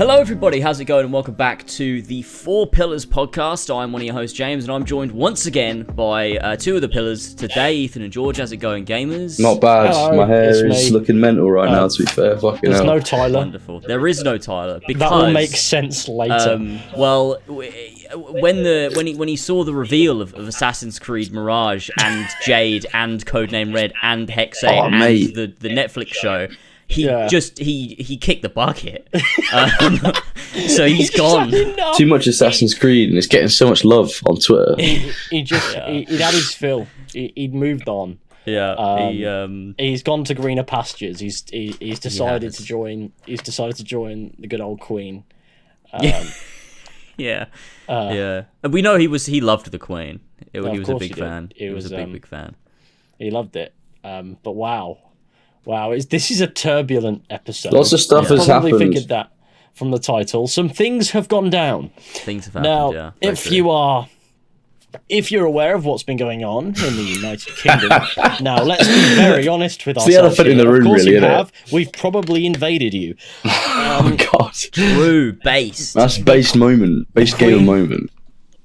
Hello everybody, how's it going, and welcome back to the Four Pillars podcast. I'm one of your hosts, James, and I'm joined once again by two of the pillars today, Ethan and George. How's it going, gamers? Not bad. Hello, my hair is me. looking mental right now, to be fair. Fucking There's hell. no Tyler. Wonderful. There is no Tyler, because... That will make sense later. When he saw the reveal of Assassin's Creed Mirage and Jade and Codename Red and Hexe and mate. the Netflix show... He kicked the bucket. So he's gone. Too much Assassin's Creed, and it's getting so much love on Twitter. He'd had his fill. He'd moved on. Yeah. He's gone to greener pastures. He's decided to join. He's decided to join the good old Queen. Yeah. And we know he loved the Queen. He was a big fan. He was a big fan. He loved it. But wow, this is a turbulent episode. Lots of stuff has Probably happened. figured that from the title. Some things have gone down. Things have happened. Now, if you're aware of what's been going on in the United Kingdom, now let's be very honest with ourselves. The elephant in the room, of course really, you isn't it? have. We've probably invaded you. Oh God, True, based. that's base gamer moment.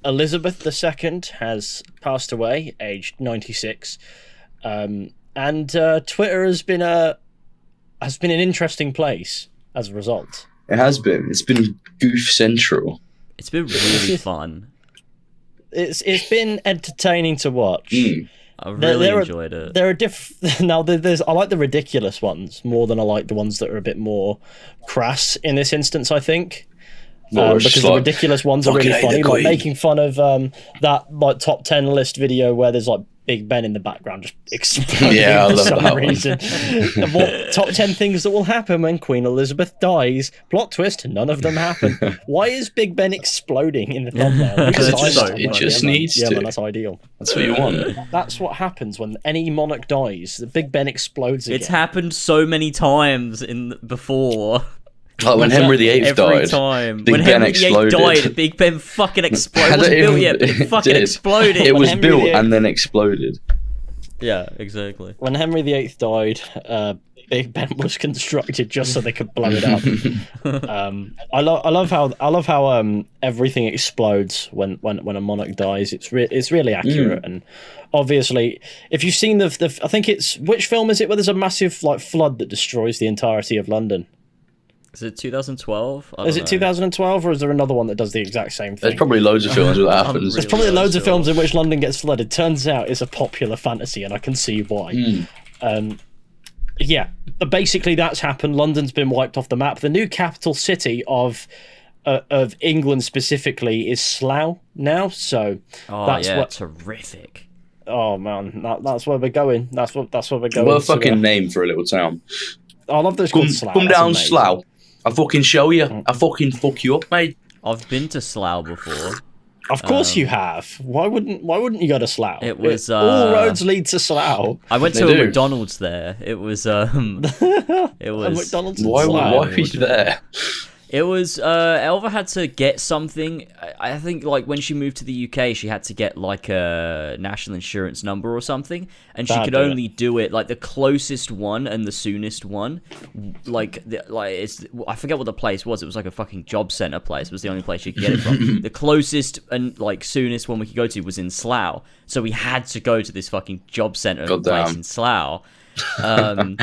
Elizabeth II has passed away, aged 96, and Twitter has been an interesting place as a result. It has been. It's been goof central. It's been really fun. It's been entertaining to watch. I really enjoyed it. There are I like the ridiculous ones more than I like the ones that are a bit more crass in this instance, I think. Because the ridiculous ones are really funny, like making fun of that like top 10 list video where there's like Big Ben in the background just exploding for some reason. What top 10 things that will happen when Queen Elizabeth dies? Plot twist: none of them happen. Why is Big Ben exploding in the thumbnail? Because it just needs to. Yeah, man, that's ideal. That's what you want. That's what happens when any monarch dies. The Big Ben explodes again. It's happened so many times before. Like when Henry VIII died, Every time. Big when Ben Henry exploded. VIII died, Big Ben fucking exploded. It wasn't built yet, but it fucking exploded. It was Henry built VIII and then exploded. Yeah, exactly. When Henry VIII died, Big Ben was constructed just so they could blow it up. I love how everything explodes when a monarch dies. It's really accurate, and obviously, if you've seen I think it's, which film is it where there's a massive like flood that destroys the entirety of London? Is it 2012? Is it 2012, or is there another one that does the exact same thing? There's probably loads of films where that happens. There's probably loads of films in which London gets flooded. Turns out it's a popular fantasy, and I can see why. Yeah, but basically that's happened. London's been wiped off the map. The new capital city of England specifically is Slough now. So terrific. Oh man, that's where we're going. That's where we're going. What a fucking name for a little town. I love this called Slough. Come down, Slough. I fucking show you. I fucking fuck you up, mate. I've been to Slough before. Of course you have. Why wouldn't you go to Slough? It was all roads lead to Slough. I went to a McDonald's there. It was a McDonald's. Why were you there? It was Elva had to get something. I think like when she moved to the UK, she had to get like a national insurance number or something, and she could only do it like the closest one and the soonest one. I forget what the place was. It was like a fucking job center place. It was the only place she could get it from. The closest and like soonest one we could go to was in Slough, so we had to go to this fucking job center place in Slough. And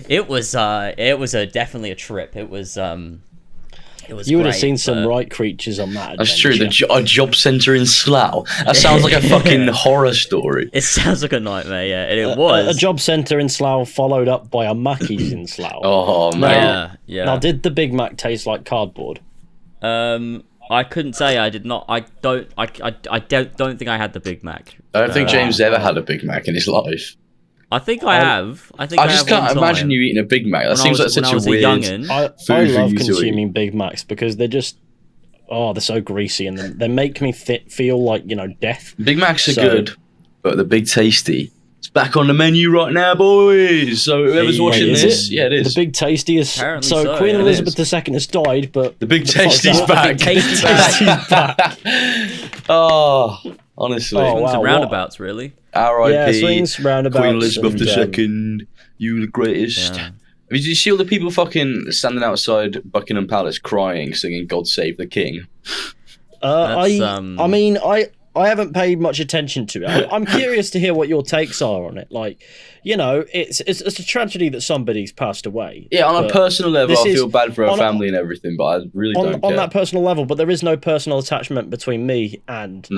it was definitely a trip. It was you would have seen some right creatures on that adventure. That's true. A job centre in Slough. That sounds like a fucking horror story. It sounds like a nightmare, yeah. And it was a job centre in Slough followed up by a Mackey's in Slough. Oh man. Yeah. Now, did the Big Mac taste like cardboard? I couldn't say. I did not. I don't think I had the Big Mac. I don't think James ever had a Big Mac in his life. I think I have. I just can't imagine you eating a Big Mac. That seems like such a weird I love consuming Big Macs because they're just they're so greasy and they make me feel like death. Big Macs are good, but the Big Tasty. It's back on the menu right now, boys. So whoever's watching this, it is. The Big Tasty is. Apparently so Queen Elizabeth II has died, but the Big Tasty's back. The Big Tasty's back. Oh, honestly. Swings and roundabouts, really. R.I.P. Yeah, swings, roundabouts. Queen Elizabeth II, you the greatest. Did you see all the people fucking standing outside Buckingham Palace crying, singing "God Save the King"? I mean, I haven't paid much attention to it. I'm curious to hear what your takes are on it. Like, you know, it's a tragedy that somebody's passed away. Yeah, on a personal level, I feel bad for her family and everything, but I really don't care. On that personal level, but there is no personal attachment between me and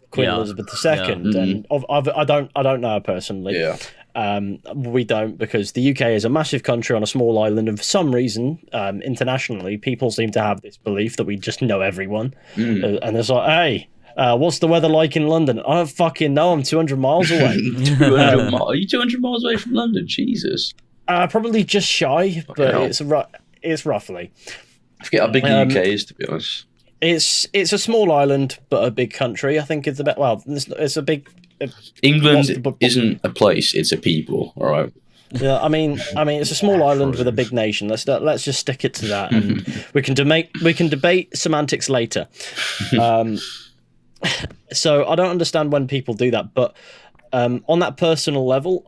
Queen Elizabeth II, and I don't know her personally. Yeah. We don't, because the UK is a massive country on a small island, and for some reason, internationally, people seem to have this belief that we just know everyone, and it's like, hey, what's the weather like in London? I don't fucking know. I'm 200 miles away. 200 miles? Are you 200 miles away from London? Jesus. Probably just shy, but it's roughly. I forget how big the UK is, to be honest. It's a small island, but a big country. I think it's it's a big. England isn't a place; it's a people. All right. Yeah, I mean, it's a small island with a big nation. Let's just stick it to that, and we can debate semantics later. So I don't understand when people do that, but on that personal level,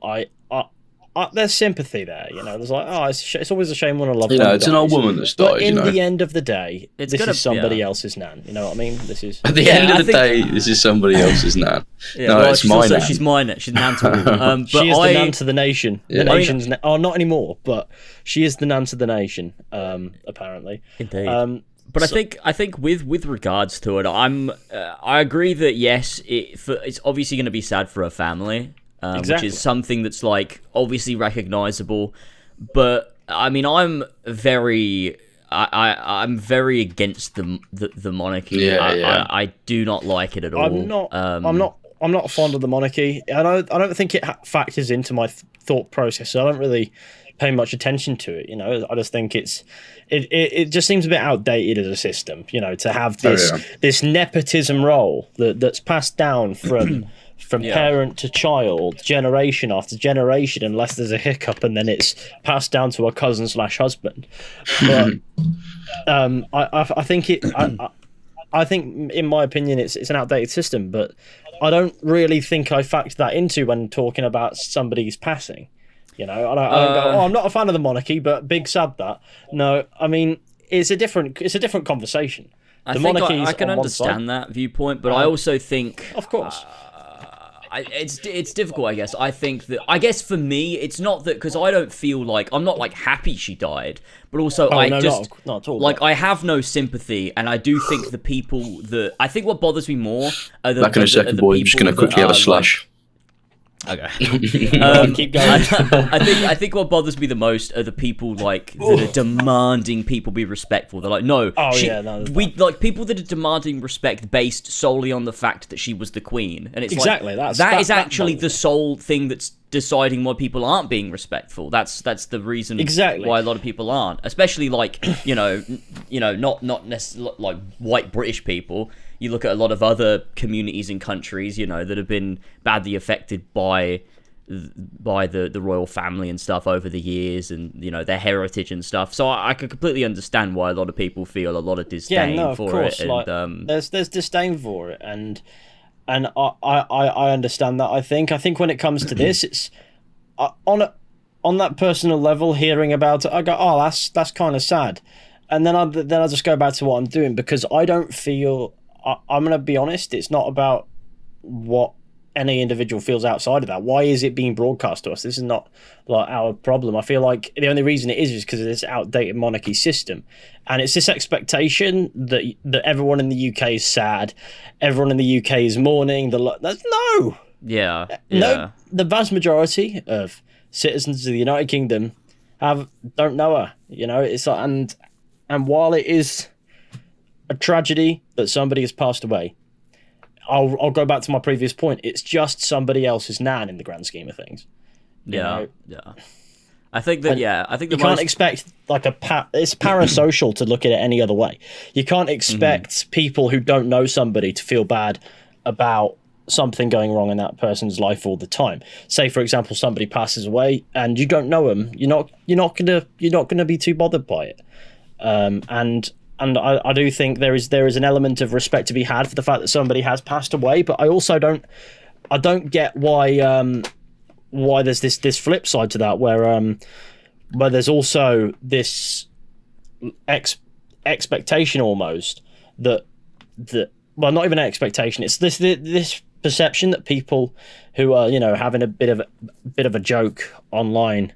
there's sympathy there. You know, there's like, it's always a shame when a loved one dies. It's an old woman that's died. But in the end of the day, this is somebody else's nan. You know what I mean? This is at the end of the day, this is somebody else's nan. Yeah, no, it's my nan. She's my nan. She's nan to all. But she is the nan to the nation. Yeah. The nation's not anymore, but she is the nan to the nation. Apparently, indeed. But I think with regards to it, I agree that yes, it's obviously going to be sad for her family. Which is something that's like obviously recognizable, but I mean I'm very against the monarchy. I do not like it at all. I'm not fond of the monarchy. I don't think it factors into my thought process. So I don't really pay much attention to it. You know, I just think it just seems a bit outdated as a system. You know, to have this nepotism role that's passed down from parent to child, generation after generation, unless there's a hiccup, and then it's passed down to a cousin/husband. But I think in my opinion, it's an outdated system. But I don't really think I factor that into when talking about somebody's passing. You know, I don't go, I'm not a fan of the monarchy, but big sad that. No, I mean it's a different conversation. I can understand that viewpoint, but I also think, of course. It's difficult, I guess. I guess for me, it's not that, because I don't feel like, I'm not like happy she died, but also not at all. Like, I have no sympathy, and I do think the people that, I think what bothers me more are the back in a second, boy. I'm just going to quickly have a slash. Okay. Keep going. I think what bothers me the most are the people like that are demanding people be respectful. They're like, no, like people that are demanding respect based solely on the fact that she was the queen, and it's exactly like that is actually the sole thing that's deciding why people aren't being respectful. That's the reason why a lot of people aren't, especially like not necessarily like white British people. You look at a lot of other communities and countries, you know, that have been badly affected by the royal family and stuff over the years, and you know their heritage and stuff. So I could completely understand why a lot of people feel a lot of disdain for it. And, like, there's disdain for it, and I understand that. I think when it comes to this, it's on that personal level. Hearing about it, I go, oh, that's kind of sad, and then I just go back to what I'm doing, because I don't feel. I'm going to be honest, it's not about what any individual feels outside of that. Why is it being broadcast to us? This is not like our problem. I feel like the only reason it is because of this outdated monarchy system. And it's this expectation that everyone in the UK is sad, everyone in the UK is mourning. No! No, the vast majority of citizens of the United Kingdom don't know her. You know, it's like, and while it is a tragedy that somebody has passed away, I'll go back to my previous point. It's just somebody else's nan in the grand scheme of things. Yeah. I think that you can't expect like it's parasocial to look at it any other way. You can't expect people who don't know somebody to feel bad about something going wrong in that person's life all the time. Say, for example, somebody passes away and you don't know them. You're not gonna be too bothered by it. And I do think there is an element of respect to be had for the fact that somebody has passed away, but I also don't get why there's this flip side to that, where but there's also this expectation almost that well, not even an expectation. It's this perception that people who are, you know, having a bit of a joke online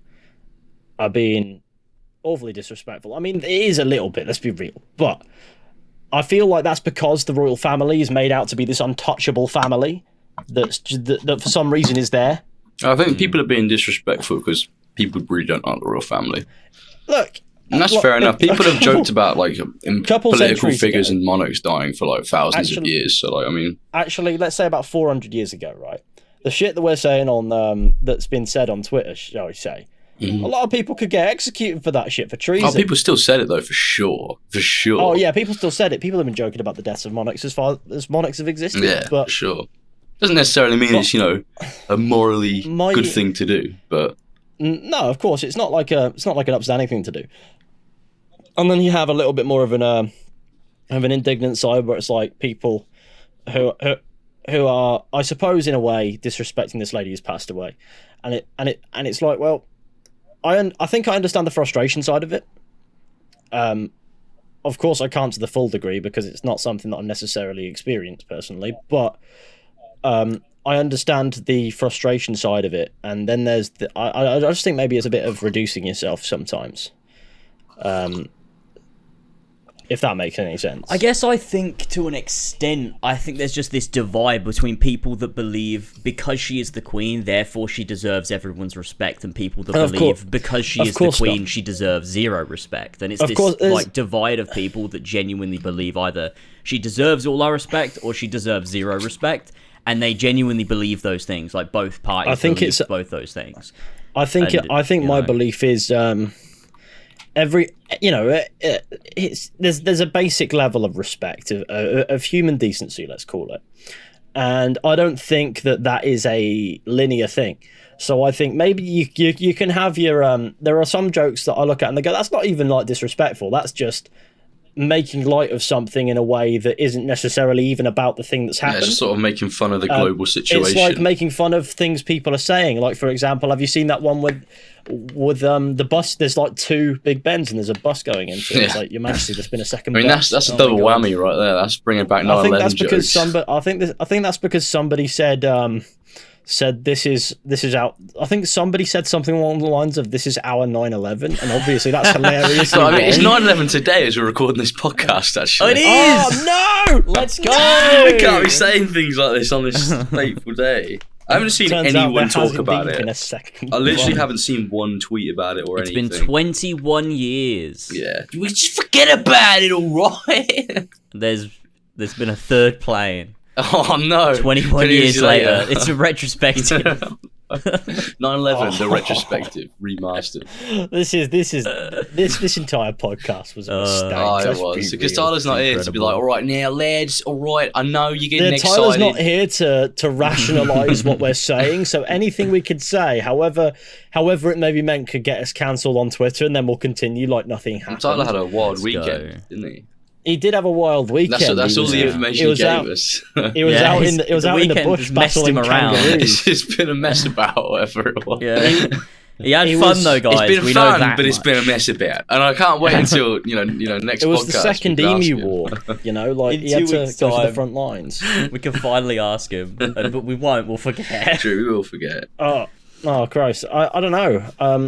are being awfully disrespectful. I mean, it is a little bit, let's be real, but I feel like that's because the royal family is made out to be this untouchable family that for some reason is there. I think people are being disrespectful because people really don't like the royal family. Look, and that's fair enough. People have joked about like political figures ago, and monarchs dying for like thousands of years. So, like, I mean, actually, let's say about 400 years ago, right? The shit that we're saying on that's been said on Twitter, shall we say? Mm-hmm. A lot of people could get executed for that shit, for treason. Oh, people still said it though, for sure. Oh yeah, people still said it. People have been joking about the deaths of monarchs as far as monarchs have existed. Yeah, but, for sure. Doesn't necessarily mean it's, you know, a morally good thing to do, but no, of course, it's not like an upstanding thing to do. And then you have a little bit more of an indignant side where it's like people who are, I suppose, in a way, disrespecting this lady who's passed away, and it's like, well, I think I understand the frustration side of it. Of course, I can't to the full degree because it's not something that I've necessarily experienced personally, but I understand the frustration side of it. And then there's I just think maybe it's a bit of reducing yourself sometimes. If that makes any sense. I guess I think to an extent, I think there's just this divide between people that believe because she is the queen, therefore she deserves everyone's respect, and people that believe because she is the queen, she deserves zero respect. And it's this like divide of people that genuinely believe either she deserves all our respect or she deserves zero respect, and they genuinely believe those things. Like both parties, I think it's both those things. I think my belief is there's a basic level of respect of human decency, let's call it, and I don't think that is a linear thing. So I think maybe you can have your there are some jokes that I look at and they go, that's not even like disrespectful, that's just making light of something in a way that isn't necessarily even about the thing that's happened. Yeah, just sort of making fun of the global situation. It's like making fun of things people are saying. Like, for example, have you seen that one with the bus? There's like two Big Bens and there's a bus going into it. It's like, Your Majesty, there's been a second bus. I mean, that's a double whammy right there. That's bringing back 9/11 I think that's because jokes. I think that's because somebody said this is out. I think somebody said something along the lines of, this is our 9/11, and obviously that's hilarious. So, I mean, it's 9/11 today as we're recording this podcast, actually. Oh, it is! Oh, no! Let's go! No! We can't be saying things like this on this fateful day. I haven't seen anyone talk about it. I literally haven't seen one tweet about it or anything. It's been 21 years. Yeah. We just forget about it, alright? There's been a third plane. Oh no! 21 years later, it's a retrospective. 9/11, the retrospective remastered. This entire podcast was a mistake. It was because Tyler's not here to be like, all right, now lads, all right, I know you're getting excited. Tyler's not here to rationalise what we're saying, so anything we could say, however it may be meant, could get us cancelled on Twitter, and then we'll continue like nothing happened. Tyler had a wild weekend, didn't he? He did have a wild weekend. That's all the information he gave us. He was out in the bush battling kangaroos. It's been a mess about whatever it was. Yeah. He had fun though, guys. It's been fun, but it's been a mess about, and I can't wait until next podcast. It was the second Emu War. He had to go to the front lines. We can finally ask him, but we won't. We'll forget. True, we will forget. Oh Christ! I don't know.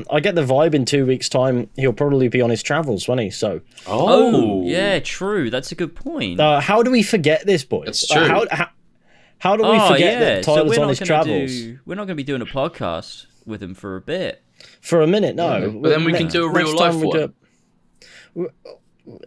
I get the vibe in 2 weeks' time he'll probably be on his travels, won't he? So. Oh yeah, true. That's a good point. How do we forget this, boys? That's true. How do we forget that Tyler's on his travels? We're not going to be doing a podcast with him for a bit. For a minute, no. Yeah, but then we can do a real life one.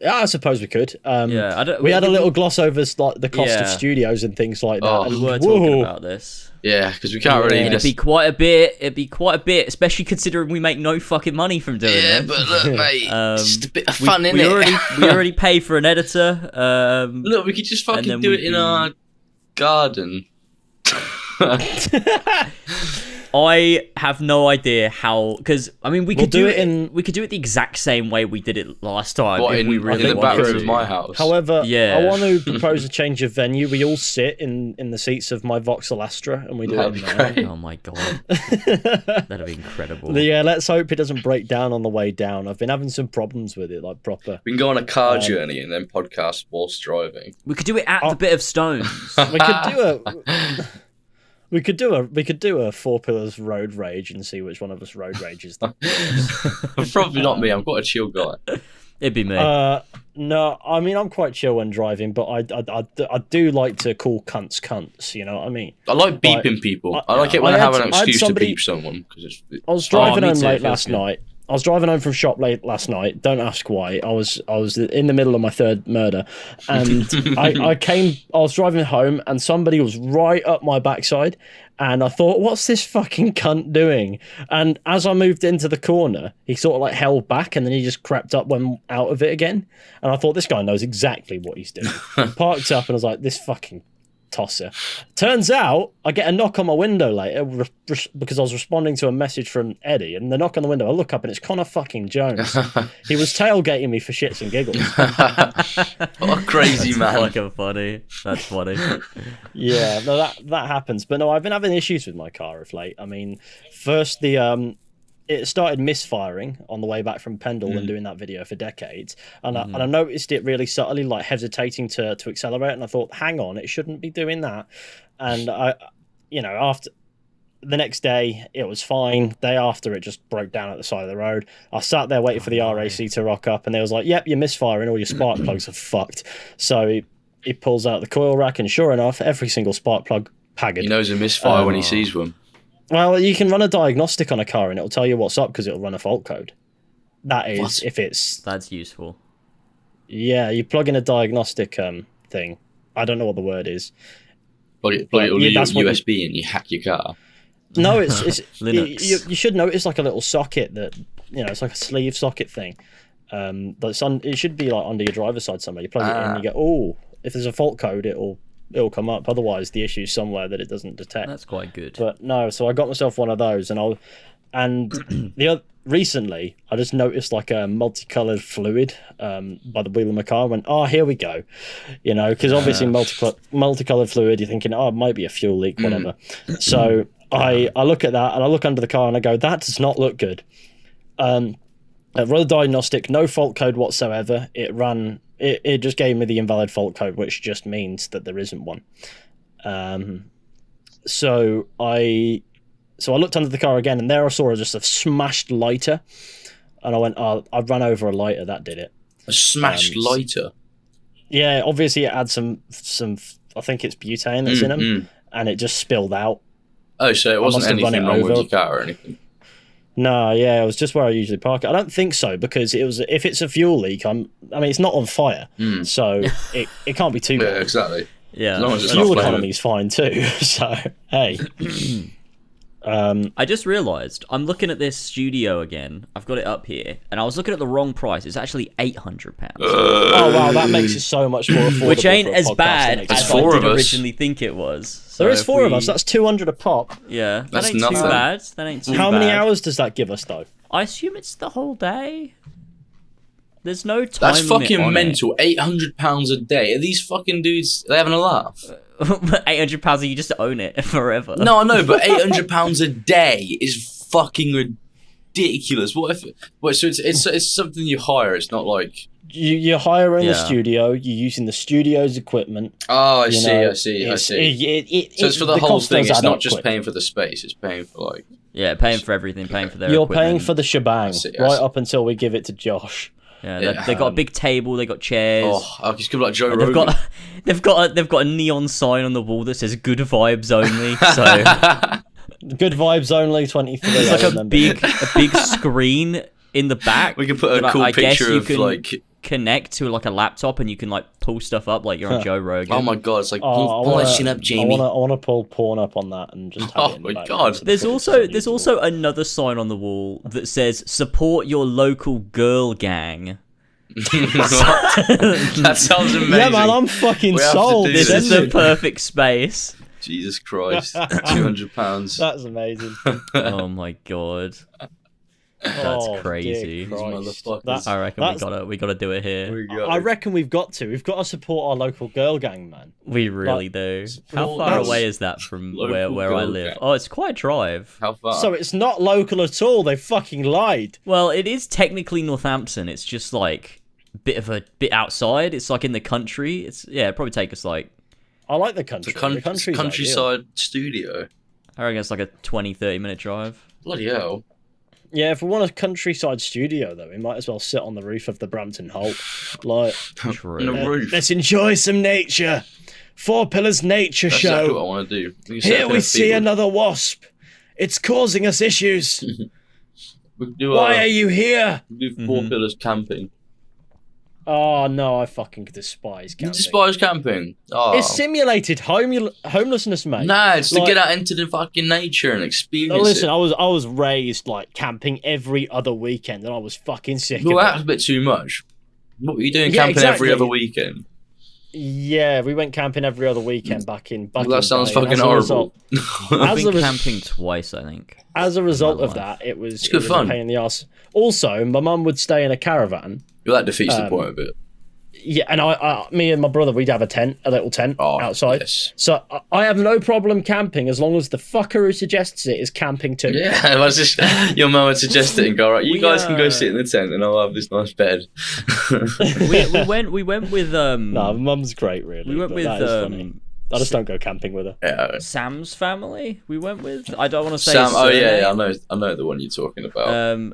Yeah, I suppose we could. We had a little gloss over the cost of studios and things like that. We were talking about this. Yeah, because we can't really. It'd be quite a bit. Especially considering we make no fucking money from doing it. Yeah, but look, mate, it's just a bit of fun, isn't it? We already pay for an editor. Look, we could just fucking do it in our garden. I have no idea how, because I mean we could do it we could do it the exact same way we did it last time if we really in the back wanted room to. of my house. However, I want to propose a change of venue. We all sit in the seats of my Vauxhall Astra and we do it there. Oh my god, that'd be incredible. Yeah, let's hope it doesn't break down on the way down. I've been having some problems with it, like proper. We can go on a car journey and then podcast whilst driving. We could do it at the Bit of Stones. We could do a. We could do a Four Pillars road rage and see which one of us road rages the most. Probably not me. I'm quite a chill guy. It'd be me. No, I mean I'm quite chill when driving, but I do like to call cunts. You know what I mean? I like beeping people. I like it when I have an excuse to beep someone because I was driving home late last night. I was driving home from shop late last night. Don't ask why. I was in the middle of my third murder, and I was driving home, and somebody was right up my backside, and I thought, "What's this fucking cunt doing?" And as I moved into the corner, he sort of like held back, and then he just crept up, went out of it again, and I thought, "This guy knows exactly what he's doing." Parked up, and I was like, "This fucking tosser." Turns out I get a knock on my window later because I was responding to a message from Eddie, and the knock on the window, I look up and it's Connor fucking Jones. He was tailgating me for shits and giggles. What a crazy man. Fucking funny. That's funny. Yeah, no, that happens. But no, I've been having issues with my car of late. I mean, first it started misfiring on the way back from Pendle and doing that video for decades, and I noticed it really subtly, like hesitating to accelerate, and I thought, hang on, it shouldn't be doing that. And after the next day it was fine. Day after, it just broke down at the side of the road. I sat there waiting for the RAC to rock up, and they was like, "Yep, you're misfiring. All your spark plugs are fucked." So he pulls out the coil rack, and sure enough, every single spark plug haggard. He knows a misfire when he sees one. Well, you can run a diagnostic on a car and it'll tell you what's up because it'll run a fault code. That is, what? If it's... That's useful. Yeah, you plug in a diagnostic thing. I don't know what the word is. Plug it all USB and you hack your car. No, it's Linux. You should know it's like a little socket that, it's like a sleeve socket thing. But it should be like under your driver's side somewhere. You plug it in and you go, oh, if there's a fault code, it'll come up. Otherwise, the issue's somewhere that it doesn't detect. That's quite good. But no, so I got myself one of those, recently I just noticed like a multicolored fluid by the wheel of my car. I went, oh, here we go, because obviously multicolored fluid. You're thinking, oh, it might be a fuel leak, whatever. So I look at that and I look under the car and I go, that does not look good. I run a diagnostic, no fault code whatsoever. It just gave me the invalid fault code, which just means that there isn't one. So I looked under the car again, and there I saw just a smashed lighter, and I went, "Oh, I've run over a lighter. That did it." A smashed lighter. Yeah, obviously it had some. I think it's butane that's in them, and it just spilled out. Oh, so it wasn't anything wrong with your car or anything. No, yeah, it was just where I usually park it. I don't think so, because if it's a fuel leak, it's not on fire, so it can't be too bad. Yeah, exactly. Yeah, as long as it's fuel economy is fine too. So hey, I just realised I'm looking at this studio again. I've got it up here, and I was looking at the wrong price. It's actually £800. Oh wow, that makes it so much more affordable. Which ain't as bad as I did us. originally think it was. So there is four of us. That's 200 a pop. Yeah, that's that ain't nothing. too bad. That ain't too bad. How many hours does that give us though? I assume it's the whole day. There's no time. That's fucking mental. £800 a day. Are these fucking dudes? Are they having a laugh? £800, you just own it forever. No, I know, but £800 a day is fucking ridiculous. What if? What? So it's something you hire. It's not like you're hiring the studio. You're using the studio's equipment. Oh, I see. So it's for the whole thing. It's not just paying for the space. It's paying for paying for everything. Paying for their. You're equipment. Paying for the shebang right up until we give it to Josh. Yeah, they've got a big table. They got chairs. Oh, it's like Joe Rogan. They've got a neon sign on the wall that says "Good Vibes Only." So Good Vibes Only 23. It's like a big screen in the back. We can put a cool picture of connect to like a laptop, and you can like pull stuff up like you're on Joe Rogan. Oh my god, it's like pull that shit up, Jamie. I want to pull porn up on that and just have it in the back. God. There's also another sign on the wall that says "Support your local girl gang." That sounds amazing. Yeah, man, I'm fucking sold. This is the perfect space. Jesus Christ, £200. That's amazing. Oh my god. That's crazy. I reckon we gotta do it here. I reckon we've got to support our local girl gang, man. We really do. How far away is that from where I live? Oh, it's quite a drive. How far? So it's not local at all. They fucking lied. Well, it is technically Northampton. It's just like a bit outside. It's like in the country. It'd probably take us like. I like the country. The countryside studio. I reckon it's like a 20-30 minute drive. Bloody hell. Yeah, if we want a countryside studio, though, we might as well sit on the roof of the Brampton Holt. Like, let's enjoy some nature. 4 Pillars Nature Show. That's exactly what I want to do. Here we see another wasp. It's causing us issues. Why are you here? We do 4 Pillars camping. Oh, no, I fucking despise camping. You despise camping? Oh. It's simulated homelessness, mate. Nah, it's to get out into the fucking nature and experience listen, I was raised, like, camping every other weekend, and I was fucking sick of it. That was a bit too much. What were you doing camping every other weekend? Yeah, we went camping every other weekend back in that sounds fucking horrible. I've been camping twice, I think. As a result of that, it was a pain in the ass. Also, my mum would stay in a caravan. Well, that defeats the point a bit. Yeah, and me and my brother, we'd have a little tent outside. Yes. So I have no problem camping as long as the fucker who suggests it is camping too. Yeah, your mum would suggest it and go, right, you guys can go sit in the tent and I'll have this nice bed. we went with No, mum's great, really. We went with I just don't go camping with her. Yeah. Sam's family. We went with. I don't want to say. Sam. Oh yeah, I know the one you're talking about.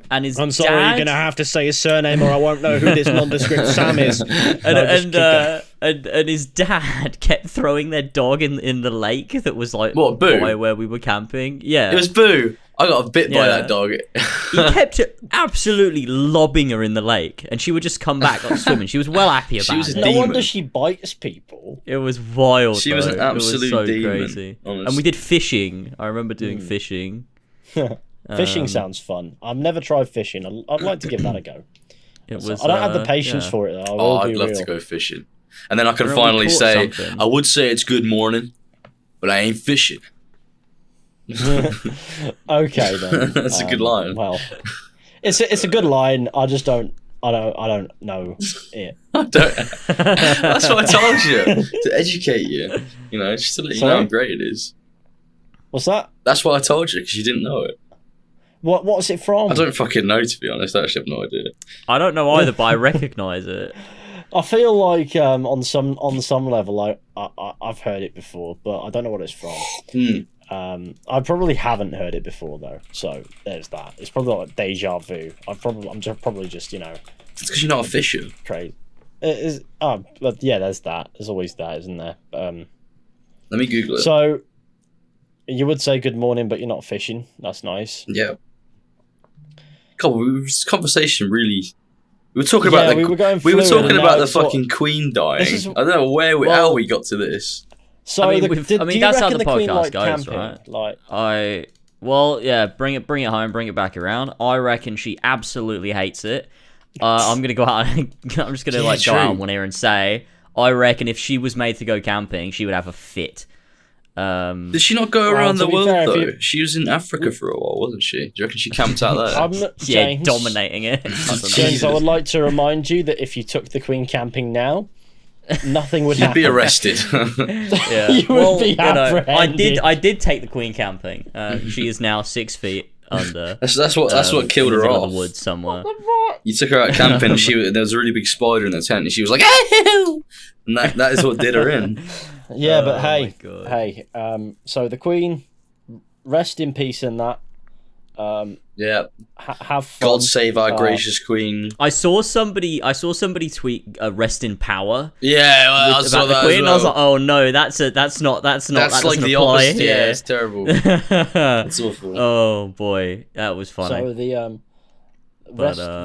And his. I'm sorry, you're gonna have to say his surname, or I won't know who this nondescript Sam is. And his dad kept throwing their dog in the lake that was like Boo? By where we were camping. Yeah, it was Boo. I got bit by that dog. He kept absolutely lobbing her in the lake, and she would just come back like swimming. She was well happy about it. No wonder she bites people. It was wild. She was an absolute demon. Crazy. And we did fishing. I remember doing fishing. Fishing sounds fun. I've never tried fishing. I'd like to give that a go. I don't have the patience for it, though. I'd love to go fishing. And then I can finally say, I would say it's good morning, but I ain't fishing. Okay then. That's a good line. Well, it's a good line. I just don't know it. That's what I told you, to educate you. You know, just to let you know how great it is. What's that? That's what I told you because you didn't know it. What's it from? I don't fucking know, to be honest. I actually have no idea. I don't know either, but I recognise it. I feel like on some level I've heard it before, but I don't know what it's from. I probably haven't heard it before though, so there's that. It's probably like deja vu. I'm probably just It's because you're not a fisher. Crazy. It is. But yeah, there's that. There's always that, isn't there? Let me Google it. So you would say good morning, but you're not fishing. That's nice. Yeah. God, this conversation really. We were talking about we were talking about the fucking Queen dying. I don't know how we got to this. So I mean, that's how the podcast goes, right? Bring it home, bring it back around. I reckon she absolutely hates it. I'm gonna go out. I'm just gonna go out on one ear and say, I reckon if she was made to go camping, she would have a fit. Did she not go around the world though? She was in Africa for a while, wasn't she? Do you reckon she camped out there? James, dominating it. James, I would like to remind you that if you took the Queen camping now, nothing would happen. You'd be arrested. Yeah. You would be apprehended. I did take the Queen camping. She is now 6 feet under. That's what killed her off. In the woods somewhere. You took her out camping, and there was a really big spider in the tent, and she was like, "Ew!" And that is what did her in. Yeah, but hey, so the Queen, rest in peace in that. Yeah. Have fun. God save our gracious Queen. I saw somebody tweet "rest in power." Yeah, I saw that. Queen. As well. I was like, oh no, that's like the opposite. Yeah, it's terrible. It's awful. Oh boy, that was funny. So the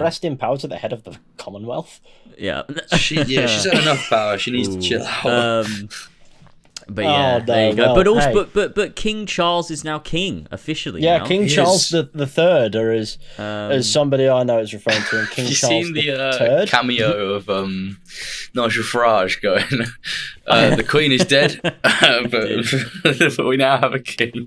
rest in power to the head of the Commonwealth. Yeah. She's had enough power. She needs to chill out. But yeah, there you go. Well, but also, but King Charles is now king officially. Yeah, now. King Charles the Third, or as somebody I know is referring to him, King you Charles seen the Third. Cameo of Nigel Farage going, the Queen is dead, but we now have a king.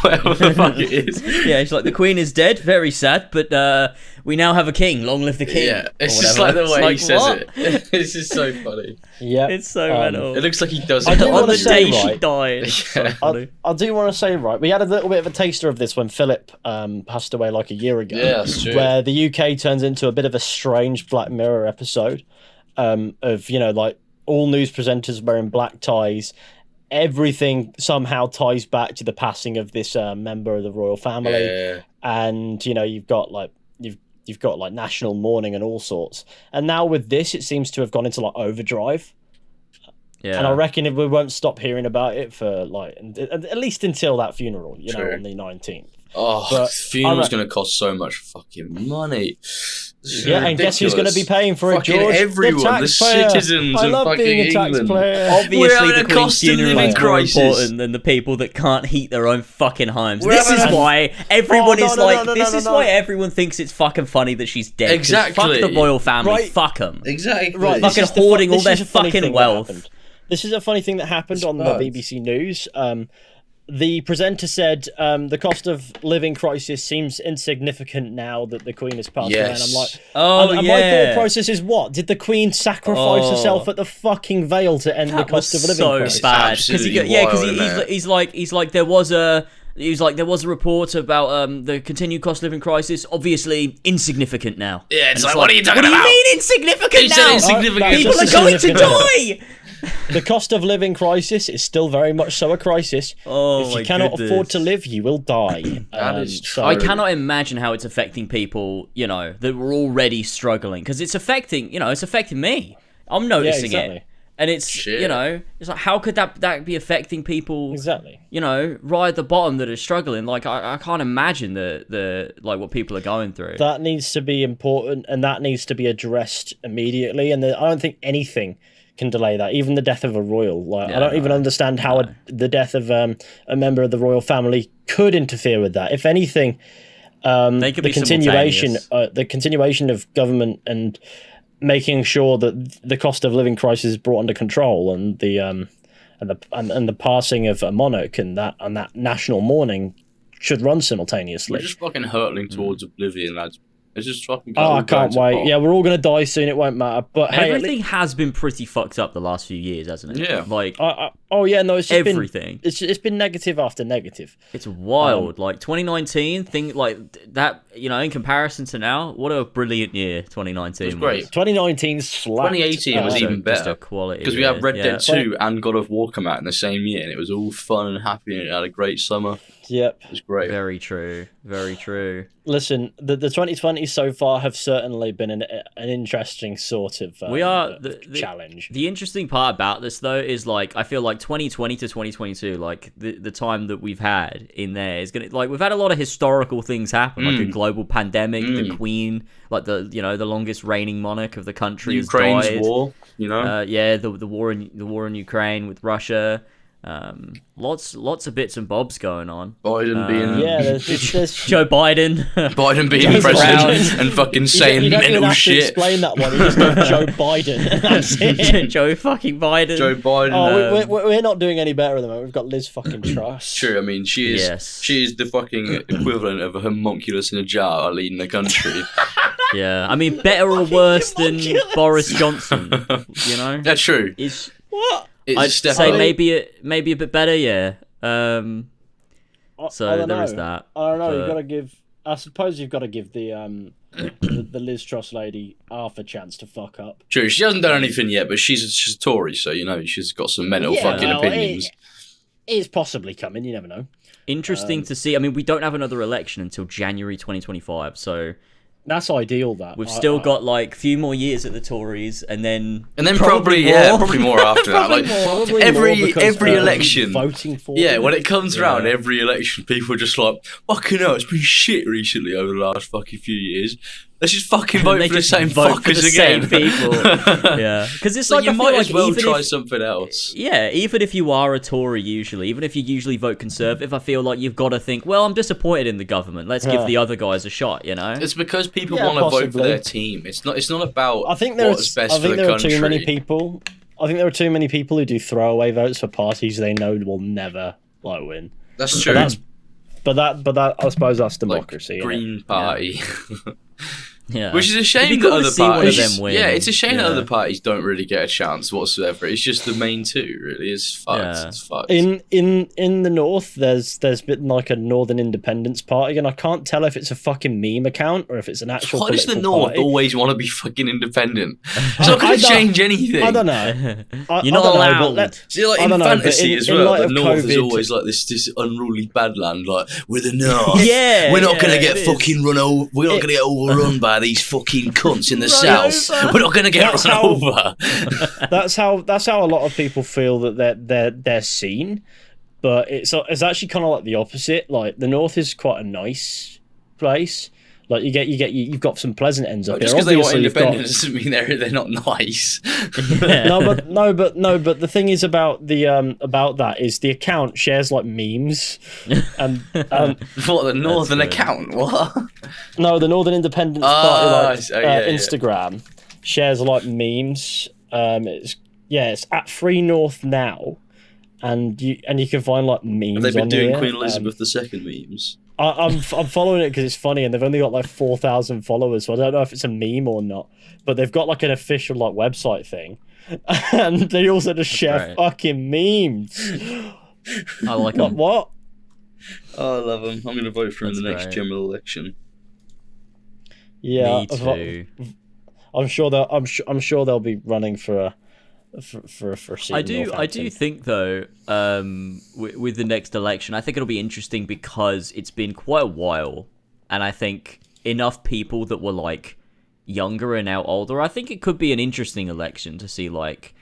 Whatever the fuck it is. Yeah, it's like the Queen is dead. Very sad, but we now have a king. Long live the king. Yeah, it's just like the way he says it. This is so funny. Yeah, it's so mental. It looks like he does it on the day she died. I do want to say, right, we had a little bit of a taster of this when Philip passed away like a year ago. Yeah, that's true. Where the UK turns into a bit of a strange Black Mirror episode of, you know, like all news presenters wearing black ties. Everything somehow ties back to the passing of this member of the royal family. Yeah. And, you know, you've got like national mourning and all sorts. And now with this, it seems to have gone into like overdrive. Yeah. And I reckon we won't stop hearing about it for like at least until that funeral, you know, on the 19th. Oh, the funeral's going to cost so much fucking money. Yeah, and guess who's going to be paying for it, George? Everyone, the citizens I love of fucking being a England. taxpayer. Obviously, the Queen's funeral is more crisis. important than the people that can't heat their own fucking homes. This is why everyone is like. This is why everyone thinks it's fucking funny that she's dead. Exactly. Fuck the royal family. Right. Fuck them. Exactly. Right. Fucking hoarding all their fucking wealth. This is a funny thing that happened on the BBC News. The presenter said the cost of living crisis seems insignificant now that the Queen has passed away. And I'm like, and my thought process is, what? Did the Queen sacrifice herself at the fucking veil to end the cost of living crisis? So bad. Because he's like there was a report about the continued cost of living crisis. Obviously insignificant now. Yeah, it's like, what are you talking about? What do you mean insignificant now? Insignificant. People are going to die. The cost of living crisis is still very much so a crisis. If you cannot afford to live, you will die. That is true. I cannot imagine how it's affecting people, you know, that were already struggling. Because it's affecting, it's affecting me. I'm noticing it. And it's, you know, it's like, how could that be affecting people, you know, right at the bottom that are struggling? Like, I can't imagine the what people are going through. That needs to be important, and that needs to be addressed immediately. And I don't think anything can delay that, even the death of a royal. Like, I don't even understand how the death of a member of the royal family could interfere with that. If anything, the continuation of government and making sure that the cost of living crisis is brought under control, and the passing of a monarch and that national mourning should run simultaneously. We're just fucking hurtling towards oblivion, lads. It's just fucking. I can't wait. Apart. Yeah, we're all gonna die soon. It won't matter. But everything has been pretty fucked up the last few years, hasn't it? Yeah. Like. It's just everything. It's been negative after negative. It's wild. Like 2019, thing like that. You know, in comparison to now, what a brilliant year 2019 was. Great. 2019 slapped. 2018 was even better because we had Red Dead 2 and God of War come out in the same year, and it was all fun and happy, and it had a great summer. Yep, it was great. Very true. Very true. Listen, the 2020s so far have certainly been an interesting sort of challenge. The interesting part about this though is like I feel like 2020 to 2022, like the time that we've had in there is gonna we've had a lot of historical things happen, like a global pandemic, the Queen, like the longest reigning monarch of the country, Ukraine's has died. War, you know, the war in Ukraine with Russia. Lots of bits and bobs going on. Biden being there's Joe Biden. Biden being president and fucking saying mental shit. To explain that one. You just go Joe Biden. And that's it. Joe fucking Biden. Joe Biden. Oh, we're not doing any better at the moment. We've got Liz fucking Truss. True. I mean, she is the fucking equivalent of a homunculus in a jar leading the country. Yeah, I mean, better or worse than Boris Johnson. You know. That's true. What? I'd say maybe a bit better, yeah. So there is that. I don't know. You've got to give. I suppose you've got to give the Liz Truss lady half a chance to fuck up. True. She hasn't done anything yet, but she's a Tory, so you know she's got some mental fucking opinions. It's possibly coming. You never know. Interesting to see. I mean, we don't have another election until January 2025, so. That's ideal. That we've still got like a few more years at the Tories, and then probably more after that. Like every election, voting for. Yeah, when it comes around, every election, people are just like, "Fucking hell, it's been shit recently over the last fucking few years." Let's just fucking vote they for the just same vote for the fuckers again. same people. Yeah, because it's So like you I feel might like as well even try if, something else. yeah, even if you are a Tory, usually, even if you usually vote Conservative, I feel like you've got to think, well, I'm disappointed in the government. Let's give the other guys a shot, you know? It's because people Yeah, want to vote for possibly. their team. It's not about I think what's best for the there country. are too many people. I think there are too many people who do throwaway votes for parties they know will never like win. That's true. But that I suppose that's democracy. Like Green Party. Yeah. Which is a shame It'd be that cool to other see one of parties. them win. Yeah, it's a shame that Yeah. other parties don't really get a chance whatsoever. It's just the main two, really. It's fucked. Yeah. It's fucked. In the north, there's been like a Northern Independence Party, and I can't tell if it's a fucking meme account or if it's an actual. Why does the political North party. always want to be fucking independent? It's not going I to don't- change anything. I don't know. You're not I don't know, allowed. but let- See, like I in don't know, but fantasy in- as in well, light the of North is COVID always like this unruly badland. Like we're the North. Yeah, we're not going yeah, to get it is. fucking run over. We're not going to get overrun by these fucking cunts in the South. over. We're not going to get That's run how- over. that's how a lot of people feel that they're seen, but it's actually kind of like the opposite. Like the North is quite a nice place. Like you've got some pleasant ends up Just here. because they want Obviously, you've got- independence doesn't mean they're not nice. No, but the thing is about that is the account shares like memes, and What, the Northern good. account? What? no, the Northern Independence Oh, Party like yeah. Instagram shares like memes. It's at Free North now, and you can find like memes. They've been on doing here. Queen Elizabeth II memes. I'm following it because it's funny, and they've only got like 4,000 followers, so I don't know if it's a meme or not. But they've got like an official like website thing, and they also just share great. fucking memes. I like Like them. what? Oh, I love them. I'm going to vote for him in the That's next great. general election. Yeah, Me too. I'm sure they'll be running for a seat. I in do Northampton. think though, with the next election, I think it'll be interesting because it's been quite a while, and I think enough people that were like younger are now older. I think it could be an interesting election to see like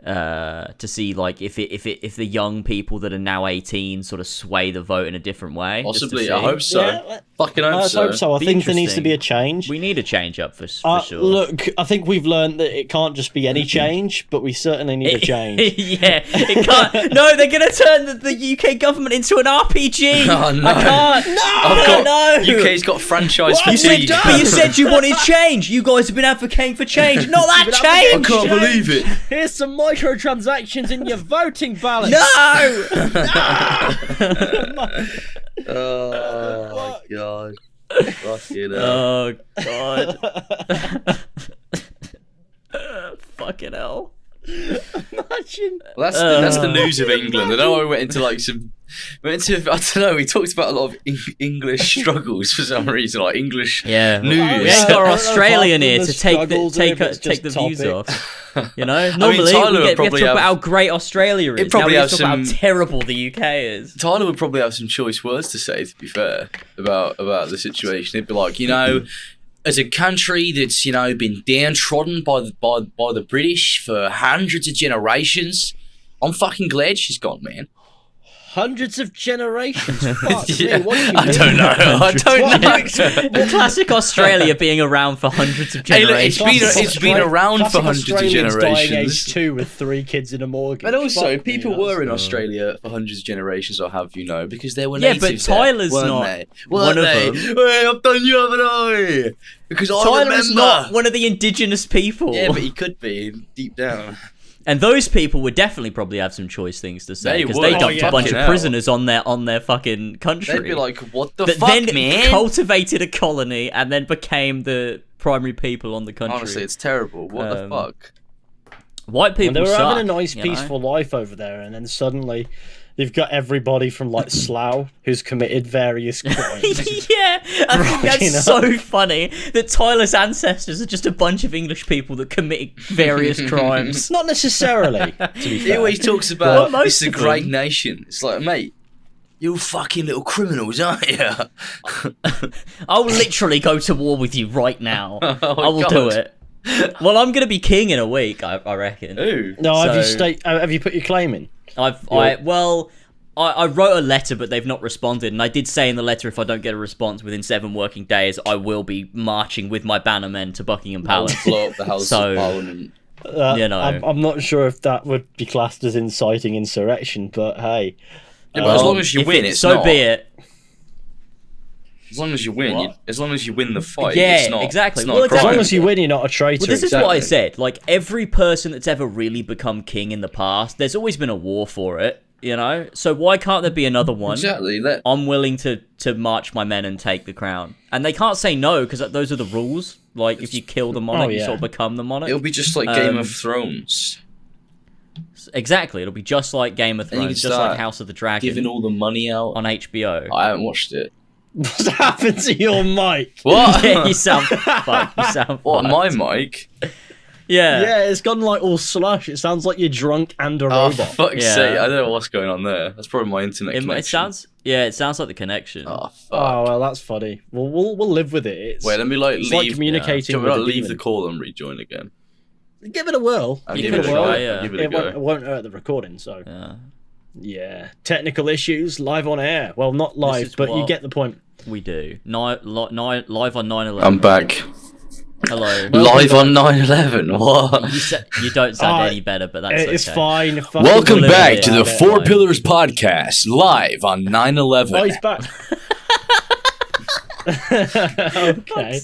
if the young people that are now 18 sort of sway the vote in a different way. just to Possibly. see. I hope so. Yeah, Fucking I hope so. hope so. I Be think there needs to be a interesting. change. We need a change up for sure. Look, I think we've learned that it can't just be any change, but we certainly need a change. Yeah, it can't. No, they're gonna turn the UK government into an RPG. Oh, no. I can't. No, UK's got franchise What have we fatigue. done? But you said you wanted change. You guys have been advocating for change. Not that I change. can't believe it. Here's some microtransactions in your voting ballot. No. Oh, my God. Fucking hell. Oh God. Fucking hell. Imagine. Well, that's the news of England. I know I went into like I don't know, we talked about a lot of English struggles for some reason, like English Yeah. news. We ain't got our Yeah. Australian here Apart to from the take struggles, the if it's views just off. You know, normally Tyler we would get to probably talk about how have- great Australia is. It'd probably now we have have to talk about some- how terrible the UK is. Tyler would probably have some choice words to say, to be fair, about the situation. He'd be like, as a country that's, been downtrodden by the British for hundreds of generations, I'm fucking glad she's gone, man. Hundreds of generations. Fuck Yeah, me, what do you I mean? don't know. I don't What know. The classic Australia being around for hundreds of Hey, look, it's generations. been around for Classic hundreds of Australians dying generations. age 2 with 3 kids in a mortgage. And also, Fuck me, people that's- were in Australia for hundreds of generations, or have because they were Yeah, natives but Tyler's there, weren't not they? one Weren't of they? them. Hey, I've done you, haven't I? Because I Tyler remember. is not one of the indigenous people. Yeah, but he could be deep down. And those people would definitely probably have some choice things to say They because would. they Oh, dumped yeah. a bunch Fucking of hell. prisoners on their fucking country. They'd be like, "What the that fuck, then man?" cultivated a colony and then became the primary people on the country. Honestly, it's terrible. What the fuck? White And people they were suck, having a nice, you know? peaceful life over there, and then suddenly they've got everybody from like Slough who's committed various crimes. Yeah, I think that's You know? so funny that Tyler's ancestors are just a bunch of English people that committed various crimes. Not necessarily, to be He fair. always talks Well, about most it's a of great them. nation. It's like, mate, you fucking little criminals, aren't you? I will literally go to war with you right now. Oh my I will do God. it. Well, I'm gonna be king in a week, I reckon. Ooh. No, So- have you put your claim in? I I wrote a letter, but they've not responded. And I did say in the letter, if I don't get a response within 7 working days, I will be marching with my bannermen to Buckingham Palace. Blow up the House of Parliament. I'm not sure if that would be classed as inciting insurrection, but hey. Yeah, but as long as you win, it's so not. be it. As long as you win, as long as you win the fight, yeah, it's not. Exactly. It's not a crime. As long as you win, you're not a traitor. Well, this is what I said. Like, every person that's ever really become king in the past, there's always been a war for it, you know? So why can't there be another one? Exactly. I'm willing to march my men and take the crown. And they can't say no, because those are the rules. Like, if you kill the monarch, you sort of become the monarch. It'll be just like Game of Thrones. Exactly. It'll be just like Game of Thrones, just like House of the Dragon. Giving all the money out on HBO. I haven't watched it. What's happened to your mic? What? Yeah, you sound fucked. You sound what, fucked. my mic? Yeah. Yeah, it's gone like all slush. It sounds like you're drunk and a robot. For fuck's sake, I don't know what's going on there. That's probably my internet connection. It sounds like the connection. Oh, fuck. Oh, well, that's funny. Well, we'll live with it. Wait, let me leave. Like communicating. Can we not leave the call and rejoin again? Give it a whirl. I'll give it a try. Yeah. Give it a go. It won't hurt the recording, so. Yeah. Technical issues live on air. Well, not live, but you get the point. We do. Live on 9/11. I'm back. Hello. Live on 9/11. What? You don't sound any better, but that's okay. It's fine. Welcome back to the Four Pillars podcast, live on 9/11. Oh, he's back. Okay.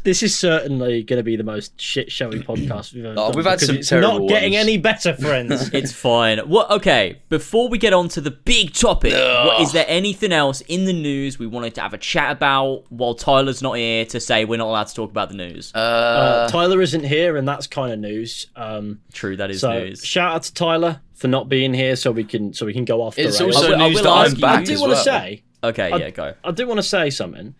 This is certainly going to be the most shit showy podcast we've ever done. We've had some terrible not getting ones. any better, friends. It's fine. Okay, before we get on to the big topic, is there anything else in the news we wanted to have a chat about while Tyler's not here to say we're not allowed to talk about the news? Tyler isn't here, and that's kind of news. True, that is news. Shout out to Tyler for not being here, so we can go off the rails. It's also news that I'm back I do want to say. Okay, go. I do want to say something.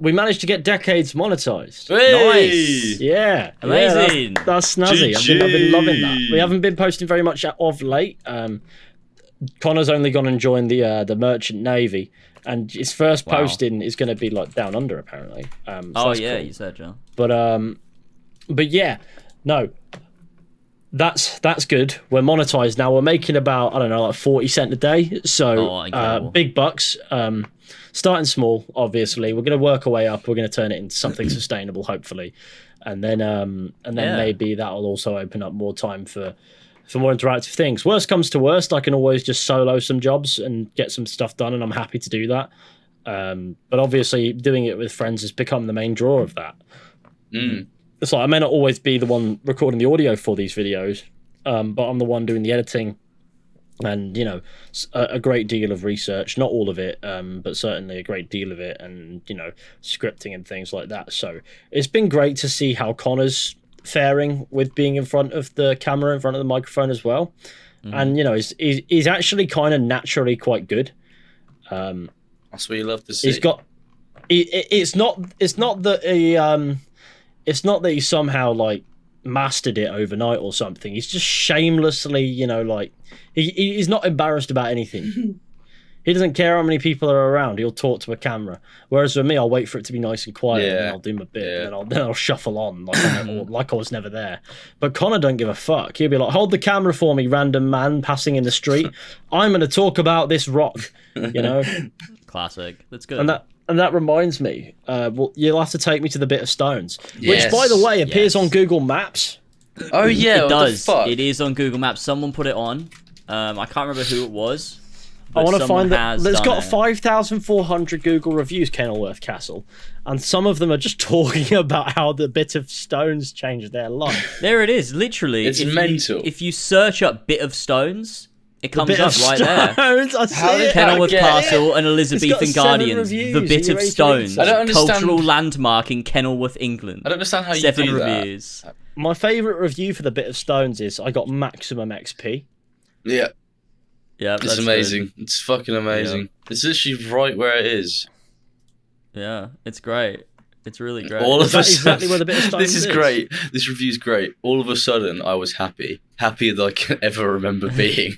We managed to get Decades monetized. Hey! Nice. Yeah. Amazing. Yeah, that's snazzy. I've been loving that. We haven't been posting very much of late. Connor's only gone and joined the Merchant Navy, and his first posting is going to be like Down Under, apparently. So cool. You said, John. But yeah, no. That's good. We're monetized now. We're making about, I don't know, like 40 cents a day. So big bucks. Starting small, obviously. We're going to work our way up. We're going to turn it into something sustainable, hopefully. And then maybe that'll also open up more time for more interactive things. Worst comes to worst, I can always just solo some jobs and get some stuff done, and I'm happy to do that. But obviously, doing it with friends has become the main draw of that. It's like I may not always be the one recording the audio for these videos, but I'm the one doing the editing and, a great deal of research. Not all of it, but certainly a great deal of it, and, scripting and things like that. So it's been great to see how Connor's faring with being in front of the camera, in front of the microphone as well. And, he's actually kind of naturally quite good. That's what you love to see. He's got... It's not that he somehow like mastered it overnight or something. He's just shamelessly, he's not embarrassed about anything. He doesn't care how many people are around. He'll talk to a camera. Whereas with me, I'll wait for it to be nice and quiet, and then I'll do my bit, and then I'll shuffle on like I was never there. But Connor don't give a fuck. He'll be like, "Hold the camera for me, random man passing in the street. I'm going to talk about this rock." Classic. That's good. And that reminds me, you'll have to take me to the bit of stones, which, by the way, appears on Google Maps. Oh, yeah, it does. It is on Google Maps. Someone put it on. I can't remember who it was. I want to find that. It's got 5,400 Google reviews, Kenilworth Castle, and some of them are just talking about how the bit of stones changed their life. There it is, literally. It's mental. If you search up bit of stones, it comes up right there. Kenilworth Castle and Elizabethan Guardians. The Bit of Stones. I don't understand. Cultural landmark in Kenilworth, England. I don't understand how you 7 do reviews. That. My favourite review for the Bit of Stones is I got maximum XP. Yeah. Yeah, it's amazing. Good. It's fucking amazing. Yeah. It's literally right where it is. Yeah, it's great. It's really great. All of a sudden, exactly where the Bit of Stones this is great. This review's great. All of a sudden, I was happy. Happier than I can ever remember being.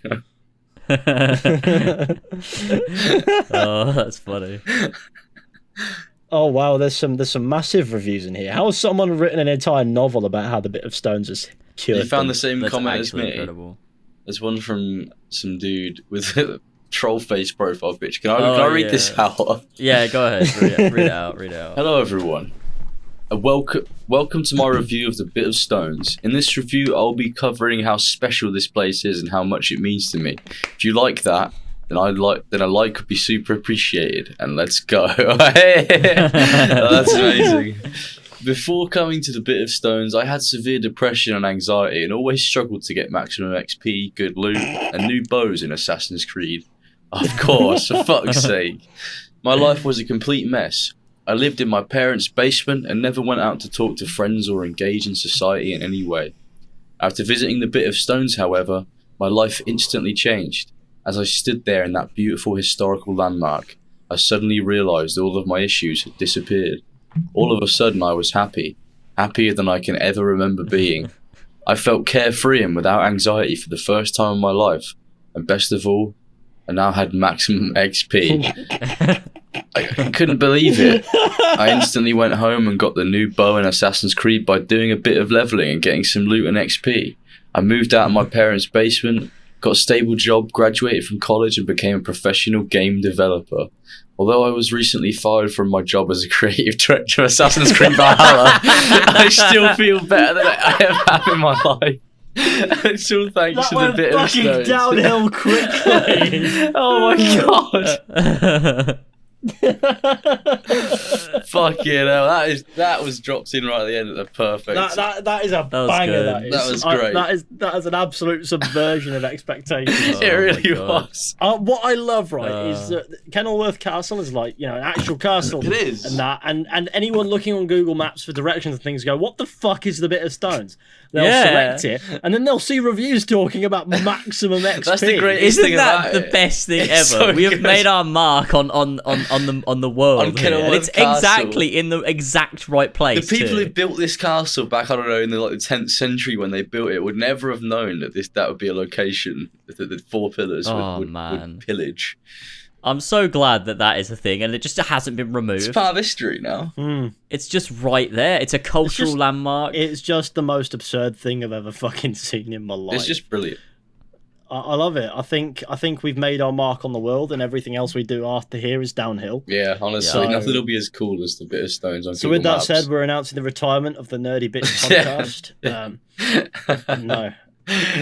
Oh, that's funny. Oh wow, there's some massive reviews in here. How has someone written an entire novel about how the Bit of Stones is cured? You found the same comment as me. Incredible. There's one from some dude with a troll face profile picture. Can I read this out? Yeah, go ahead. Read it out. Hello, everyone. Welcome to my review of the Bit of Stones. In this review, I'll be covering how special this place is and how much it means to me. If you like that, then a like would be super appreciated. And let's go. That's amazing. Before coming to the Bit of Stones, I had severe depression and anxiety and always struggled to get maximum XP, good loot, and new bows in Assassin's Creed. Of course, for fuck's sake. My life was a complete mess. I lived in my parents' basement and never went out to talk to friends or engage in society in any way. After visiting the Bit of Stones, however, my life instantly changed. As I stood there in that beautiful historical landmark, I suddenly realised all of my issues had disappeared. All of a sudden I was happy, happier than I can ever remember being. I felt carefree and without anxiety for the first time in my life, and best of all, I now had maximum XP. I couldn't believe it. I instantly went home and got the new bow in Assassin's Creed by doing a bit of leveling and getting some loot and XP. I moved out of my parents' basement, got a stable job, graduated from college and became a professional game developer. Although I was recently fired from my job as a creative director of Assassin's Creed Valhalla, I still feel better than I ever have in my life. It's all thanks to the Bit of Stones. Downhill quickly. Oh my god. Fucking hell, that was dropped in right at the end of the perfect. That is a banger. That was great. That is an absolute subversion of expectations. It really was. What I love, is that Kenilworth Castle is like, an actual castle. It is. And anyone looking on Google Maps for directions and things go, what the fuck is the Bit of Stones? They'll select it, and then they'll see reviews talking about maximum XP. That's the greatest thing about it. Isn't that the best thing ever? So we have made our mark on the world, on and it's Castle. Exactly in the exact right place. The people who built this castle back, I don't know, in the 10th century when they built it, would never have known that would be a location that the four pillars would pillage. I'm so glad that is a thing, and it just hasn't been removed. It's part of history now. It's just right there. It's a cultural landmark. It's just the most absurd thing I've ever fucking seen in my life. It's just brilliant. I love it. I think we've made our mark on the world, and everything else we do after here is downhill. Yeah, honestly, nothing will be as cool as the Bit of Stones on Google with that Maps. said, we're announcing the retirement of the Nerdy Bitch podcast. No.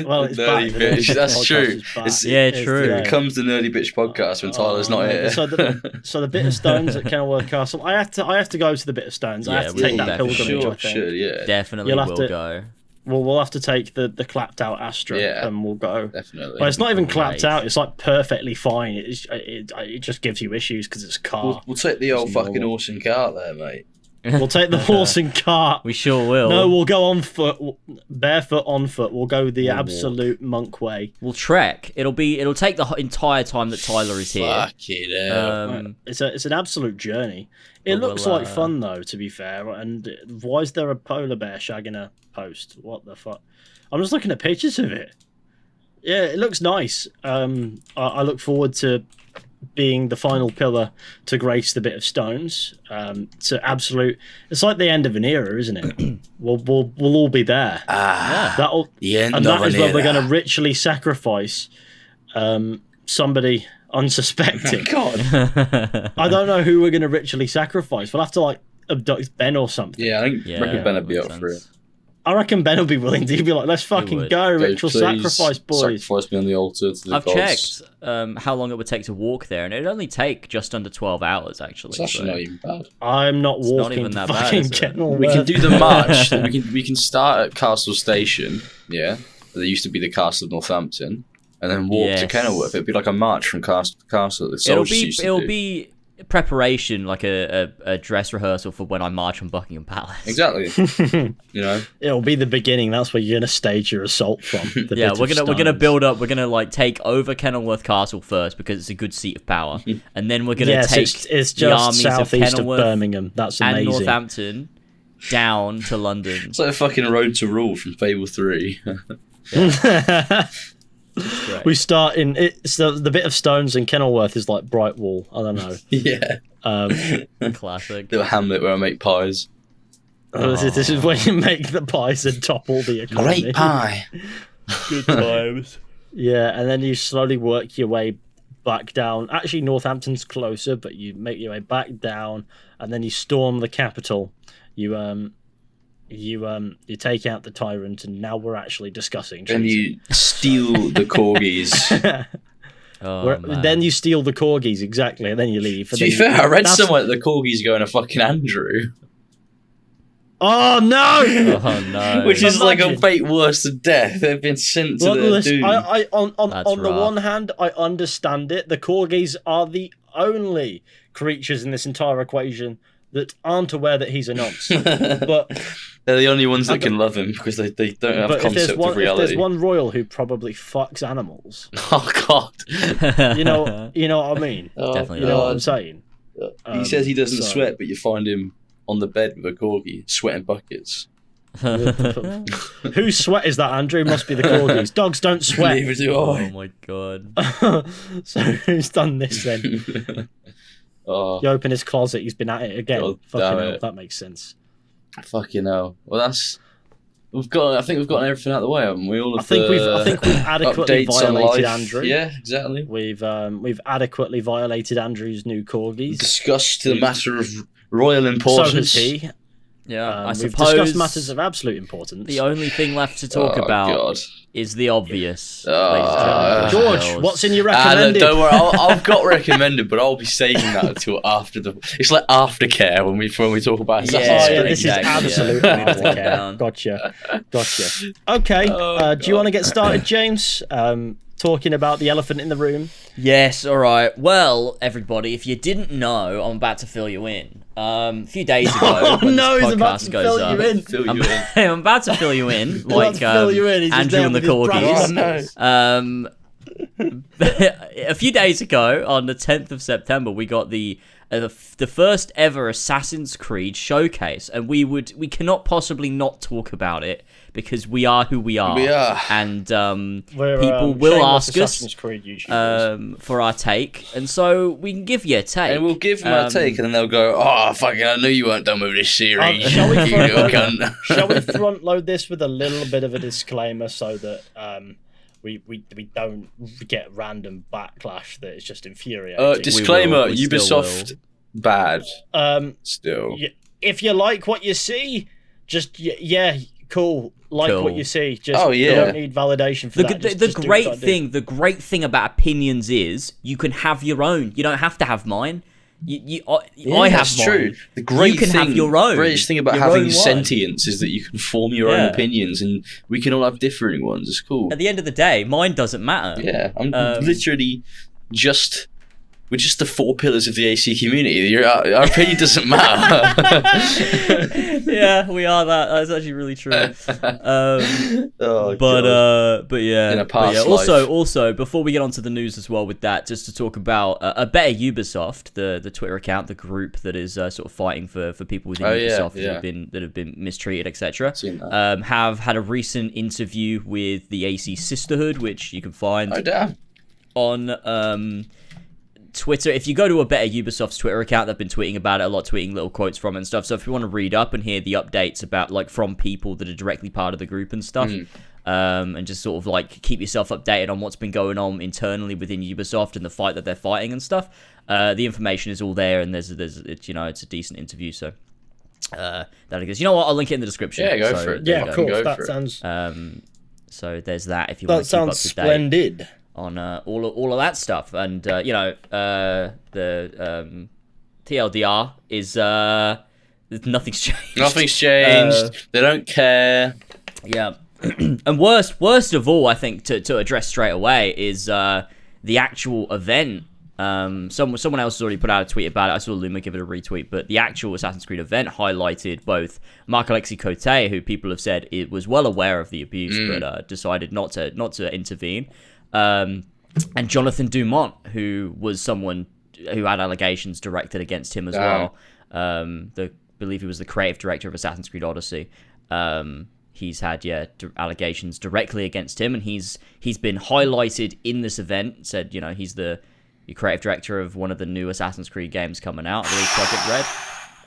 Well, it's Nerdy back. Bitch. That's true. True. It becomes the Nerdy Bitch podcast when Tyler's not here. So the Bit of Stones at Kenilworth Castle. I have to go to the Bit of Stones. I have to take that pilgrimage. I think. Definitely will go. Well, we'll have to take the clapped out Astra, and we'll go. Definitely. Well, it's not even clapped out. It's like perfectly fine. It just gives you issues because it's a car. We'll take the old fucking horse and cart there, mate. We'll take the horse and cart. We sure will. No, we'll go on foot, barefoot on foot. We'll go the absolute monk way. We'll trek. It'll take the entire time that Tyler is here. Fucking hell. It's an absolute journey. It looks like fun though, to be fair. And why is there a polar bear shagging a post? What the fuck? I'm just looking at pictures of it. Yeah, it looks nice. I look forward to being the final pillar to grace the Bit of Stones. It's like the end of an era, isn't it? we'll all be there. The end and of that is an where we're era. going to ritually sacrifice somebody unsuspecting. God. I don't know who we're going to ritually sacrifice. We'll have to abduct Ben or something. Yeah, I reckon Ben would be up for it. I reckon Ben will be willing to be like, let's fucking go, ritual sacrifice, boys. Sacrifice me on the altar to the I've gods. checked how long it would take to walk there, and it would only take just under 12 hours, actually. It's actually not even bad. I'm not walking. Not even that bad, fucking is it? Kenilworth. We can do the march. we can start at Castle Station, there used to be the Castle of Northampton, and then walk to Kenilworth. It'd be like a march from castle to castle. It'll be preparation, like a dress rehearsal for when I march on Buckingham Palace. Exactly. It'll be the beginning. That's where you're gonna stage your assault from. We're gonna build up. We're gonna take over Kenilworth Castle first because it's a good seat of power, and then we're gonna take it's the just armies southeast of of Kenilworth Birmingham. That's amazing. and Northampton down to London. It's like a fucking Road to Rule from Fable 3. We start in it's the Bit of Stones in Kenilworth is like Brightwall. I don't know. Yeah. Classic. Little hamlet where I make pies. This is where you make the pies and topple the economy. Great pie. Good times. Yeah, and then you slowly work your way back down. Actually, Northampton's closer, but you make your way back down, and then you storm the capital. You take out the tyrant, and now we're actually discussing treason. And you steal the corgis. Then you steal the corgis, exactly, and then you leave. To be fair, I read somewhere that the corgis go in a fucking Andrew. Oh no! Oh no! Which is like a fate worse than death. They've been sent to the doom. On the one hand, I understand it. The corgis are the only creatures in this entire equation that aren't aware that he's a nonce. But they're the only ones that can love him because they don't have a concept of reality. If there's one royal who probably fucks animals. Oh God! you know what I mean. Definitely. You know what I'm saying. He says he doesn't sweat, but you find him on the bed with a corgi, sweating buckets. Whose sweat is that, Andrew? Must be the corgis. Dogs don't sweat. Neither do I. Oh my God. So who's done this then? Oh, You open his closet, he's been at it again. God Fucking damn hell, it. that makes sense. fucking hell. Well, I think we've gotten everything out of the way, haven't we? All of I think we've adequately updates on violated life. Andrew. Yeah, exactly. We've adequately violated Andrew's new corgis. Discussed the matter of royal So importance. has he. Yeah, I We've suppose discussed matters of absolute importance. the only thing left to talk Oh, about God. is the obvious. George, what's in your recommended? Don't worry, I've got recommended, but I'll be saving that until after the. It's like aftercare when we talk about Assassin's Creed. This exactly, is absolutely yeah. aftercare. Gotcha. Okay, do you want to get started, James? Talking about the elephant in the room. Yes, all right. Well, everybody, if you didn't know, I'm about to fill you in. A few days ago, when this he's about podcast to goes fill up, you in. Fill you in. I'm about to fill you in, like fill you in. He's just Andrew there and the with his corgis. brushes. A few days ago, on the 10th of September, we got the first ever Assassin's Creed showcase, and we cannot possibly not talk about it because we are who we are. We are. And We're, people will shameless ask us Assassin's Creed YouTubers. for our take, and so we can give you a take. And we'll give them our take, and then they'll go, "Oh, fucking! I knew you weren't done with this series." Shall we You little cunt. Shall we front load this with a little bit of a disclaimer so that we don't get random backlash that is just infuriating. Disclaimer: We still Ubisoft bad. Still. If you like what you see, just cool. Like Cool. what you see. Just yeah. you don't need validation for that. The Just do great what I do. thing, the great thing about opinions is you can have your own. You don't have to have mine. I have that's mine. true. The great You can thing, have your own. greatest thing about Your having own one. sentience is that you can form your own Yeah. opinions, and we can all have differing ones. It's cool. At the end of the day, mine doesn't matter. Yeah, I'm literally we're just the four pillars of the AC community. Our opinion doesn't matter. Yeah, we are that. That's actually really true. Oh, But God. but yeah. In a past Also, before we get onto the news as well with that, just to talk about a Better Ubisoft, the Twitter account, the group that is sort of fighting for people within Ubisoft that have been mistreated, etc. Have had a recent interview with the AC Sisterhood, which you can find on Twitter. If you go to a Better Ubisoft's Twitter account, they've been tweeting about it a lot, tweeting little quotes from it and stuff. So if you want to read up and hear the updates about from people that are directly part of the group and stuff, and just sort of keep yourself updated on what's been going on internally within Ubisoft and the fight that they're fighting and stuff, the information is all there, and it's a decent interview. So that I guess, you know what, I'll link it in the description. Yeah, go for it. Yeah, of course. Go That for it. sounds. So there's that. If you want to keep up sounds to date splendid. on all of that stuff, and the TLDR is nothing's changed. Nothing's changed. They don't care. Yeah, and worst of all, I think to address straight away is the actual event. Someone else has already put out a tweet about it. I saw Luma give it a retweet, but the actual Assassin's Creed event highlighted both Marc-Alexis Cote, who people have said it was well aware of the abuse, but decided not to intervene. And Jonathan Dumont, who was someone who had allegations directed against him as well. I believe he was the creative director of Assassin's Creed Odyssey. He's had allegations directly against him, and he's been highlighted in this event. Said he's the creative director of one of the new Assassin's Creed games coming out, I believe Project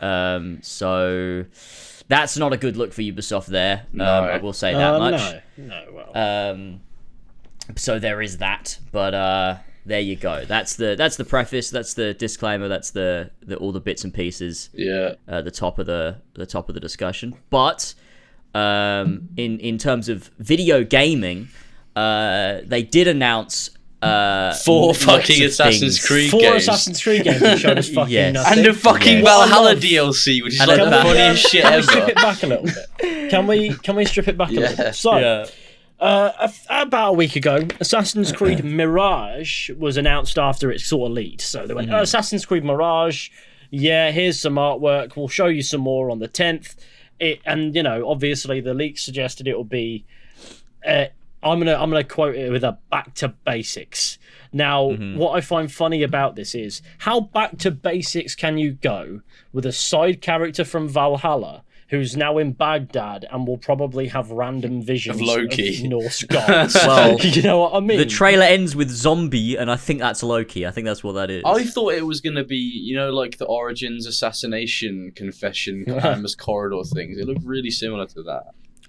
Red. So that's not a good look for Ubisoft there. I will say that much. No. Well. So there is that, but there you go. That's the preface. That's the disclaimer. That's the all the bits and pieces. Yeah. The top of the discussion. But in terms of video gaming, they did announce 4 fucking Assassin's Creed Four games. Assassin's Creed games that showed us fucking Yes. nothing. And a fucking Valhalla DLC, which is like the funniest shit Can we strip ever. it back a little bit? Can we strip it back a little bit? So, Yeah. about a week ago, Assassin's Creed Mirage was announced after it sort of leaked. So they went, Assassin's Creed Mirage, yeah, here's some artwork. We'll show you some more on the 10th. And you know, obviously the leak suggested it will be. I'm gonna quote it with a back to basics. Now, what I find funny about this is how back to basics can you go with a side character from Valhalla who's now in Baghdad and will probably have random visions Of Loki. of Norse gods. Well, you know what I mean? The trailer ends with zombie, and I think that's Loki. I think that's what that is. I thought it was going to be, you know, like the Origins assassination confession Amber's corridor things. It looked really similar to that.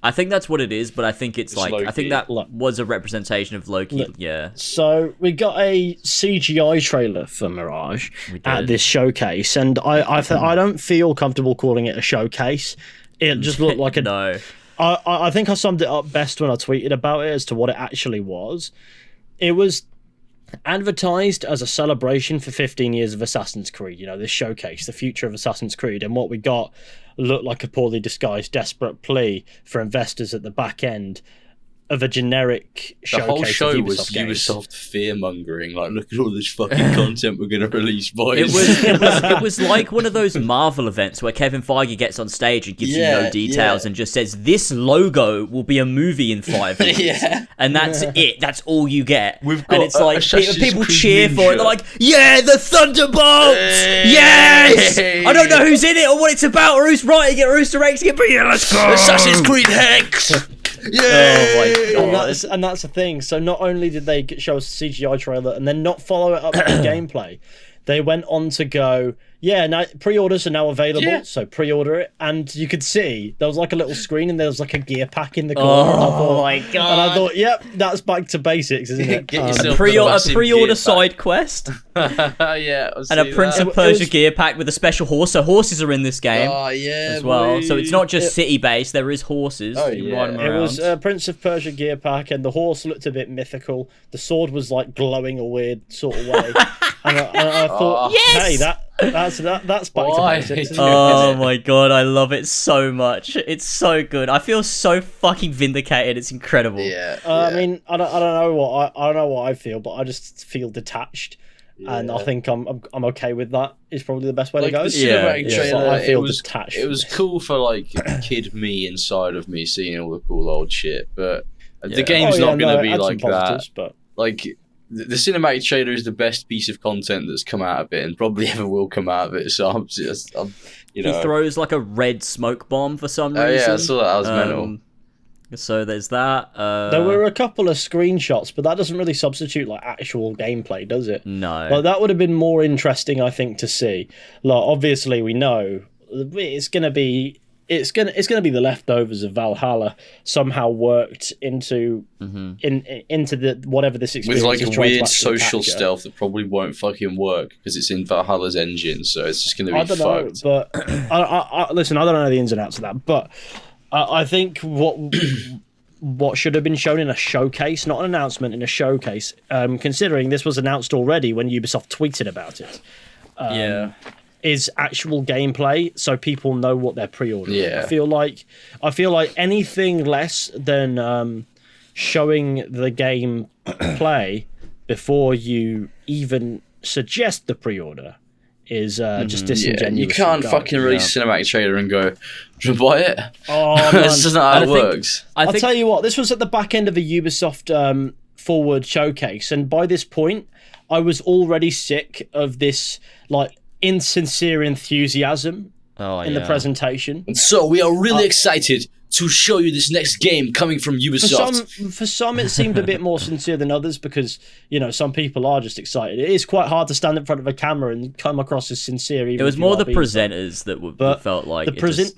I think that's what it is, but I think it's like Loki. I think that was a representation of Loki. Yeah. So we got a CGI trailer for Mirage at this showcase, and I don't feel comfortable calling it a showcase. It just looked like a no. I think I summed it up best when I tweeted about it as to what it actually was. It was advertised as a celebration for 15 years of Assassin's Creed, you know, this showcase, the future of Assassin's Creed, and what we got looked like a poorly disguised desperate plea for investors at the back end of a generic The showcase whole show of was Ubisoft games. Ubisoft fear-mongering, like, look at all this fucking content we're going to release, boys. It was like one of those Marvel events where Kevin Feige gets on stage and gives you no details and just says, this logo will be a movie in 5 years. And that's it. That's all you get. We've got and it's like, Assassin's people Creed cheer for it. Ninja. They're like, yeah, the Thunderbolts! Yes! I don't know who's in it or what it's about or who's writing it or who's directing it, but yeah, let's go! Assassin's Creed Hex! Yeah! Oh my god. And that's the thing. So not only did they show us a CGI trailer and then not follow it up with gameplay, they went on to go, yeah, now pre-orders are now available, so pre-order it. And you could see there was like a little screen and there was like a gear pack in the corner. Oh my god. And I thought, yep, that's back to basics, isn't it? Get A yourself pre-order gear side quest yeah, and a Prince of It Persia was- gear pack with a special horse. So horses are in this game Oh, yeah, as well. So it's not just It- city-based. There is horses. Oh, You yeah. ride 'em It around. was a Prince of Persia gear pack, and the horse looked a bit mythical. The sword was like glowing a weird sort of way, and I thought, Yes! hey, that's back Why? to basics. Isn't Oh my god, I love it so much. It's so good. I feel so fucking vindicated. It's incredible. Yeah. I mean, I don't know what I don't know what I feel, but I just feel detached, and I think I'm okay with that. Is probably the best way Like to go. the cinematic Yeah. trailer, I feel it was detached. it was cool for like kid me inside of me seeing all the cool old shit, but Yeah. the game's not going to it be had some like that. positives, but Like the cinematic trailer is the best piece of content that's come out of it, and probably ever will come out of it. So I'm you know. He throws like a red smoke bomb for some Oh reason. yeah, I saw that. That was mental. So there's that. there were a couple of screenshots, but that doesn't really substitute like actual gameplay, does it? No. Like that would have been more interesting, I think, to see. Like obviously, we know it's gonna be the leftovers of Valhalla somehow worked into into the whatever this experience With like is a trying to weird actually social capture. stealth that probably won't fucking work because it's in Valhalla's engine, so it's just going to be I don't know, fucked. but I listen. I don't know the ins and outs of that, but I think what should have been shown in a showcase, not an announcement, in a showcase, considering this was announced already when Ubisoft tweeted about it. Yeah. Is actual gameplay, so people know what they're pre-ordering. Yeah. I feel like anything less than showing the game play before you even suggest the pre-order is just disingenuous. You can't fucking release a cinematic trailer and go, "Do you buy it?" Oh, man. This is not how it think- works. I'll tell you what, this was at the back end of a Ubisoft forward showcase, and by this point, I was already sick of this like insincere enthusiasm Oh, in the presentation. And so we are really excited to show you this next game coming from Ubisoft. For some, it seemed a bit more sincere than others because, you know, some people are just excited. It is quite hard to stand in front of a camera and come across as sincere. Even it was more the presenters that felt like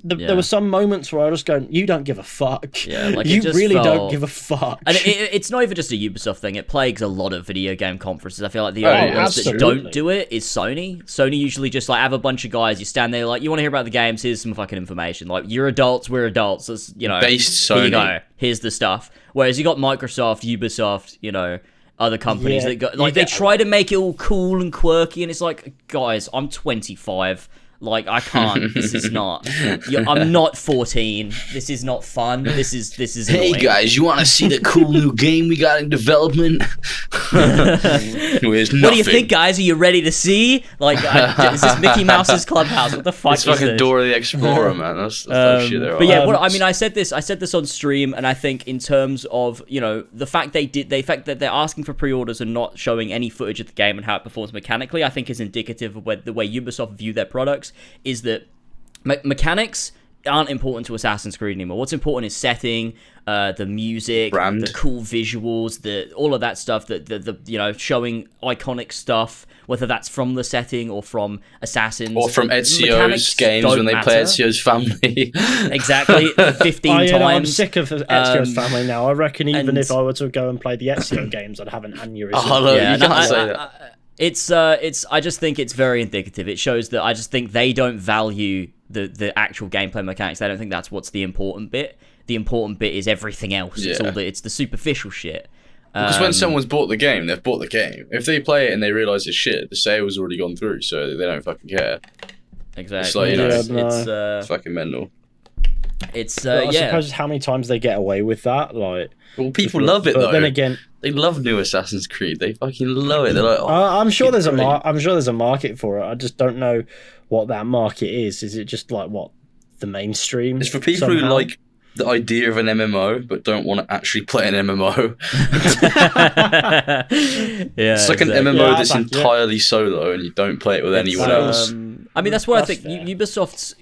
there were some moments where I was going, "You don't give a fuck." Yeah, like you really don't give a fuck. And it's not even just a Ubisoft thing. It plagues a lot of video game conferences. I feel like the only ones that don't do it is Sony. Sony usually just like have a bunch of guys. You stand there like, you want to hear about the games? Here's some fucking information. Like, you're adults, we're adults. It's, you know, based Sony. Here you go. Here's the stuff. Whereas you got Microsoft, Ubisoft, you know, other companies that got like they try to make it all cool and quirky, and it's like, guys, I'm 25. Like, I can't. This is not. I'm not 14. This is not fun. This is Hey annoying. guys, you want to see the cool new game we got in development? What do you think, guys? Are you ready to see? Like, is this Mickey Mouse's Clubhouse? What the fuck it's is fucking this? Dora the Explorer, man. That's the shit there. But yeah, I mean, I said this on stream, and I think in terms of, you know, the fact that they're asking for pre-orders and not showing any footage of the game and how it performs mechanically, I think is indicative of the way Ubisoft view their products. Is that mechanics aren't important to Assassin's Creed anymore. What's important is setting, the music, the cool visuals, all of that stuff. The you know, showing iconic stuff, whether that's from the setting or from Assassins or from Ezio's games when they play Ezio's Family. Exactly, 15 times. I'm sick of Ezio's Family now. I reckon even if I were to go and play the Ezio games, I'd have an aneurysm. Oh, no, you can't say that. It's I just think it's very indicative. It shows that I just think they don't value the actual gameplay mechanics. They don't think that's what's the important bit. The important bit is everything else. Yeah. It's the superficial shit. Because when someone's bought the game, they've bought the game. If they play it and they realise it's shit, the sale's already gone through, so they don't fucking care. Exactly. It's like, you know, it's fucking mental. It's I suppose how many times they get away with that, like. Well, people love it though. Then again, they love new Assassin's Creed. They fucking love it. They're like, I'm sure there's a market for it. I just don't know what that market is. Is it just like what the mainstream? It's for people who like the idea of an MMO but don't want to actually play an MMO. It's like an MMO that's entirely solo and you don't play it with anyone else. I mean, that's why I think Ubisoft's.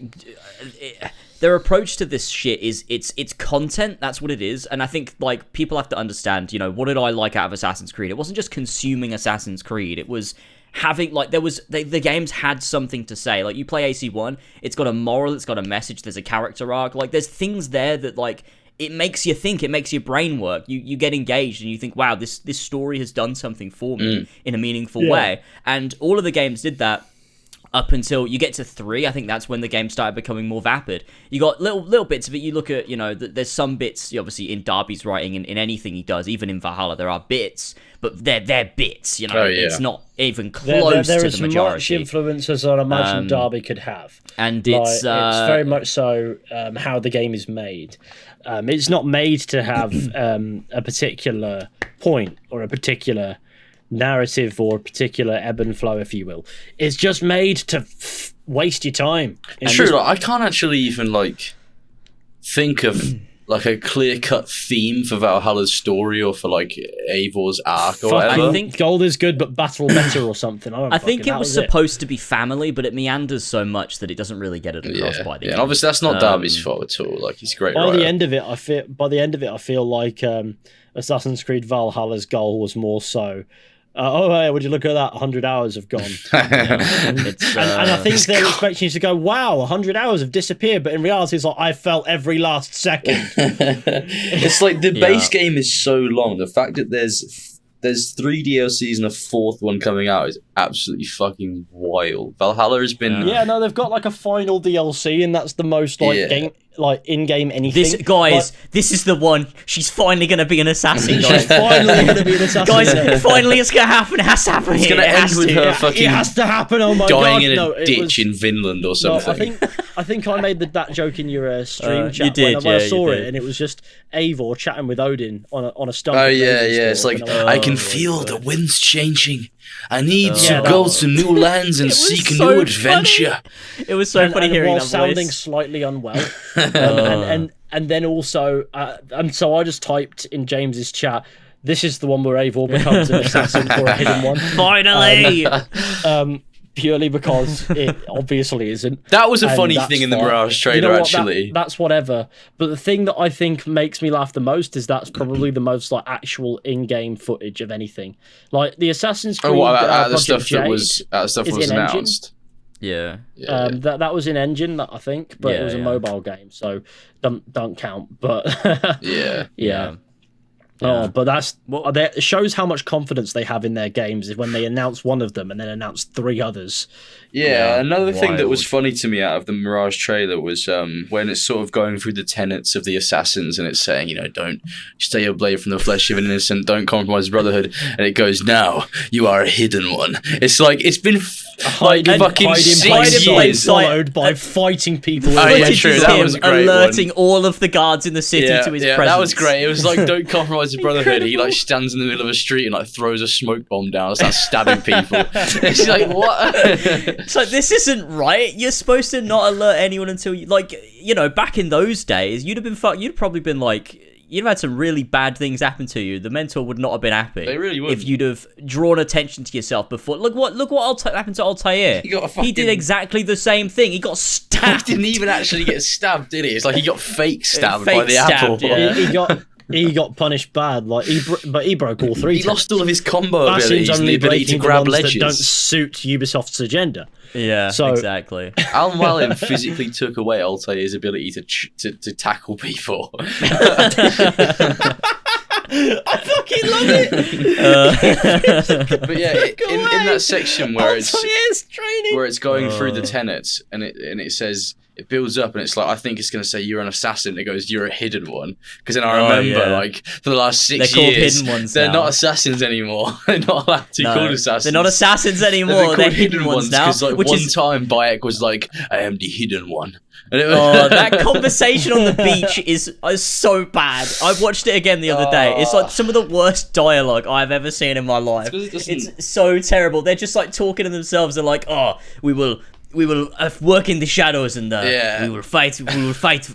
Their approach to this shit is it's content. That's what it is. And I think like people have to understand, you know, what did I like out of Assassin's Creed? It wasn't just consuming Assassin's Creed. It was having like the games had something to say. Like you play AC1, it's got a moral, it's got a message, there's a character arc. Like there's things there that like it makes you think, it makes your brain work. You get engaged and you think, wow, this story has done something for me in a meaningful way. And all of the games did that. Up until you get to 3, I think that's when the game started becoming more vapid. You got little bits of it. You look at, you know, there's some bits, obviously, in Darby's writing, in anything he does, even in Valhalla, there are bits, but they're bits, you know. It's not even close to the majority. There is much influence as I imagine Darby could have. And it's very much so how the game is made. It's not made to have a particular point or a particular narrative or a particular ebb and flow, if you will. It's just made to waste your time. It's true. Like, I can't actually even like think of like a clear-cut theme for Valhalla's story or for like Eivor's arc or whatever. I think gold is good, but battle better or something. I think it was supposed to be family, but it meanders so much that it doesn't really get it across by the end. And obviously that's not Darby's fault at all. Like he's a great by writer. the end of it, I feel like Assassin's Creed Valhalla's goal was more so. Hey, would you look at that? 100 hours have gone. And I think they're expecting you to go, wow, 100 hours have disappeared. But in reality, it's like, I felt every last second. It's like the base game is so long. The fact that there's 3 DLCs and a 4th one coming out is absolutely fucking wild. Valhalla has been... Yeah, no, they've got like a final DLC, and that's the most in-game anything. This is the one. She's finally going to be an assassin, guys. She's finally going to be an assassin. Guys, finally it's going to happen. It has to happen. It's going to end with her fucking... It has to happen, oh my dying God. in a ditch in Vinland or something. No, I think I made that joke in your stream chat when I saw it, and it was just Eivor chatting with Odin on a stump. Oh, yeah. It's like, I can feel the winds changing. I need to go to new lands and seek a new adventure. It was so funny hearing that voice. Sounding slightly unwell. And then also, and so I just typed in James's chat, this is the one where Eivor becomes an assassin for a hidden one. Finally! purely because it obviously isn't. That was a And funny that's thing in the fine. Mirage trailer, You know what, actually. that's whatever. But the thing that I think makes me laugh the most is that's probably the most like actual in-game footage of anything. Like the Assassin's Creed what about the Project stuff Jade that was is in-engine. announced? Yeah. That was in engine, I think, but it was a mobile game, so don't count. But yeah. Oh, but that shows how much confidence they have in their games is when they announce one of them and then announce 3 others. Yeah, another thing that was funny to me out of the Mirage trailer was when it's sort of going through the tenets of the assassins and it's saying, you know, don't stay your blade from the flesh of an innocent, don't compromise brotherhood, and it goes, now you are a hidden one. It's like it's been fucking 6 years, followed by fighting people. Oh yeah, true. That was a great alerting one. all of the guards in the city to his presence. That was great. It was like, don't compromise the brotherhood. He like stands in the middle of a street and like throws a smoke bomb down and starts stabbing people. It's like, what? It's like, this isn't right. You're supposed to not alert anyone until you, like, you know, back in those days, you'd have probably been like, you'd have had some really bad things happen to you. The mentor would not have been happy. They really wouldn't. If you'd have drawn attention to yourself before. Look what happened to Altair. He did exactly the same thing. He got stabbed. He didn't even actually get stabbed, did he? It's like he got fake stabbed by the apple. Yeah. He got punished bad, like but he broke all 3. He lost all of his combo that abilities seems and only the ability to breaking grab the ones ledges. that don't suit Ubisoft's agenda. Yeah, So- exactly. Alan Wallin physically took away Altair's ability to tackle people. I fucking love it. But yeah, in that section where it's going through the Oh. tenets and it says, it builds up and it's like, I think it's going to say you're an assassin. It goes, you're a hidden one. Because then I remember, like, for the last 6 They're called years, hidden ones they're now. not assassins anymore. They're not allowed to be called assassins. They're not assassins anymore. They're hidden ones now. Because like Which one is time Bayek was like, I am the hidden one. And it was that conversation on the beach is so bad. I watched it again the other day. It's like some of the worst dialogue I've ever seen in my life. It's so terrible. They're just like talking to themselves. They're like, oh, we will work in the shadows and we will fight. We will fight.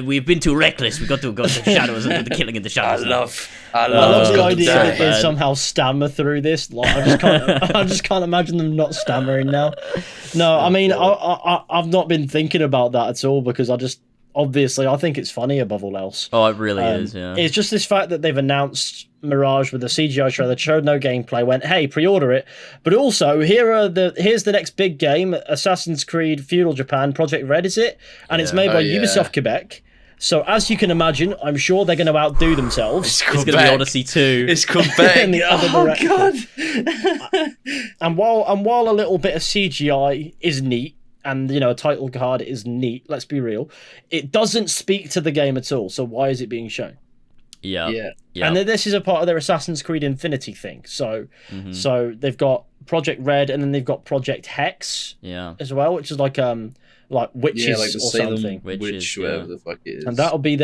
We've been too reckless. We got to go to the shadows and do the killing in the shadows. I I love the God idea damn. that they somehow stammer through this. Like, I just can't imagine them not stammering now. No, I mean, I've not been thinking about that at all because obviously, I think it's funny above all else. Oh, it really is. Yeah. It's just this fact that they've announced Mirage with a CGI trailer, showed no gameplay, went, hey, pre-order it. But also, here's the next big game, Assassin's Creed Feudal Japan, Project Red, is it? And it's made by Ubisoft Quebec. So as you can imagine, I'm sure they're going to outdo themselves. It's It's gonna be Odyssey 2. It's Quebec. In the other direction. God. And while a little bit of CGI is neat, and you know, a title card is neat, let's be real, it doesn't speak to the game at all. So why is it being shown? Yeah. And then this is a part of their Assassin's Creed Infinity thing. So they've got Project Red, and then they've got Project Hex as well, which is like witches like the or Salem something. witch, whatever the fuck it is. And that'll be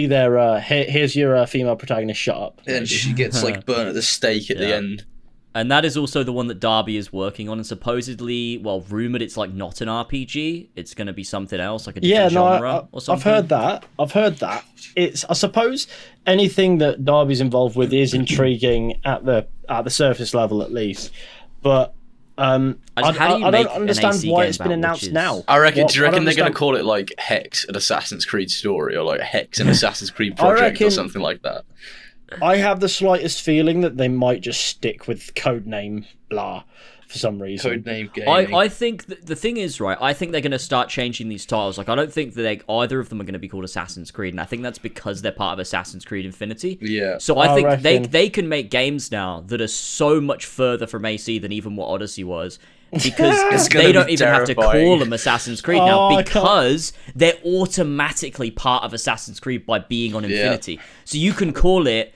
their here's your female protagonist, shut up. And she gets like burnt at the stake at the end. And that is also the one that Darby is working on, and supposedly, rumored it's like not an RPG. It's going to be something else, like a different genre or something. I've heard that. I suppose anything that Darby's involved with is intriguing at the surface level, at least. But I don't understand why it's been announced now. I reckon. Do you reckon they're going to call it like Hex, an Assassin's Creed story, or like Hex, an Assassin's Creed project, or something like that? I have the slightest feeling that they might just stick with codename blah for some reason. Codename gaming. I think the thing is, right, I think they're going to start changing these titles. Like, I don't think that either of them are going to be called Assassin's Creed, and I think that's because they're part of Assassin's Creed Infinity. Yeah. So I think they can make games now that are so much further from AC than even what Odyssey was. Because they don't even have to call them Assassin's Creed now, because they're automatically part of Assassin's Creed by being on Infinity. So you can call it,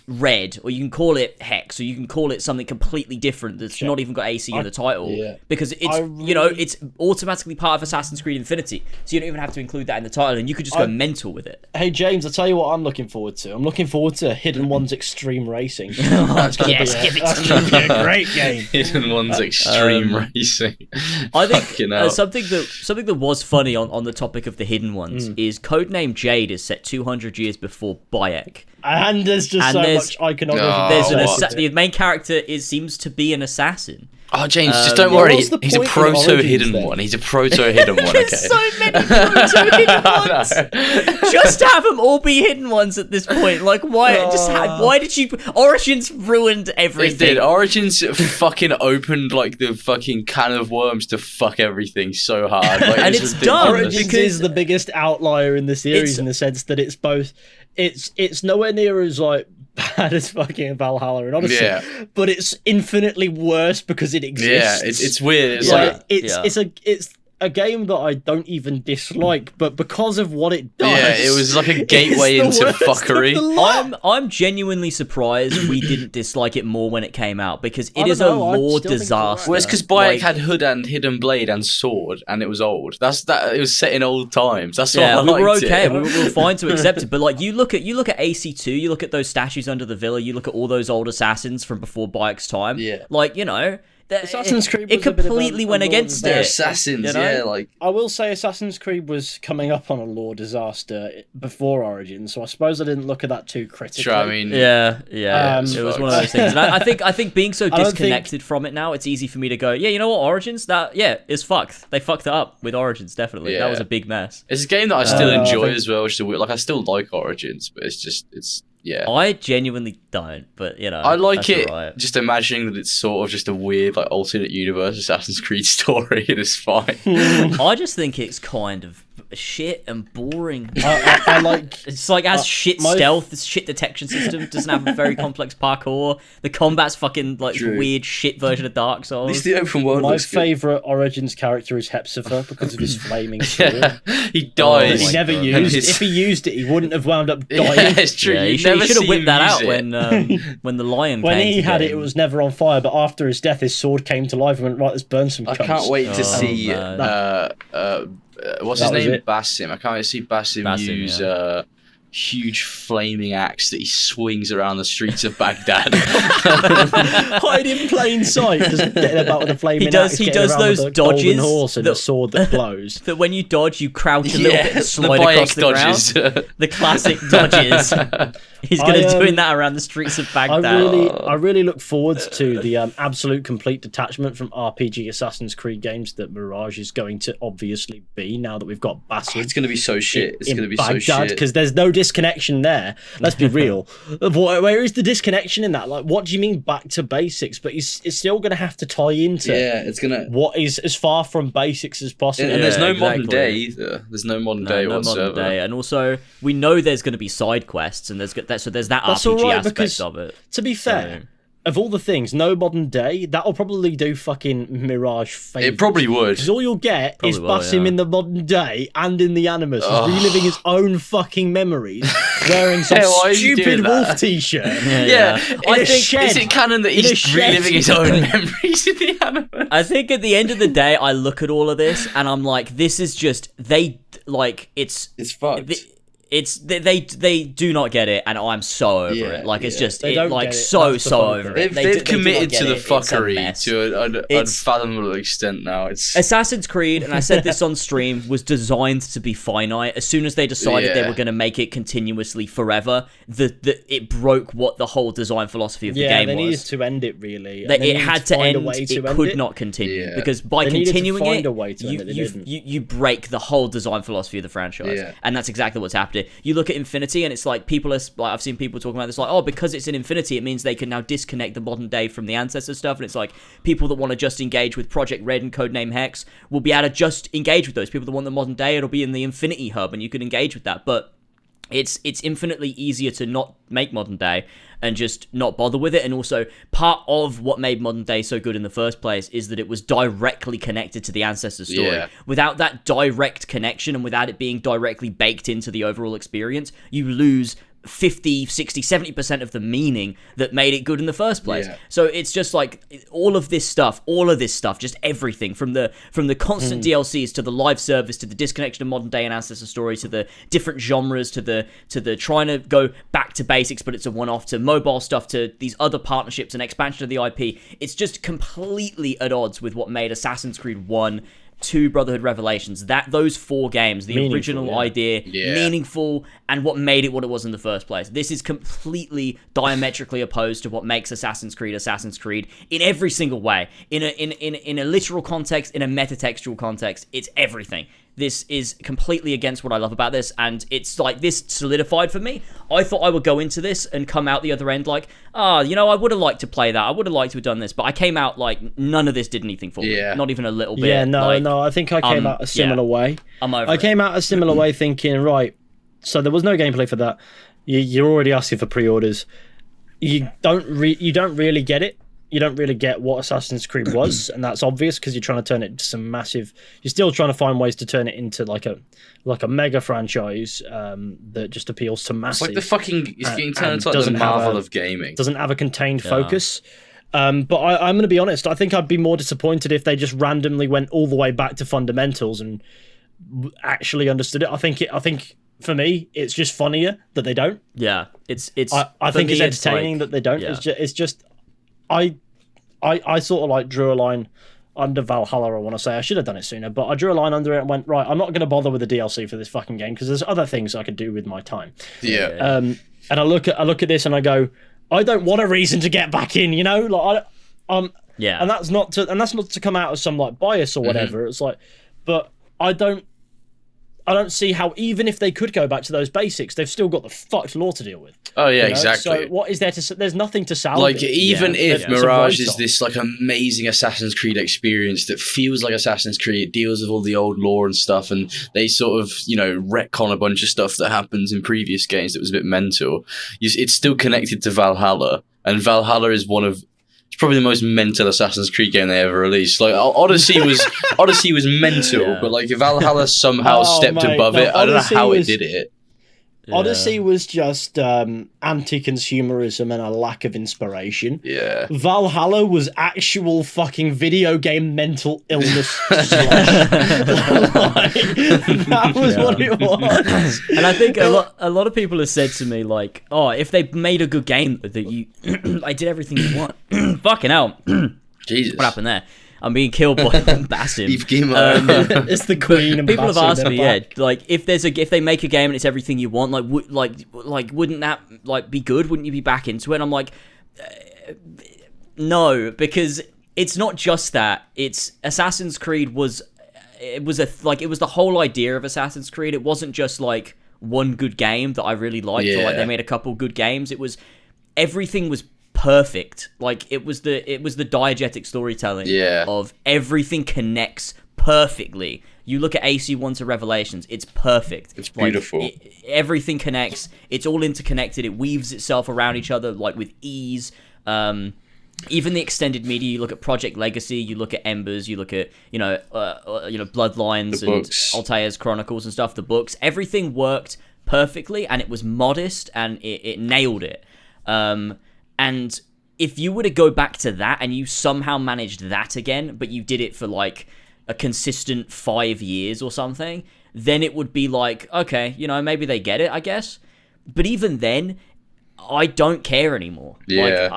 Red, or you can call it Hex, or you can call it something completely different that's not even got AC in the title, because it's it's automatically part of Assassin's Creed Infinity. So you don't even have to include that in the title, and you could just go mental with it. Hey James, I'll tell you what I'm looking forward to. I'm looking forward to Hidden Ones Extreme Racing. That's going to be a great game. Hidden Ones Extreme Racing. I think something that was funny on the topic of the Hidden Ones is Codename Jade is set 200 years before Bayek. And there's just so much iconography. The main character seems to be an assassin. Oh, James, just don't worry. what's the He's a point in proto-hidden Origins, then? one. He's a proto-hidden one, okay? There's so many proto-hidden ones. Just have them all be hidden ones at this point. Like, why? Why did you? Origins ruined everything. It did. Origins fucking opened like the fucking can of worms to fuck everything so hard. Like, And it's dumb. Origins because- is the biggest outlier in the series in the sense that it's both. It's nowhere near as like bad as fucking Valhalla and Odyssey, but it's infinitely worse because it exists. Yeah, it's weird. It's Like, like, it's a game that I don't even dislike, but because of what it does, yeah, it was like a gateway it's the into worst of fuckery. the lot. I'm genuinely surprised we didn't dislike it more when it came out because it I is don't a know, I lore still think you're right. disaster. Well, it's because Bayek had Hood and Hidden Blade and Sword, and it was old. It was set in old times. That's why I we were liked okay. it. We were fine to accept it. But like, you look at AC2, you look at those statues under the villa, you look at all those old assassins from before Bayek's time. Yeah. Like, you know, Assassin's Creed it was a bit of completely a went lore against They're it. assassins, you know? yeah, like. I will say Assassin's Creed was coming up on a lore disaster before Origins, so I suppose I didn't look at that too critically. Sure, I mean, Yeah, it was one of those things. And I think being so don't disconnected from it now, it's easy for me to go, yeah, you know what, Origins, is fucked. They fucked it up with Origins, definitely. That was a big mess. it's a game that I still enjoy I think- as well. Which is weird. Like, I still like Origins, but yeah. I genuinely don't, but you know, I like that's it, alright. just imagining that it's sort of just a weird, like, alternate universe Assassin's Creed story, and it's fine. I just think it's kind of shit and boring. I like. It's like has shit stealth, this shit detection system, doesn't have a very complex parkour. The combat's fucking like True. weird shit version of Dark Souls. At least the open world My looks good. favourite Origins character is Hepzibah because of his flaming sword Yeah, he that dies. he never God. used. His- If he used it, he wouldn't have wound up Yeah, dying. it's true. Yeah, You he should never have see whipped him that use out it. when the lion When came he to had get it, it him. was never on fire, but after his death, his sword came to life and went, right, let's burn some I cunts. can't wait to see man. what's That his was name? it. Basim. I can't wait to see Basim use yeah. huge flaming axe that he swings around the streets of Baghdad. Hide in plain sight, just getting about with a flaming axe, He getting does around those with a golden dodges horse and that- a sword that glows. That when you dodge, you crouch a little bit and the slide across Bayek the dodges. ground. The classic dodges. He's gonna doing that around the streets of Baghdad. I really look forward to the absolute complete detachment from RPG Assassin's Creed games that Mirage is going to obviously be now that we've got Basim. It's gonna be so shit. It's in gonna be so Baghdad, shit. because there's no disconnection there. Let's be real. Where is the disconnection in that? Like, what do you mean back to basics? But it's still going to have to tie into it's gonna. what is as far from basics as possible. And there's no exactly. modern day either. There's no modern day no whatsoever. modern day, and also we know there's going to be side quests, and there's that That's RPG alright, aspect because of it. to be fair, So- of all the things, no modern day, that'll probably do fucking Mirage favours. It probably would. Because all you'll get is Probably will, Basim yeah. in the modern day and in the Animus, reliving his own fucking memories, wearing some Hey, why is he stupid doing that? wolf t-shirt. Yeah, In I a think shed. is it canon that In a he's shed. reliving his own memories in the anime? I think at the end of the day, I look at all of this and I'm like, this is just It's fucked. They do not get it, and I'm so over Yeah, it. Like it's yeah. just They it, don't like get it. so That's the so funny over thing. it. They've do not committed get to the it. It's a fuckery mess. to an It's- unfathomable extent now. It's Assassin's Creed, and I said this on stream, was designed to be finite. As soon as they decided they Yeah. were going to make it continuously forever, it broke what the whole design philosophy of the Yeah, game they needed was. to end it really. That and they it needed had to find end. a way to It end could it. not continue Yeah. because by They needed to continuing find it, a way to end it. They didn't. you break the whole design philosophy of the franchise, Yeah. and that's exactly what's happening. You look at Infinity, and it's like people are like, I've seen people talking about this, like, oh, because it's in Infinity, it means they can now disconnect the modern day from the ancestor stuff, and it's like people that want to just engage with Project Red and Codename Hex will be able to just engage with those. People that want the modern day, it'll be in the Infinity Hub, and you can engage with that, but it's infinitely easier to not make modern day and just not bother with it. And also part of what made modern day so good in the first place is that it was directly connected to the ancestor story. Yeah. Without that direct connection and without it being directly baked into the overall experience, you lose 50, 60, 70% of the meaning that made it good in the first place. Yeah. So it's just like all of this stuff, just everything from the constant DLCs to the live service to the disconnection of modern day and ancestor story to the different genres to the trying to go back to basics but it's a one-off to mobile stuff to these other partnerships and expansion of the IP. It's just completely at odds with what made Assassin's Creed 1 to Brotherhood Revelations. Those 4 games, the original idea, meaningful, and what made it what it was in the first place. This is completely diametrically opposed to what makes Assassin's Creed in every single way. In a literal context, in a metatextual context, it's everything. This is completely against what I love about this, and it's like this solidified for me. I thought I would go into this and come out the other end like, I would have liked to play that. I would have liked to have done this, but I came out like none of this did anything for me. Not even a little bit. Yeah, no. I think I came out a similar way. I came out a similar way thinking, right, so there was no gameplay for that. You're already asking for pre-orders. You don't really get it. You don't really get what Assassin's Creed was, and that's obvious because you're trying to turn it into some massive. You're still trying to find ways to turn it into like a mega franchise that just appeals to masses. It's like the fucking. It's getting turned into like the Marvel of gaming. Doesn't have a contained focus. But I'm going to be honest. I think I'd be more disappointed if they just randomly went all the way back to fundamentals and actually understood it. I think for me, it's just funnier that they don't. Yeah, it's. I think it's entertaining that they don't. Yeah. It's just. I sort of like drew a line under Valhalla, I want to say. I should have done it sooner, but I drew a line under it and went, right, I'm not going to bother with the DLC for this fucking game because there's other things I could do with my time. Yeah. And I look at this and I go, I don't want a reason to get back in, you know? Like yeah. And that's not to come out as some like bias or whatever. Mm-hmm. It's like, but I don't see how, even if they could go back to those basics, they've still got the fucked lore to deal with. Oh yeah, exactly. So what is there to? There's nothing to salvage. Like even if Mirage is this like amazing Assassin's Creed experience that feels like Assassin's Creed, it deals with all the old lore and stuff, and they sort of retcon a bunch of stuff that happens in previous games that was a bit mental. It's still connected to Valhalla, and Valhalla is it's probably the most mental Assassin's Creed game they ever released. Like Odyssey was mental, but like Valhalla somehow stepped above it. I don't know how it did it. Yeah. Odyssey was just anti-consumerism and a lack of inspiration. Yeah. Valhalla was actual fucking video game mental illness. That was what it was. And I think a lot of people have said to me like, "Oh, if they made a good game that you, I did everything you want." Fucking hell. Jesus. What happened there? I'm being killed by Basim. It's the queen. And people have asked me, like if they make a game and it's everything you want, like wouldn't that like be good? Wouldn't you be back into it? And I'm like, no, because it's not just that. It's Assassin's Creed was the whole idea of Assassin's Creed. It wasn't just like one good game that I really liked, or like they made a couple good games. It was everything was perfect. Like it was the diegetic storytelling of everything connects perfectly. You look at AC1 to Revelations, it's perfect. It's beautiful. Everything connects. It's all interconnected. It weaves itself around each other like with ease. Even the extended media, you look at Project Legacy, you look at Embers, you look at Bloodlines and Altair's Chronicles and stuff, the books. Everything worked perfectly, and it was modest, and it nailed it. And if you were to go back to that and you somehow managed that again, but you did it for like a consistent 5 years or something, then it would be like, okay, maybe they get it, I guess. But even then, I don't care anymore. Yeah.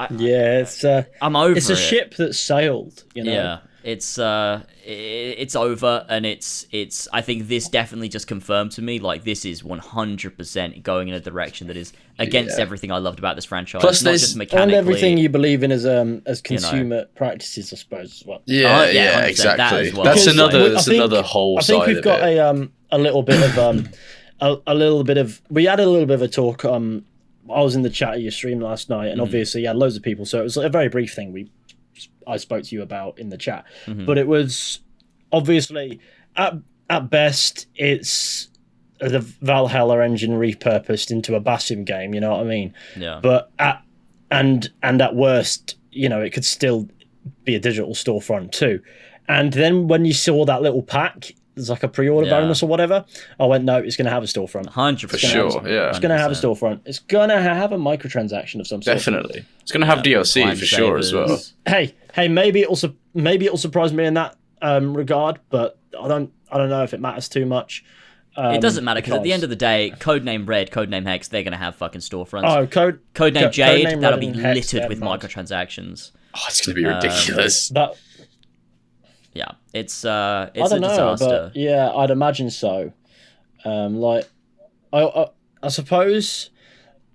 I'm over it. It's a ship that sailed, Yeah. It's over, and it's I think this definitely just confirmed to me like this is 100% going in a direction that is against everything I loved about this franchise. Plus not just mechanically, and everything you believe in as consumer practices, I suppose, as well. Yeah, exactly. That that's another whole side of it. I think we've got a little bit of we had a little bit of a talk. I was in the chat of your stream last night, and obviously you had loads of people, so it was a very brief thing I spoke to you about in the chat, but it was obviously at best it's the Valhalla engine repurposed into a Basim game, you know what I mean? Yeah. But at worst, it could still be a digital storefront too. And then when you saw that little pack, there's like a pre-order bonus or whatever, I went, no, it's going to have a storefront. 100%. For sure, It's going to have a storefront. It's going to have a microtransaction of some sort. Definitely. It's going to have DLC for sure as well. Hey, maybe it'll surprise me in that regard, but I don't know if it matters too much. It doesn't matter because at the end of the day, Codename Red, Codename Hex, they're going to have fucking storefronts. Oh, Codename Jade, Codename that'll be Red and Hex, littered with microtransactions. Oh, it's going to be ridiculous. Yeah, it's I a don't know, disaster. but yeah, I'd imagine so. Like, I suppose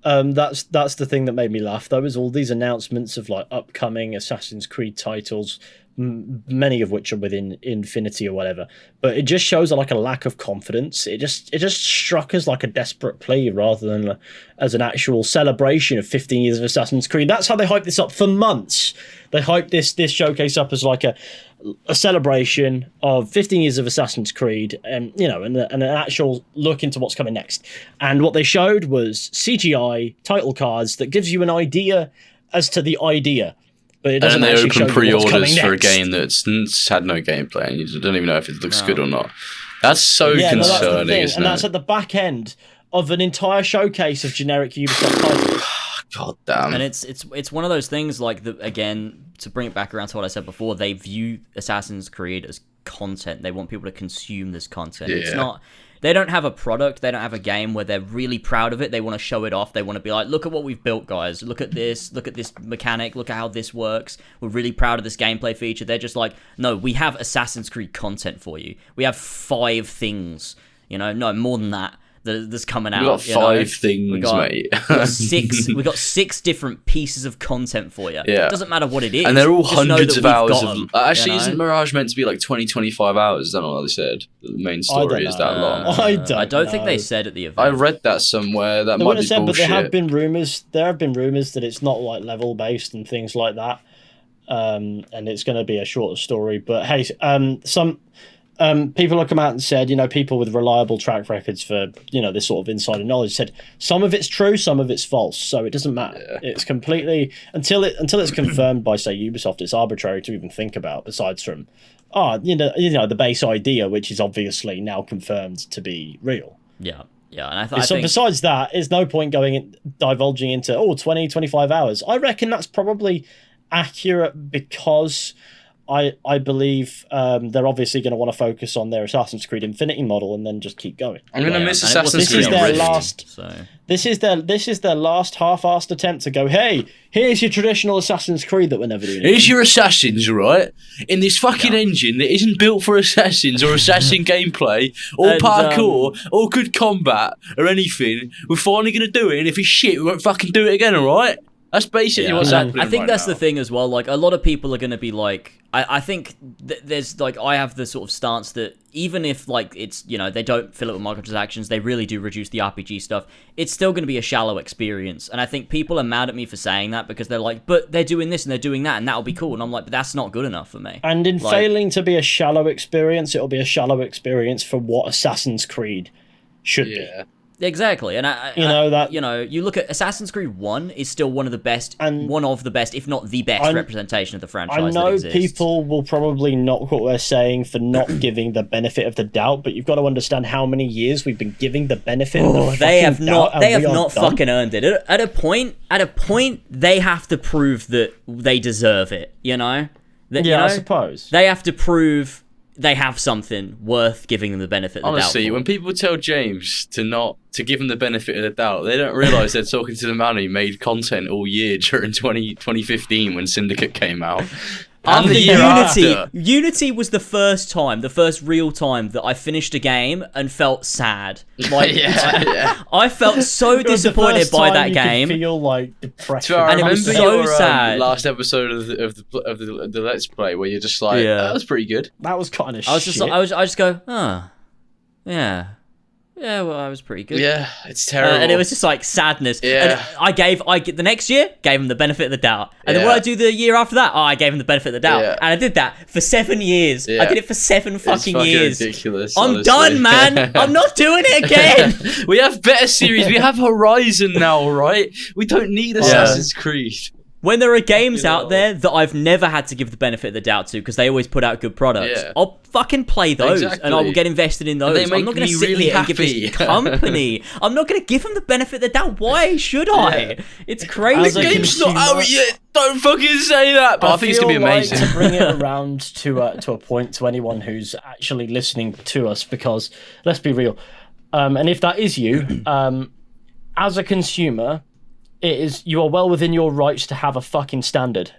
that's the thing that made me laugh though, is all these announcements of like upcoming Assassin's Creed titles, many of which are within Infinity or whatever. But it just shows like a lack of confidence. It just struck as like a desperate plea rather than as an actual celebration of 15 years of Assassin's Creed. That's how they hyped this up for months. They hyped this showcase up as like a celebration of 15 years of Assassin's Creed, and and an actual look into what's coming next. And what they showed was CGI title cards that gives you an idea as to the idea, but it doesn't. And then they open pre-orders for a game that's had no gameplay, and you don't even know if it looks good or not. That's so concerning, isn't and that's at the back end of an entire showcase of generic Ubisoft titles. God damn. And it's one of those things like again, to bring it back around to what I said before, they view Assassin's Creed as content. They want people to consume this content. Yeah. It's not, they don't have a product, they don't have a game where they're really proud of it. They want to show it off. They want to be like, look at what we've built, guys. Look at this mechanic, look at how this works. We're really proud of this gameplay feature. They're just like, no, we have Assassin's Creed content for you. We have 5 things, no, more than that. That's coming out. We got 5 things, mate. We got 6 different pieces of content for you. Yeah. It doesn't matter what it is. And they're all hundreds of hours of... Actually, isn't Mirage meant to be like 20, 25 hours? Is that not what they said? The main story is that long. I don't think they said at the event. I read that somewhere. That they might be said, bullshit. But there have been rumours that it's not like level based and things like that. And it's going to be a shorter story. But hey, people have come out and said, people with reliable track records for, this sort of insider knowledge said some of it's true, some of it's false. So it doesn't matter. Yeah. It's completely until it's confirmed by, say, Ubisoft. It's arbitrary to even think about. Besides from, the base idea, which is obviously now confirmed to be real. Yeah. Yeah, and I think... besides that, there's no point divulging into 20, 25 hours. I reckon that's probably accurate because I believe they're obviously going to want to focus on their Assassin's Creed Infinity model and then just keep going. I'm going to miss Assassin's Creed. This is their last half-assed attempt to go, hey, here's your traditional Assassin's Creed that we're never doing. Here's your Assassins, right? In this fucking engine that isn't built for Assassins or Assassin gameplay or parkour or good combat or anything. We're finally going to do it, and if it's shit, we won't fucking do it again, alright? That's basically what's happening. I think that's now. the thing as well. Like, a lot of people are going to be like, I think there's like, I have the sort of stance that even if like it's, they don't fill it with microtransactions, they really do reduce the RPG stuff, it's still going to be a shallow experience. And I think people are mad at me for saying that because they're like, but they're doing this and they're doing that and that'll be cool. And I'm like, but that's not good enough for me. And in failing to be a shallow experience, it'll be a shallow experience for what Assassin's Creed should be. Exactly, and you look at Assassin's Creed 1 is still one of the best, if not the best representation of the franchise. I know that exists. People will probably knock what we're saying for not giving the benefit of the doubt, but you've got to understand how many years we've been giving the benefit of the fucking doubt. They have not fucking earned it. At a point, they have to prove that they deserve it. I suppose they have to prove they have something worth giving them the benefit of the doubt. Honestly, when people tell James to give him the benefit of the doubt, they don't realise they're talking to the man who made content all year during 2015 when Syndicate came out. And Unity was the first real time that I finished a game and felt sad. Like, I felt so disappointed by that game. Feel like depression, and it was so sad. Last episode of the Let's Play, where you're just like, that was pretty good. That was kind of. I just go, yeah. Yeah, well, I was pretty good. Yeah, it's terrible. And it was just like sadness. Yeah. And the next year, gave him the benefit of the doubt. And then what I do the year after that, I gave him the benefit of the doubt. Yeah. And I did that for 7 years. Yeah. I did it for 7 fucking years. Ridiculous. I'm done, man. I'm not doing it again. We have better series. We have Horizon now, right? We don't need Assassin's Creed. When there are games out there that I've never had to give the benefit of the doubt to because they always put out good products, I'll fucking play those and I will get invested in those. I'm not going to sit here and give this company. I'm not going to give them the benefit of the doubt. Why should I? It's crazy. The game's not out yet. Don't fucking say that. But I think it's going to be amazing. To bring it around to a point to anyone who's actually listening to us, because let's be real, and if that is you, as a consumer, you are well within your rights to have a fucking standard.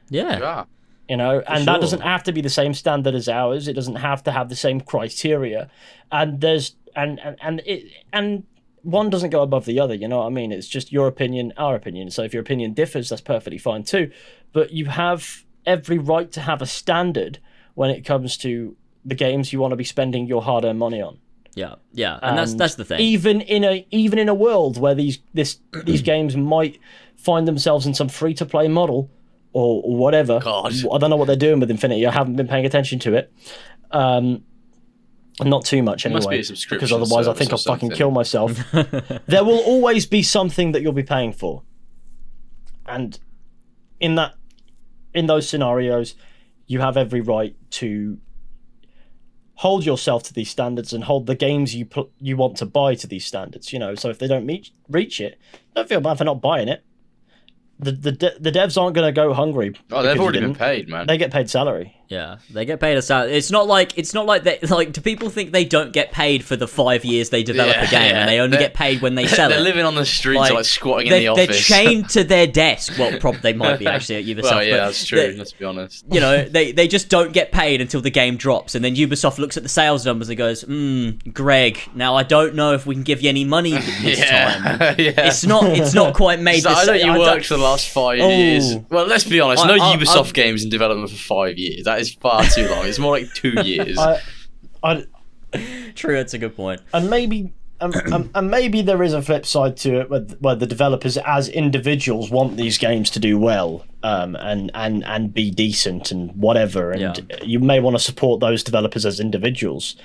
Yeah. you know, and that doesn't have to be the same standard as ours. It doesn't have to have the same criteria, and there's and one doesn't go above the other. You know what I mean? It's just your opinion, our opinion. So if your opinion differs, that's perfectly fine too. But you have every right to have a standard when it comes to the games you want to be spending your hard-earned money on. Yeah, and that's the thing. Even in a world where these games might find themselves in some free-to-play model or whatever. God. I don't know what they're doing with Infinity. I haven't been paying attention to it. Not too much anyway. It must be a subscription because otherwise I think I'll fucking kill myself. There will always be something that you'll be paying for. And in those scenarios, you have every right to hold yourself to these standards and hold the games you want to buy to these standards. You know, so if they don't reach it, don't feel bad for not buying it. The devs aren't going to go hungry. Oh, they've already been paid, man. They get paid salary. Yeah, they get paid a salary. It's not like they like. Do people think they don't get paid for the 5 years they develop a game and they only get paid when they sell it? They're living on the streets, like squatting in the office. They're chained to their desk. Well, they might be actually at Ubisoft. Well, yeah, that's true. Let's be honest. You know, they just don't get paid until the game drops, and then Ubisoft looks at the sales numbers and goes, Greg, now I don't know if we can give you any money this time. It's not quite made. I know you worked for the last 5 years. Well, let's be honest. No Ubisoft games in development for 5 years. That is far too long. It's more like 2 years. True, that's a good point. And maybe there is a flip side to it where the developers as individuals want these games to do well and be decent and whatever, and you may want to support those developers as individuals.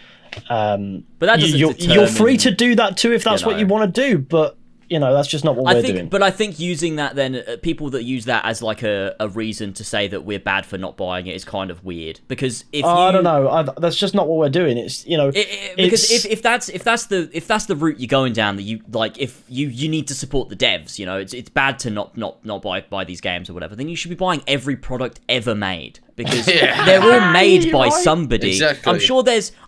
But that doesn't you're free to do that too if that's what you want to do, but you know, that's just not what we're doing. But I think using that then, people that use that as like a reason to say that we're bad for not buying it is kind of weird. Because I don't know, that's just not what we're doing. It's, you know, because if that's the route you're going down, that you like, if you need to support the devs, you know, it's bad to not buy these games or whatever. Then you should be buying every product ever made. Because they're all made by somebody. Exactly.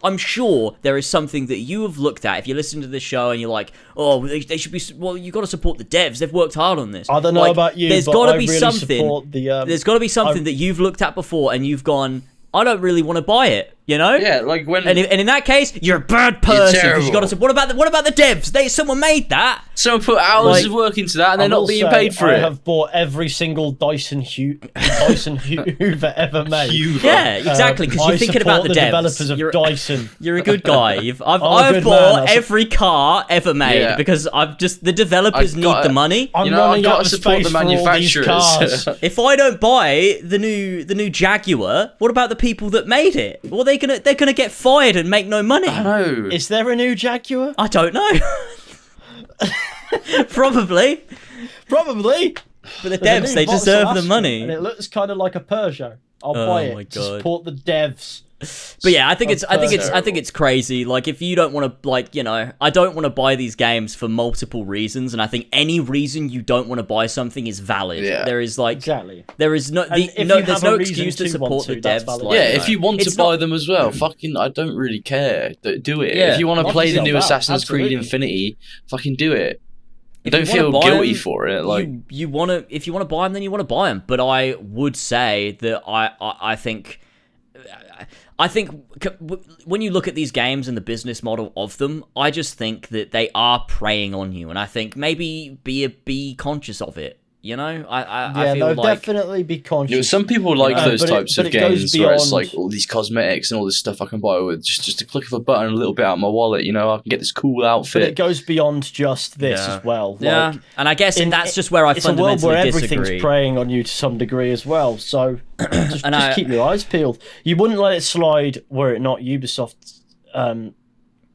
I'm sure there is something that you have looked at. If you listen to this show and you're like, oh, they should be. Well, you got to support the devs. They've worked hard on this. I don't know about you. There's got to be something. There's got to be something that you've looked at before and you've gone, I don't really want to buy it. You know? Yeah, like when. And in that case, you're a bad person. Because you got to. What about the devs? Someone made that. Someone put hours of work into that, and they're not being paid for it. I have bought every single Dyson Hoover ever made. Yeah, exactly. Because you're thinking about the devs. Developers of Dyson. You're a good guy. I've bought every car ever made because the developers need the money. I'm running out of space for all these cars. If I don't buy the new Jaguar, what about the people that made it? Well, they're gonna get fired and make no money. I know. Is there a new Jaguar? I don't know. Probably. But the devs, they deserve the money. And it looks kind of like a Peugeot. I'll buy it to support the devs. But yeah, I think it's crazy. Like, if you don't want to, like, you know, I don't want to buy these games for multiple reasons, and I think any reason you don't want to buy something is valid. Yeah. There is like exactly. There is there's no excuse to support the devs. Like, yeah, if you want to buy them as well, fucking, I don't really care. Do it. Yeah. If you want to play the new Assassin's Creed Infinity, fucking do it. You don't feel guilty for it. Like if you want to buy them, then you want to buy them. But I would say that I think when you look at these games and the business model of them, I just think that they are preying on you, and I think maybe be conscious of it. You know, I feel like definitely be conscious. You know, some people like those types of games where it's like all these cosmetics and all this stuff I can buy with just a click of a button, a little bit out of my wallet. You know, I can get this cool outfit. But it goes beyond just this as well. Yeah, like, and I guess that's just where I fundamentally disagree. It's a world where everything's preying on you to some degree as well. So just keep your eyes peeled. You wouldn't let it slide were it not Ubisoft.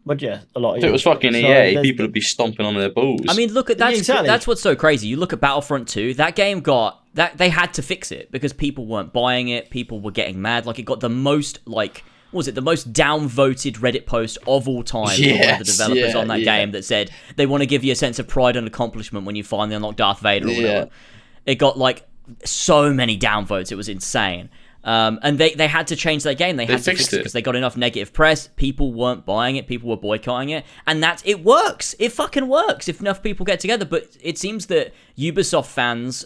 But yeah, a lot. If it was fucking EA, people would be stomping on their balls. I mean, look at that. Exactly. That's what's so crazy. You look at Battlefront 2. That game got that they had to fix it because people weren't buying it. People were getting mad. Like, it got the most the most downvoted Reddit post of all time for one of the developers on that game that said they want to give you a sense of pride and accomplishment when you finally unlock Darth Vader or whatever. It got like so many downvotes. It was insane. And they had to change their game. They had to fix it because they got enough negative press. People weren't buying it. People were boycotting it. And it works. It fucking works if enough people get together. But it seems that Ubisoft fans,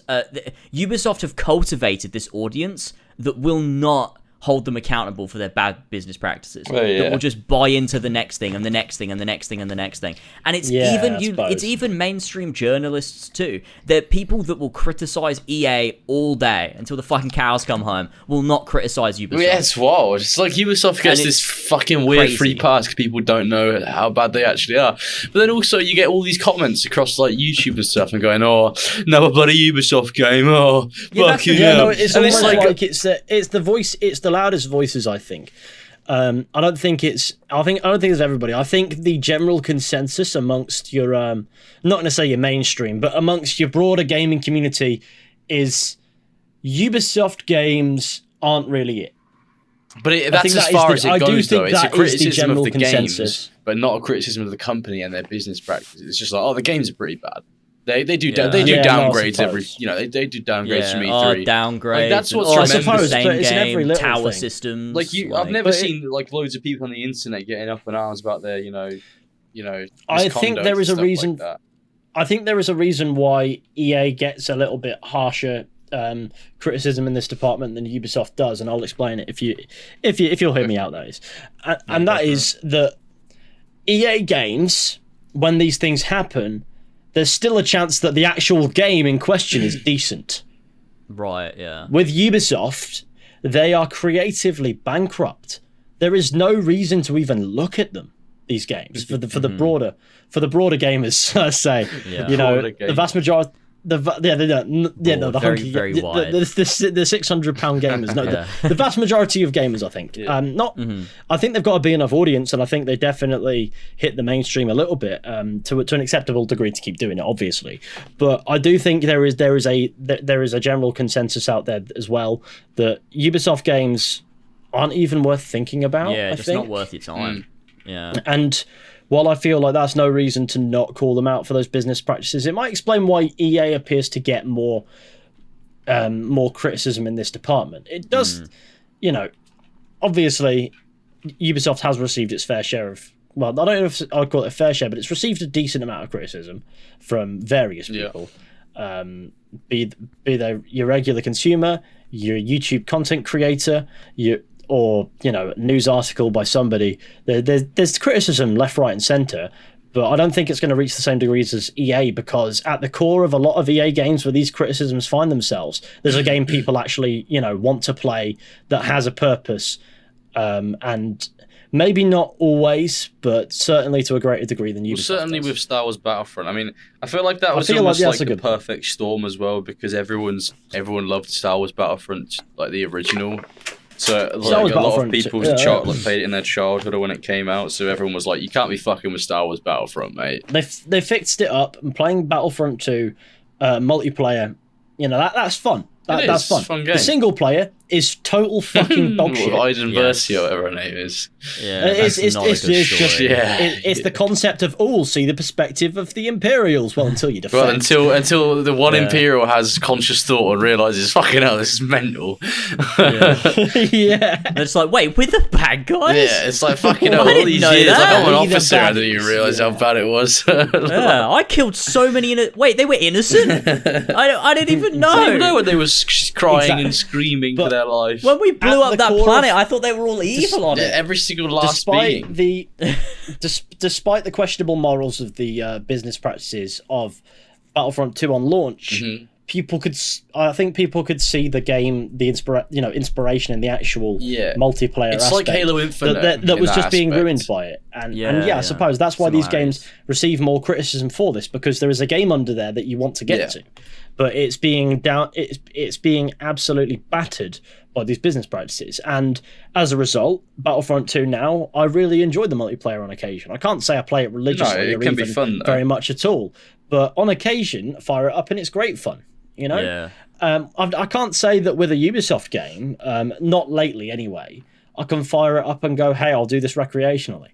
Ubisoft have cultivated this audience that will not hold them accountable for their bad business practices. That will just buy into the next thing and the next thing and the next thing and the next thing. And it's it's even mainstream journalists too. They're people that will criticize EA all day until the fucking cows come home. Will not criticize Ubisoft. Yeah, it's wild. It's like Ubisoft gets this fucking weird free pass because people don't know how bad they actually are. But then also you get all these comments across like YouTube and stuff and going, "Oh, no, a bloody Ubisoft game. Oh, fuck you." No, it's almost like it's the voice. It's the loudest voices, I think. I don't think it's everybody. I think the general consensus amongst your not going to say your mainstream, but amongst your broader gaming community is Ubisoft games aren't really it. But that's as far as it goes, though. It's a criticism of the games, but not a criticism of the company and their business practices. It's just like, oh, the games are pretty bad. They do downgrades every, they do downgrades from E3. Downgrades. Like, that's what's tremendous. It's in every little tower thing. Systems. Like I've never seen like loads of people on the internet getting up in arms about their, I think there is a reason. Like I think there is a reason why EA gets a little bit harsher criticism in this department than Ubisoft does, and I'll explain it if you'll hear me out. That is, and that is that EA games, when these things happen, there's still a chance that the actual game in question is decent. Right, yeah. With Ubisoft, they are creatively bankrupt. There is no reason to even look at them, these games, for the broader gamers, say. The vast majority very wide. The £600 gamers. No, the vast majority of gamers, I think. I think they've got a big enough audience, and I think they definitely hit the mainstream a little bit to an acceptable degree to keep doing it, obviously. But I do think there is a general consensus out there as well that Ubisoft games aren't even worth thinking about. Yeah, just not worth your time. Yeah, and while I feel like that's no reason to not call them out for those business practices, it might explain why EA appears to get more criticism in this department. It does, obviously, Ubisoft has received its fair share of, well, I don't know if I'd call it a fair share, but it's received a decent amount of criticism from various people. Be they your regular consumer, your YouTube content creator, or news article by somebody. There's criticism left, right, and center, but I don't think it's going to reach the same degrees as EA, because at the core of a lot of EA games where these criticisms find themselves, there's a game people actually want to play that has a purpose, and maybe not always, but certainly to a greater degree than Ubisoft. Certainly does. With Star Wars Battlefront. I mean, I feel like that was almost like the perfect storm as well, because everyone loved Star Wars Battlefront, like the original. So like, a lot of people played it in their childhood or when it came out, so everyone was like, you can't be fucking with Star Wars Battlefront, mate. They fixed it up, and playing Battlefront 2 multiplayer, that's fun. That's fun. It's a fun game. The single player is total fucking dog shit. Iden Versio, whatever her name is. Yeah, it's the concept of see the perspective of the Imperials. Well, until you defend. Well, until the one Imperial has conscious thought and realizes, fucking hell, this is mental. Yeah. And it's like, wait, we're the bad guys. Yeah, it's like fucking hell. All these years, I'm an officer, and then you realize how bad it was. Yeah, I killed so many. Wait, they were innocent. I didn't even know. I didn't even know when they were crying and screaming for their life. When we blew up that planet, I thought they were all evil on it. Every single last being. Despite the questionable morals of the business practices of Battlefront 2 on launch, I think people could see the game, the inspiration in the actual multiplayer. It's aspect like Halo Infinite that was just being ruined by it, and I suppose that's why these games receive more criticism for this, because there is a game under there that you want to get to, but it's being absolutely battered by these business practices, and as a result, Battlefront 2 now, I really enjoy the multiplayer on occasion. I can't say I play it religiously it can be fun, very much at all, but on occasion, fire it up and it's great fun. I can't say that with a Ubisoft game, not lately anyway, I can fire it up and go, hey, I'll do this recreationally.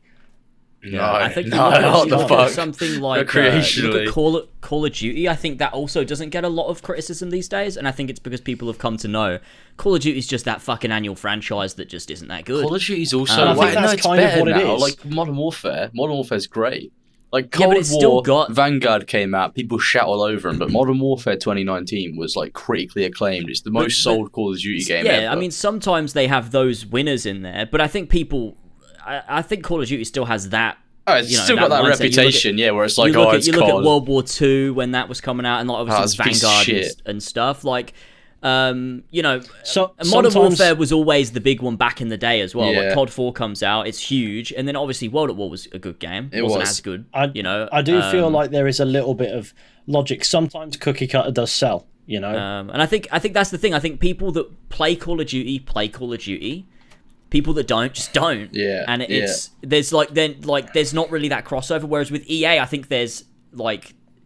Yeah, I think what the fuck? Something like recreationally. Call of Duty. I think that also doesn't get a lot of criticism these days, and I think it's because people have come to know Call of Duty is just that fucking annual franchise that just isn't that good. Call of Duty's also. I think that's kind of what it is. Like Modern Warfare. Modern Warfare's great. Like Yeah, but Cold it's War, still got- Vanguard came out, people shout all over them, but Modern Warfare 2019 was like critically acclaimed. It's the most sold Call of Duty game ever. Yeah, I mean, sometimes they have those winners in there, but I think people, I think Call of Duty still has that. Oh, it's still got that mindset. reputation, where it's like, you look it's at COD. World War II when that was coming out, and like obviously Vanguard and stuff. Like, So Modern Warfare was always the big one back in the day as well. Yeah. Like COD 4 comes out, it's huge, and then obviously World at War was a good game. It wasn't as good, I do feel like there is a little bit of logic. Sometimes cookie cutter does sell, and I think that's the thing. I think people that play Call of Duty play Call of Duty. People that don't just don't. Yeah. And there's there's not really that crossover. Whereas with EA, I think there's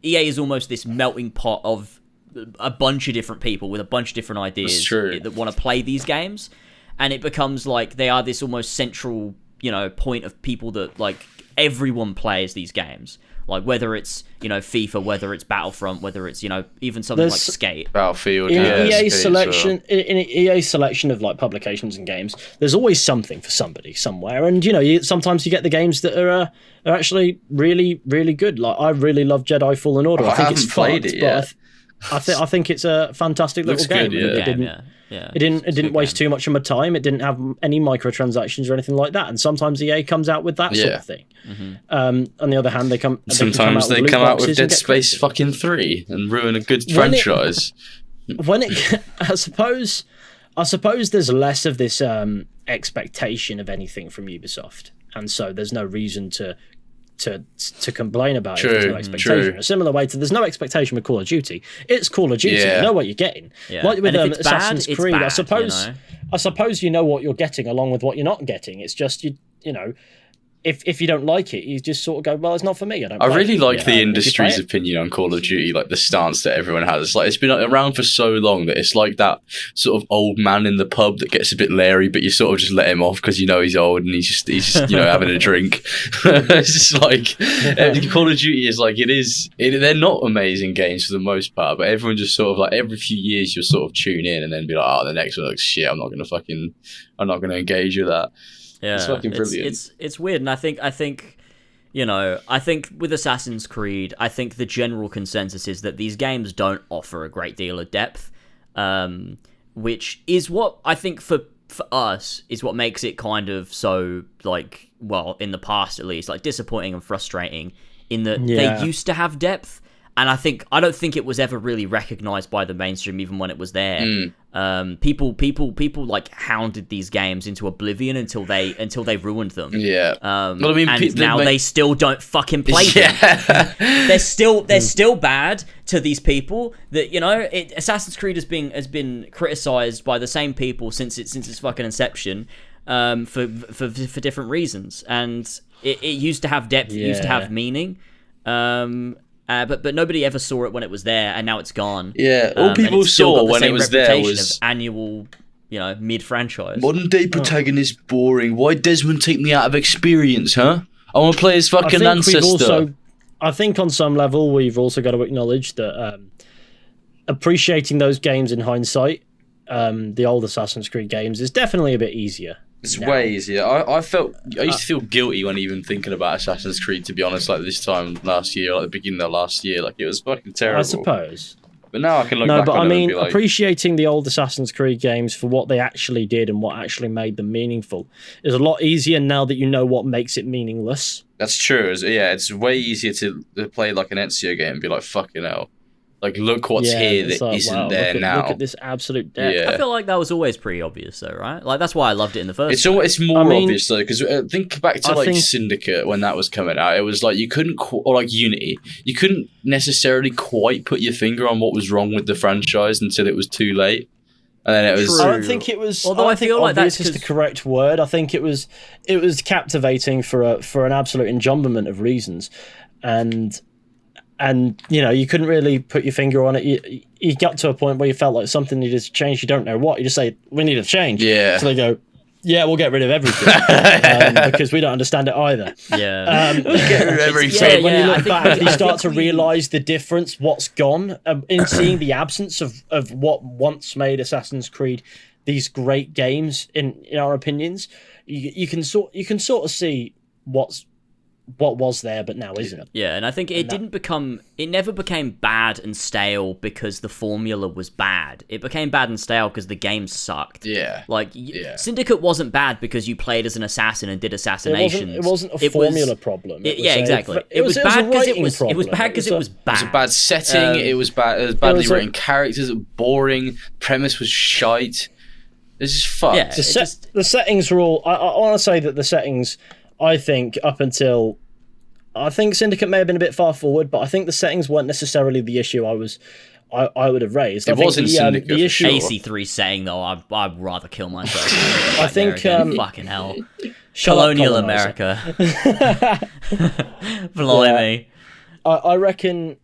EA is almost this melting pot of a bunch of different people with a bunch of different ideas that want to play these games, and it becomes like they are this almost central point of people that like everyone plays these games. Like whether it's FIFA, whether it's Battlefront, whether it's even something like Skate, Battlefield. In EA's selection of like publications and games, there's always something for somebody somewhere. And sometimes you get the games that are actually really, really good. Like I really love Jedi Fallen Order. I think it's played fucked, it yet. but I think it's a fantastic little game. Good, It didn't waste too much of my time. It didn't have any microtransactions or anything like that. And sometimes EA comes out with that sort of thing. On the other hand, they come out with Dead Space fucking 3 and ruin a good franchise. I suppose there's less of this expectation of anything from Ubisoft, and so there's no reason to complain about it. There's no expectation. A similar way to there's no expectation with Call of Duty. It's Call of Duty. You know what you're getting. Like with Assassin's Creed, I suppose you know what you're getting along with what you're not getting. It's just if you don't like it, you just sort of go, well, it's not for me. I really like the industry's opinion on Call of Duty, like the stance that everyone has. It's like it's been around for so long that it's like that sort of old man in the pub that gets a bit leery, but you sort of just let him off because he's old and he's just having a drink. It's just like Call of Duty is like they're not amazing games for the most part, but everyone just sort of like every few years you'll sort of tune in and then be like, oh, the next one looks shit. I'm not gonna engage with that. Yeah, it's fucking brilliant. It's weird, and I think with Assassin's Creed, I think the general consensus is that these games don't offer a great deal of depth, which is what I think for us is what makes it kind of so in the past at least disappointing and frustrating in that they used to have depth. And I don't think it was ever really recognized by the mainstream, even when it was there. People like hounded these games into oblivion until they ruined them. Yeah. Well, I mean, and now they still don't fucking play them. They're still bad to these people. That Assassin's Creed has been criticized by the same people since its fucking inception, for different reasons. And it used to have depth. It used to have meaning. But nobody ever saw it when it was there, and now it's gone. Yeah, all people saw when it was there was annual, mid-franchise. Modern day protagonist boring. Why Desmond take me out of experience, huh? I want to play his fucking ancestor. I think on some level we've also got to acknowledge that appreciating those games in hindsight, the old Assassin's Creed games, is definitely a bit easier. It's way easier. I used to feel guilty when even thinking about Assassin's Creed, to be honest, like this time last year, like the beginning of last year, like it was fucking terrible. I suppose. But now I can look back on it and be like, appreciating the old Assassin's Creed games for what they actually did and what actually made them meaningful is a lot easier now that you know what makes it meaningless. That's true. It's way easier to play like an Ezio game and be like, fucking hell. Like, look what's here that isn't there now. Look at this absolute depth. Yeah. I feel like that was always pretty obvious, though, right? Like, that's why I loved it in the first place. It's more obvious, though, because think back to, Syndicate when that was coming out. It was like you couldn't, or Unity, you couldn't necessarily quite put your finger on what was wrong with the franchise until it was too late. And then it was... True. I don't think it was... Although I feel like that's the correct word. I think it was captivating for an absolute enjambment of reasons. And you couldn't really put your finger on it. You got to a point where you felt like something needed to change. You don't know what. You just say, we need a change. Yeah. So they go, Yeah, we'll get rid of everything because we don't understand it either. Yeah. Get rid of everything. When you look back, you start to realise the difference, what's gone, in seeing the absence of what once made Assassin's Creed these great games. In our opinions, you can sort of see what was there but now isn't. Yeah, and I think it never became bad and stale because the formula was bad. It became bad and stale because the game sucked. Yeah. Like, Syndicate wasn't bad because you played as an assassin and did assassinations. It wasn't a formula problem. Exactly. It was bad because it was bad because it was bad. It was a bad setting, it was badly written characters, boring, premise was shite. It's just fucked. Yeah, the settings were all... I want to say that the settings... I think up until... I think Syndicate may have been a bit far forward, but I think the settings weren't necessarily the issue I would have raised. It wasn't Syndicate, the issue... AC3 saying, though, I'd rather kill myself. I think... fucking hell. Colonial America. Blimey. Yeah. I reckon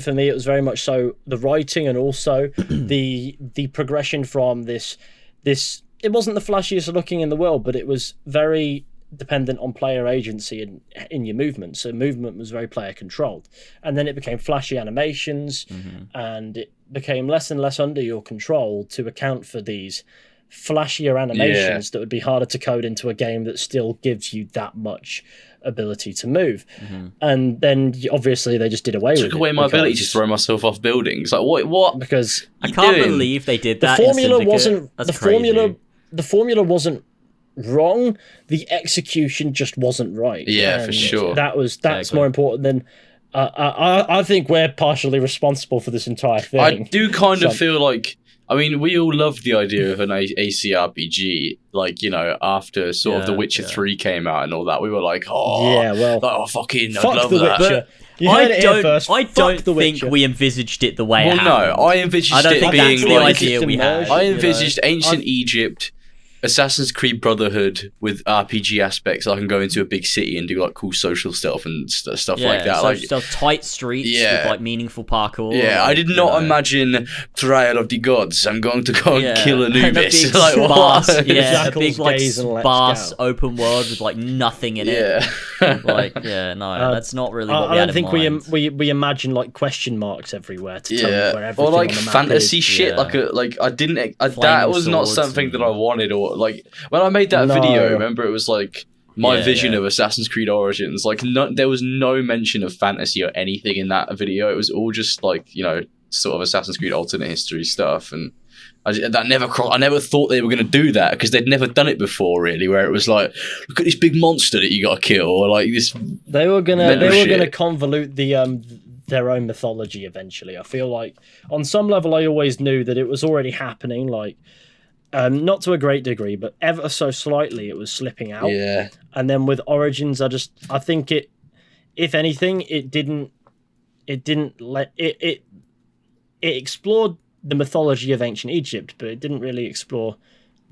for me it was very much so the writing and also the progression from this... It wasn't the flashiest looking in the world, but it was very... dependent on player agency in your movement. So movement was very player controlled. And then it became flashy animations and it became less and less under your control to account for these flashier animations that would be harder to code into a game that still gives you that much ability to move. And then obviously they just did away with it. Took away my ability to throw myself off buildings. Like what? Because I can't believe they did that. The formula wasn't the formula wasn't wrong, the execution just wasn't right. Yeah, for sure. That's more important than I think we're partially responsible for this entire thing. I do kind of feel like, I mean, we all loved the idea of an ACRPG, like, after sort of The Witcher 3 came out and all that. We were like, fucking, I'd love that. Witcher. I don't think we envisaged it the way it happened. No, I envisaged it being that's the idea we had. I envisaged ancient Egypt, Assassin's Creed Brotherhood with RPG aspects. I can go into a big city and do like cool social stuff and stuff like that. Like tight streets with like meaningful parkour. Yeah, I did not imagine Trial of the Gods. I'm going to go and kill Anubis. Like what? A big like sparse open world with like nothing in it. That's not really what we had in mind. we imagine like question marks everywhere to tell you where everything or like on the map fantasy is. shit. Like I didn't. That was not something that I wanted. Or like when I made that video, remember it was like my vision of Assassin's Creed Origins. Like there was no mention of fantasy or anything in that video. It was all just like sort of Assassin's Creed alternate history stuff, and I never thought they were going to do that because they'd never done it before, really. Where it was like, look at this big monster that you got to kill, or like this. They were gonna convolute their own mythology eventually. I feel like on some level I always knew that it was already happening. Like. Not to a great degree, but ever so slightly, it was slipping out. Yeah. And then with Origins, I think it, if anything, it explored the mythology of ancient Egypt, but it didn't really explore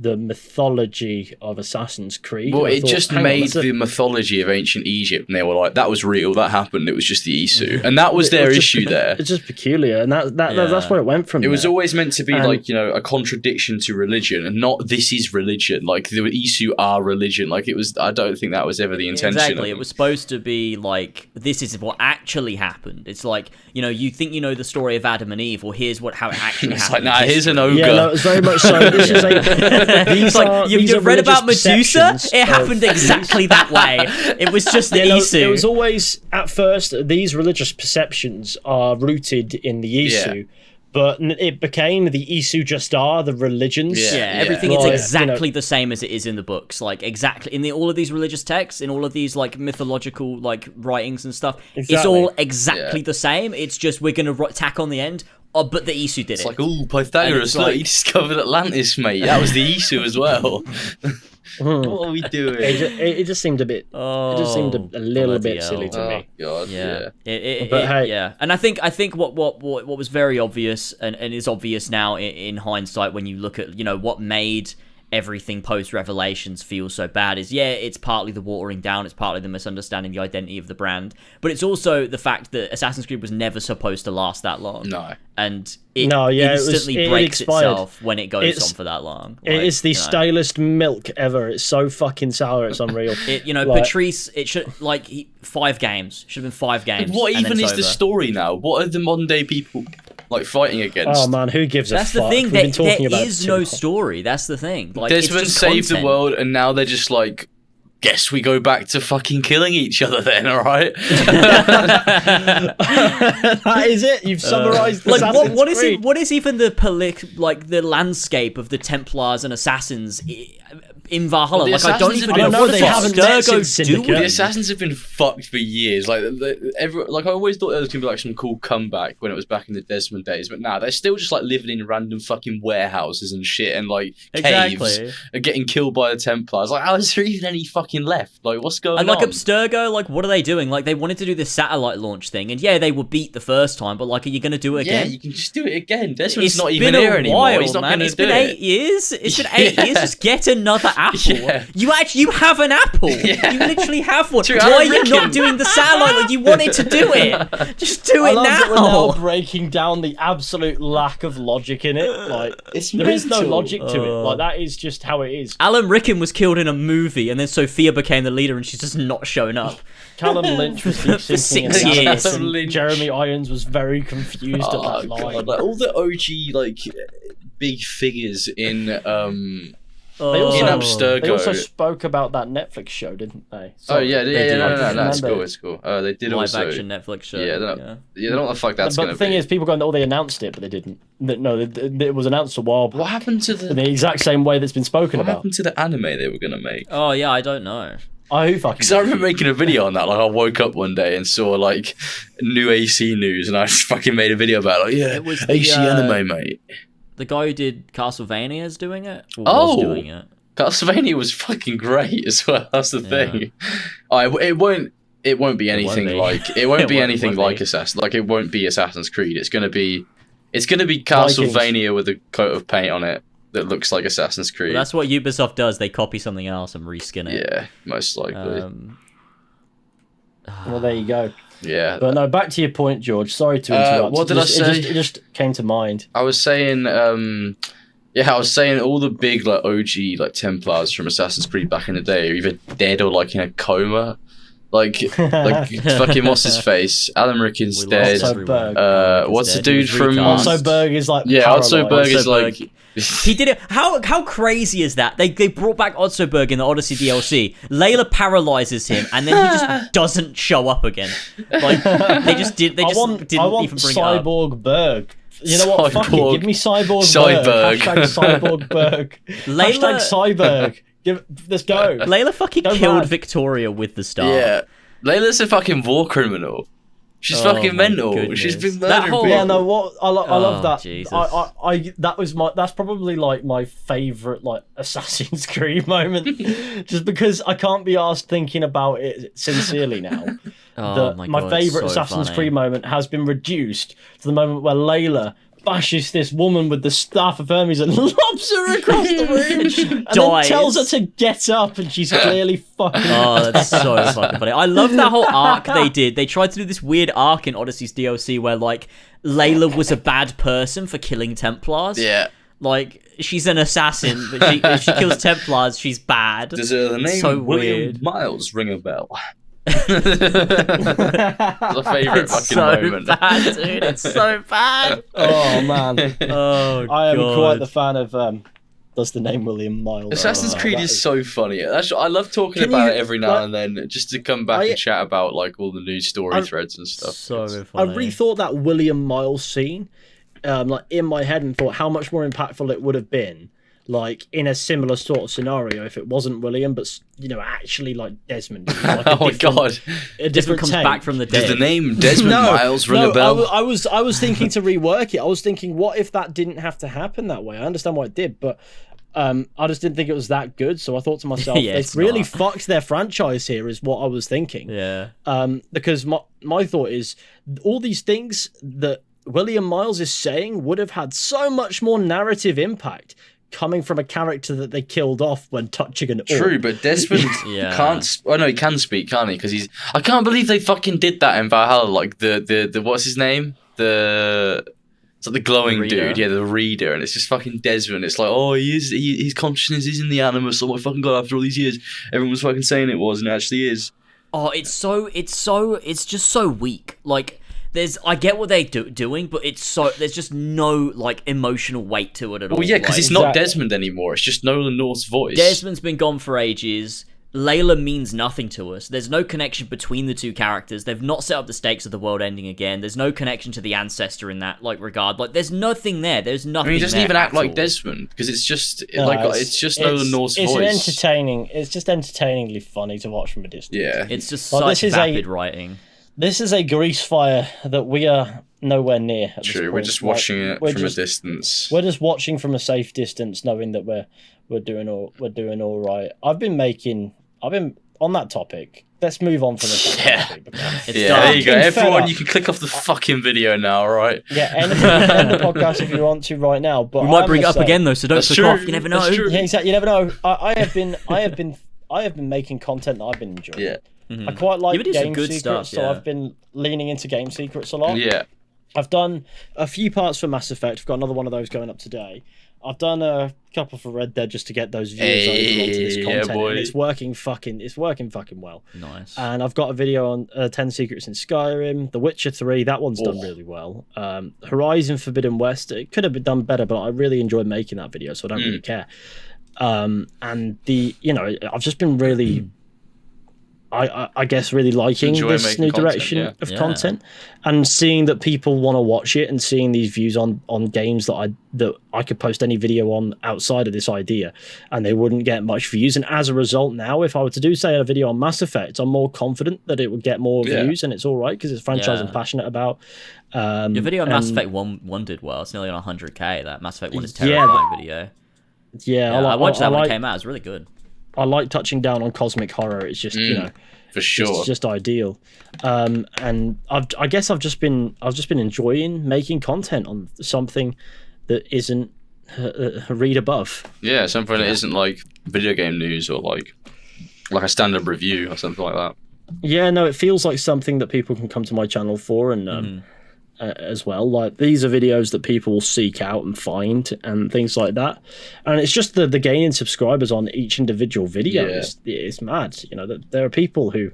the mythology of Assassin's Creed. Well, it just made the mythology of ancient Egypt, and they were like, that was real, that happened, it was just the Isu. And that was their issue there. It's just peculiar, and that's where it went from. It was always meant to be like, a contradiction to religion, and not this is religion. Like, the Isu are religion. Like, it was, I don't think that was ever the intention. Exactly, it was supposed to be like, this is what actually happened. It's like, you think you know the story of Adam and Eve, or here's how it actually it's happened. Like, here's an ogre. Yeah, no, it's very much so. This is you've read about Medusa? It happened exactly that way. It was just the Isu. It was always, at first, these religious perceptions are rooted in the Isu, but it became the Isu just are the religions. Everything is exactly the same as it is in the books. Like, exactly in all of these religious texts, in all of these like mythological like writings and stuff, it's all exactly the same. It's just we're gonna tack on the end. Oh, but the Isu did it. It's like, Pythagoras, look, he discovered Atlantis, mate. That was the Isu as well. What are we doing? It just seemed a bit. It just seemed a little bit silly to me. God, yeah. And I think what was very obvious and is obvious now in hindsight when you look at what made everything post Revelations feels so bad is, yeah, it's partly the watering down, it's partly the misunderstanding the identity of the brand, but it's also the fact that Assassin's Creed was never supposed to last that long. No. And it instantly breaks itself when it goes on for that long. It is the stalest milk ever. It's so fucking sour, it's unreal. Patrice, it should, 5 games. Should have been 5 games. What even is the story now? What are the modern day people fighting against? Oh man, who gives a fuck? That's the thing. There is no story. That's the thing. Desmond saved the world, and now they're just like, guess we go back to fucking killing each other then, all right? That is it. You've summarized the what is even the landscape of the Templars and Assassins in Valhalla? I don't even know. They haven't met since Syndicate. The Assassins have been fucked for years. I always thought there was gonna be some cool comeback when it was back in the Desmond days, but now they're still just living in random fucking warehouses and shit and caves and getting killed by the Templars. How is there even any fucking left? What's going on? And Abstergo, what are they doing? They wanted to do this satellite launch thing, and yeah, they were beat the first time, but are you gonna do it again? Yeah, you can just do it again. Desmond's not even here anymore. He's not gonna do it. It's been 8 years. It's been 8 years. Just get another apple. Yeah. You have an apple. Yeah. You literally have one. Why are you not doing the satellite? You wanted to do it. Just do it now. That we're now breaking down the absolute lack of logic in it. There is no logic to it. That is just how it is. Alan Rickman was killed in a movie, and then Sophia became the leader, and she's just not shown up. Callum Lynch was for 6 years. Jeremy Irons was very confused at that line. All the OG big figures in They Abstergo. They also spoke about that Netflix show, didn't they? It's cool. They did live action Netflix show. Yeah, they don't know what the fuck that's going to be. But the thing is, people going, they announced it, but they didn't. No, it was announced a while. What happened to the exact same way that's been spoken about? What happened to the anime they were going to make? Oh yeah, I don't know. Who fucking? Because I remember making a video on that. I woke up one day and saw new AC news, and I just fucking made a video about it was AC anime, mate. The guy who did Castlevania is doing it? Was doing it? Castlevania was fucking great as well. That's the thing. It won't be anything like Assassin. It won't be Assassin's Creed. It's gonna be Castlevania with a coat of paint on it that looks like Assassin's Creed. Well, that's what Ubisoft does. They copy something else and reskin it. Yeah, most likely. Well, there you go. Yeah. But no, back to your point, George. Sorry to interrupt. What did I say? It just came to mind. I was saying, all the big OG Templars from Assassin's Creed back in the day are either dead or in a coma. Fucking what's his face? Alan Rickman's dead. What's the dude from Otso Berg is Otso Berg is he did it. How crazy is that? They brought back Otso Berg in the Odyssey DLC. Layla paralyzes him, and then he just doesn't show up again. They just didn't even bring Cyborg it up. Berg. You know what? Fuck it. Give me Cyborg Berg. Cyborg Berg. Cyberg. Let's go. Layla fucking killed Victoria with the star. Yeah. Layla's a fucking war criminal. She's fucking mental. Goodness. She's been murdering people. Yeah, no, I love that. Jesus. That's probably my favorite Assassin's Creed moment, just because I can't be asked thinking about it sincerely now. My favorite Assassin's Creed moment has been reduced to the moment where Layla bashes this woman with the staff of Hermes and lobs her across the room and then tells her to get up, and she's clearly fucking that's so fucking funny. I love that whole arc they did. They tried to do this weird arc in Odyssey's DLC where Layla was a bad person for killing Templars. Yeah. She's an assassin, but if she kills Templars, she's bad. Does the name William Miles ring a bell? It's a favourite moment. So bad, dude. It's so bad. Oh man. I am God. quite the fan of does the name William Miles. Assassin's Creed is so funny. I love talking about it every now and then, just to come back and chat about all the new story threads and stuff. So funny. I rethought that William Miles scene in my head and thought how much more impactful it would have been in a similar sort of scenario if it wasn't William, but actually Desmond. Oh my god! A different comes take. back from the dead. Does the name Desmond Miles ring a bell? I was thinking to rework it. I was thinking, what if that didn't have to happen that way? I understand why it did, but I just didn't think it was that good. So I thought to myself, they've really fucked their franchise here. Is what I was thinking. Yeah. Because my thought is all these things that William Miles is saying would have had so much more narrative impact coming from a character that they killed off when touching an orc. True, but Desmond can't. Oh no, he can speak, can't he? Because he's. I can't believe they fucking did that in Valhalla. Like the what's his name? It's like the glowing dude, the reader, and it's just fucking Desmond. It's like, oh, his consciousness is in the animus. Oh my fucking god! After all these years, everyone was fucking saying it was, and it actually is. Oh, it's just so weak. Like, I get what they're doing, but there's just no like emotional weight to it at all. Well, yeah, because it's not Desmond anymore. It's just Nolan North's voice. Desmond's been gone for ages. Layla means nothing to us. There's no connection between the two characters. They've not set up the stakes of the world ending again. There's no connection to the ancestor in that regard. Like, there's nothing there. There's nothing. I mean, he doesn't even act like Desmond because it's just Nolan North's voice. It's just entertainingly funny to watch from a distance. Yeah, it's just such vapid writing. This is a grease fire that we are nowhere near. True, we're just watching it from a distance. We're just watching from a safe distance, knowing that we're doing all right. I've been on that topic. Let's move on from the topic. There you go. Everyone, you can click off the fucking video now, right? Yeah, end the podcast if you want to right now. But we might bring it up again though, so don't click off. You never know. Yeah, exactly. You never know. I have been making content that I've been enjoying. Yeah. Mm-hmm. I quite like game good secrets, stuff, so I've been leaning into game secrets a lot. Yeah. I've done a few parts for Mass Effect. I've got another one of those going up today. I've done a couple for Red Dead just to get those views over onto this content. And it's working fucking well. Nice. And I've got a video on 10 secrets in Skyrim. The Witcher 3, that one's done really well. Horizon Forbidden West, it could have been done better, but I really enjoyed making that video, so I don't really care. And I've just been really... I guess really liking this new direction of content, and seeing that people want to watch it, and seeing these views on games that I could post any video on outside of this idea, and they wouldn't get much views. And as a result, now if I were to do say a video on Mass Effect, I'm more confident that it would get more views, and it's all right because it's a franchise I'm passionate about. Your video on Mass Effect 1 did well. It's nearly on 100k. That Mass Effect 1 is terrifying video. Yeah, I watched that when it came out. It's really good. I like touching down on cosmic horror. It's just for sure, it's just ideal. And I guess I've just been enjoying making content on something that isn't read above. Yeah, something that isn't like video game news or like a stand-up review or something like that. Yeah, no, it feels like something that people can come to my channel for, and as well. Like, these are videos that people will seek out and find and things like that. And it's just the gain in subscribers on each individual video is mad. You know, that there are people who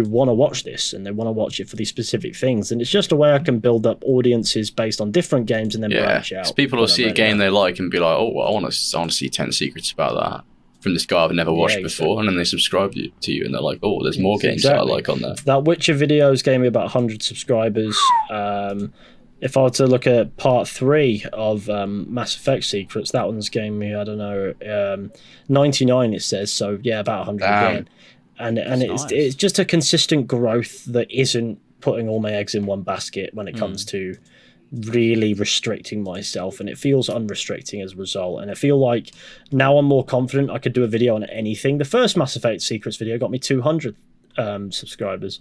want to watch this, and they want to watch it for these specific things. And it's just a way I can build up audiences based on different games and then branch out. So people will see a game they like and be like, oh, well, I want to see 10 secrets about that from this guy I've never watched before, and then they subscribe to you, and they're like, oh, there's more games that I like on there. That Witcher videos gave me about 100 subscribers. If I were to look at part 3 of Mass Effect Secrets, that one's gave me, I don't know, 99 it says, so yeah, about 100 again. And it's just a consistent growth that isn't putting all my eggs in one basket when it comes to really restricting myself, and it feels unrestricting as a result. And I feel like now I'm more confident I could do a video on anything. The first Mass Effect Secrets video got me 200 subscribers.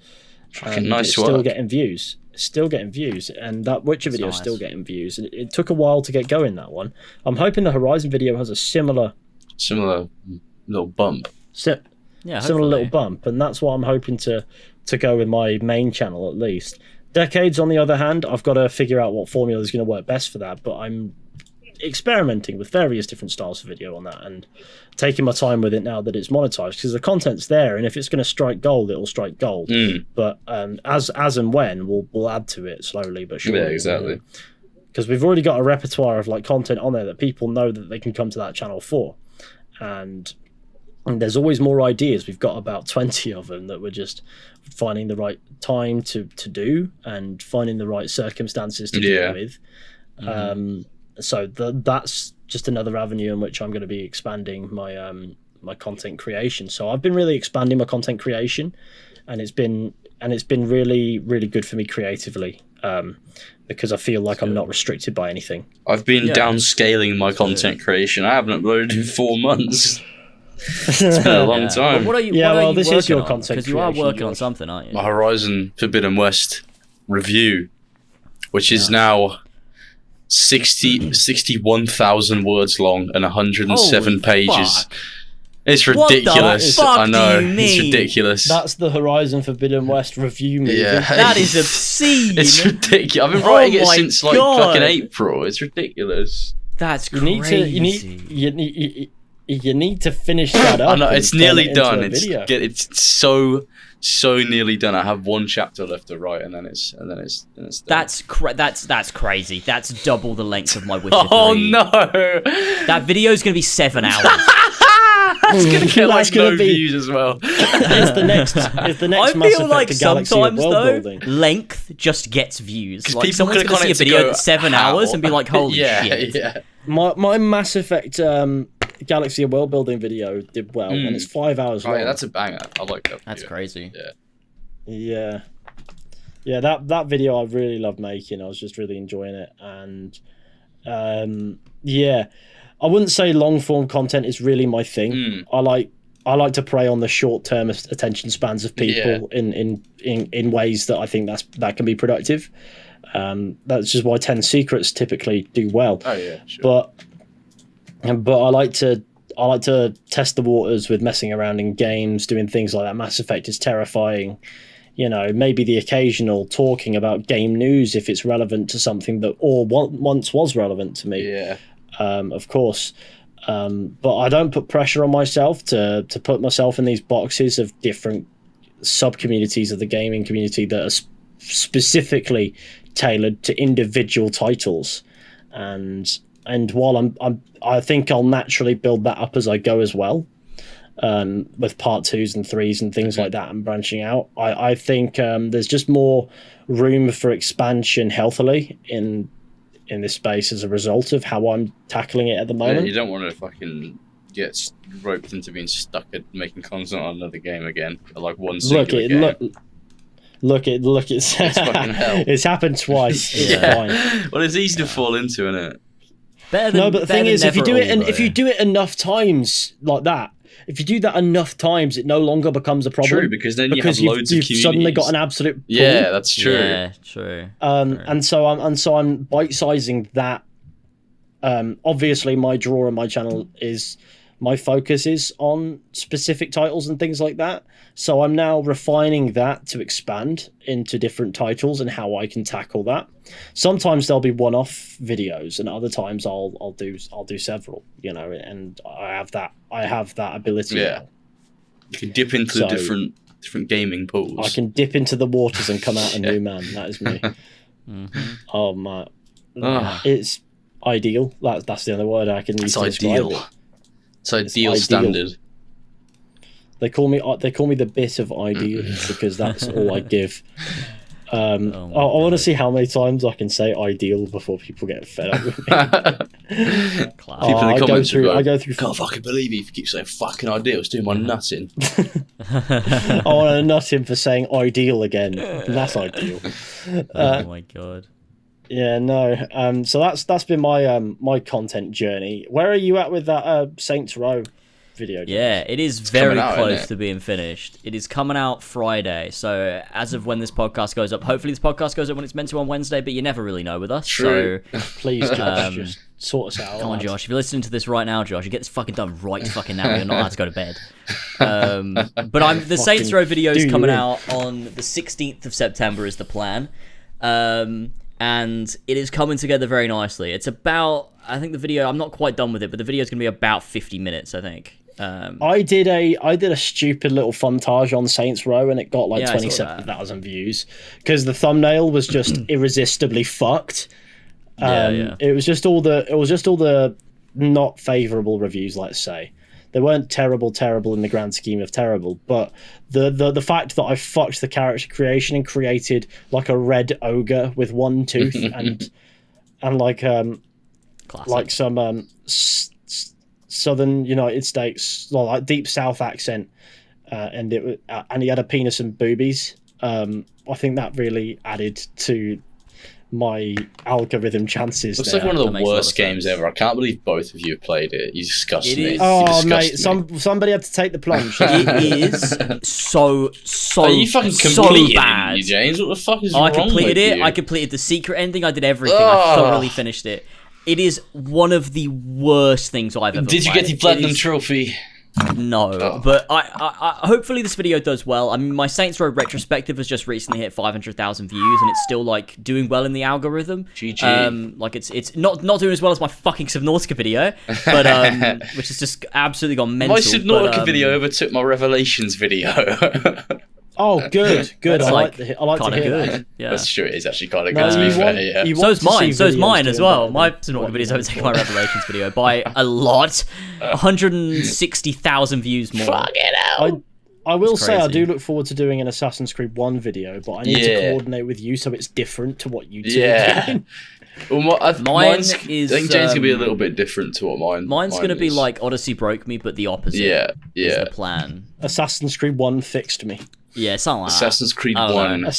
Nice still getting views, and that Witcher video is still getting views. And it took a while to get going, that one. I'm hoping the Horizon video has a similar little bump. Similar little bump, and that's what I'm hoping to go with my main channel at least. Decades, on the other hand, I've got to figure out what formula is going to work best for that, but I'm experimenting with various different styles of video on that and taking my time with it now that it's monetized, because the content's there, and if it's going to strike gold, it'll strike gold. But as and when, we'll add to it slowly but surely. Yeah, exactly. Because we've already got a repertoire of like content on there that people know that they can come to that channel for, and there's always more ideas. We've got about 20 of them that we're just finding the right time to do, and finding the right circumstances to deal with. So that's just another avenue in which I'm going to be expanding my my content creation. So I've been really expanding my content creation, and it's been really, really good for me creatively, because I feel like I'm not restricted by anything. I've been downscaling my content creation. I haven't uploaded in 4 months. It's been a long time. But what are you? This is your content, because you are working on something, aren't you? My Horizon Forbidden West review, which is now 61,000 words long and 107 Holy pages. fuck. It's ridiculous. What the fuck I know. do you It's mean? ridiculous. That's the Horizon Forbidden West review movie. Yeah. That is obscene. It's ridiculous. I've been writing it my since like God. fucking April. It's ridiculous. That's You crazy. you need to finish that up. I know it's nearly done. It's It's so nearly done. I have one chapter left to write, and then it's done. That's crazy. That's double the length of my Witcher 3. Oh no! That video's gonna be 7 hours. That's gonna get like That's gonna no be- views as well. It's the next. It's the next I Mass feel Effect like to Galaxy of sometimes world though, building. length just gets views. 'Cause Like people someone's click gonna on see it a to video go, that's 7 "How?" hours and be like, "Holy shit!" Yeah. My Mass Effect Galaxy of world building video did well, and it's 5 hours Oh long. yeah, that's a banger. I like that. That's video. crazy. Yeah. That video I really loved making. I was just really enjoying it, and yeah, I wouldn't say long form content is really my thing. I like to prey on the short term attention spans of people in ways that I think that can be productive. That's just why 10 Secrets typically do well. Oh yeah, sure. But I like to test the waters with messing around in games, doing things like that. Mass Effect is terrifying. You know, maybe the occasional talking about game news if it's relevant to something that once was relevant to me. Yeah. Of course. But I don't put pressure on myself to put myself in these boxes of different sub-communities of the gaming community that are specifically tailored to individual titles. And while I think I'll naturally build that up as I go as well. With part 2s and 3s and things like that and branching out. I think there's just more room for expansion healthily in this space as a result of how I'm tackling it at the moment. Yeah, you don't want to fucking get roped into being stuck at making content on another game again. Like one singular game. Look, it's fucking hell. It's happened twice. It's fine. Well, it's easy to fall into, isn't it? Better than, No, but the thing is, if you do it, and never if you do it enough times like that, if you do that enough times, it no longer becomes a problem. True, because then you have loads of you've suddenly got an absolute pool. Yeah, that's true. Yeah, true. And so I'm bite sizing that. Obviously, my draw on my channel is my focus is on specific titles and things like that. So I'm now refining that to expand into different titles and how I can tackle that. Sometimes there'll be one-off videos, and other times I'll do several. You know, and I have that ability. Yeah. Now. You can dip into different gaming pools. I can dip into the waters and come out a new man. That is me. Oh my, it's ideal. That's the only word I can use to describe it. It's ideal standard. They call me the bit of ideal because that's all I give. I want to see how many times I can say ideal before people get fed up with me. People in the comments I go through. Can't fucking believe you keep saying fucking ideal. It's doing my nutting. I want to nut him for saying ideal again. That's ideal. Oh my god. Yeah, no. So that's been my content journey. Where are you at with that Saints Row video? Yeah, it is very out, close to being finished. It is coming out Friday, so as of when this podcast goes up, hopefully this podcast goes up when it's meant to on Wednesday, but you never really know with us. True. So Please, Josh, just sort us out. come on, Josh. If you're listening to this right now, Josh, you get this fucking done right fucking now. You're not allowed to go to bed. But the Saints Row video is coming out on the 16th of September is the plan. And it is coming together very nicely. It's about, I think the video, I'm not quite done with it, but the video is going to be about 50 minutes, I think. I did a stupid little funtage on Saints Row, and it got like 27,000 views because the thumbnail was just irresistibly fucked. It was just all the not favorable reviews, let's say. They weren't terrible in the grand scheme of terrible, but the fact that I fucked the character creation and created like a red ogre with one tooth and like some southern United States, like deep South accent, and he had a penis and boobies. I think that really added to my algorithm chances. Looks there. like one of That the makes a lot worst of games sense. ever. I can't believe both of you have played it. You disgust It me. is- Oh You mate, disgust me. somebody had to take the plunge. It is so Are you fucking so completed bad. it, James? What the fuck is Oh, wrong I completed with it. you? I completed the secret ending. I did everything. I Ugh. thoroughly finished it. It is one of the worst things I've ever Did you played. get the platinum It is- trophy? No, Oh. but I hopefully this video does well. I mean, my Saints Row retrospective has just recently hit 500,000 views, and it's still like doing well in the algorithm. GG. Like it's not doing as well as my fucking Subnautica video, but which has just absolutely gone mental. My Subnautica but, video overtook my Revelations video. Oh, good. That's I like like to kinda hear good. that. Yeah. That's true. It is actually kind of No, good to be you fair. want- Yeah. you So's want to mine. see So's videos mine as doing well. better My than Subnautica what videos you overtake want my for. Revelations video by a lot. 160,000 views more. Fucking hell. I will It's say I crazy. do look forward to doing an Assassin's Creed 1 video, but I need to Yeah. coordinate with you so it's different to what you two are Yeah. doing. Well, Mine mine's, is, I think James gonna be a um, little bit different to what mine. Mine's gonna be is. like Odyssey broke me, but the opposite. Yeah, Is yeah. the plan. Assassin's Creed 1 fixed me. Yeah, something like that. Assassin's Creed I don't 1. know.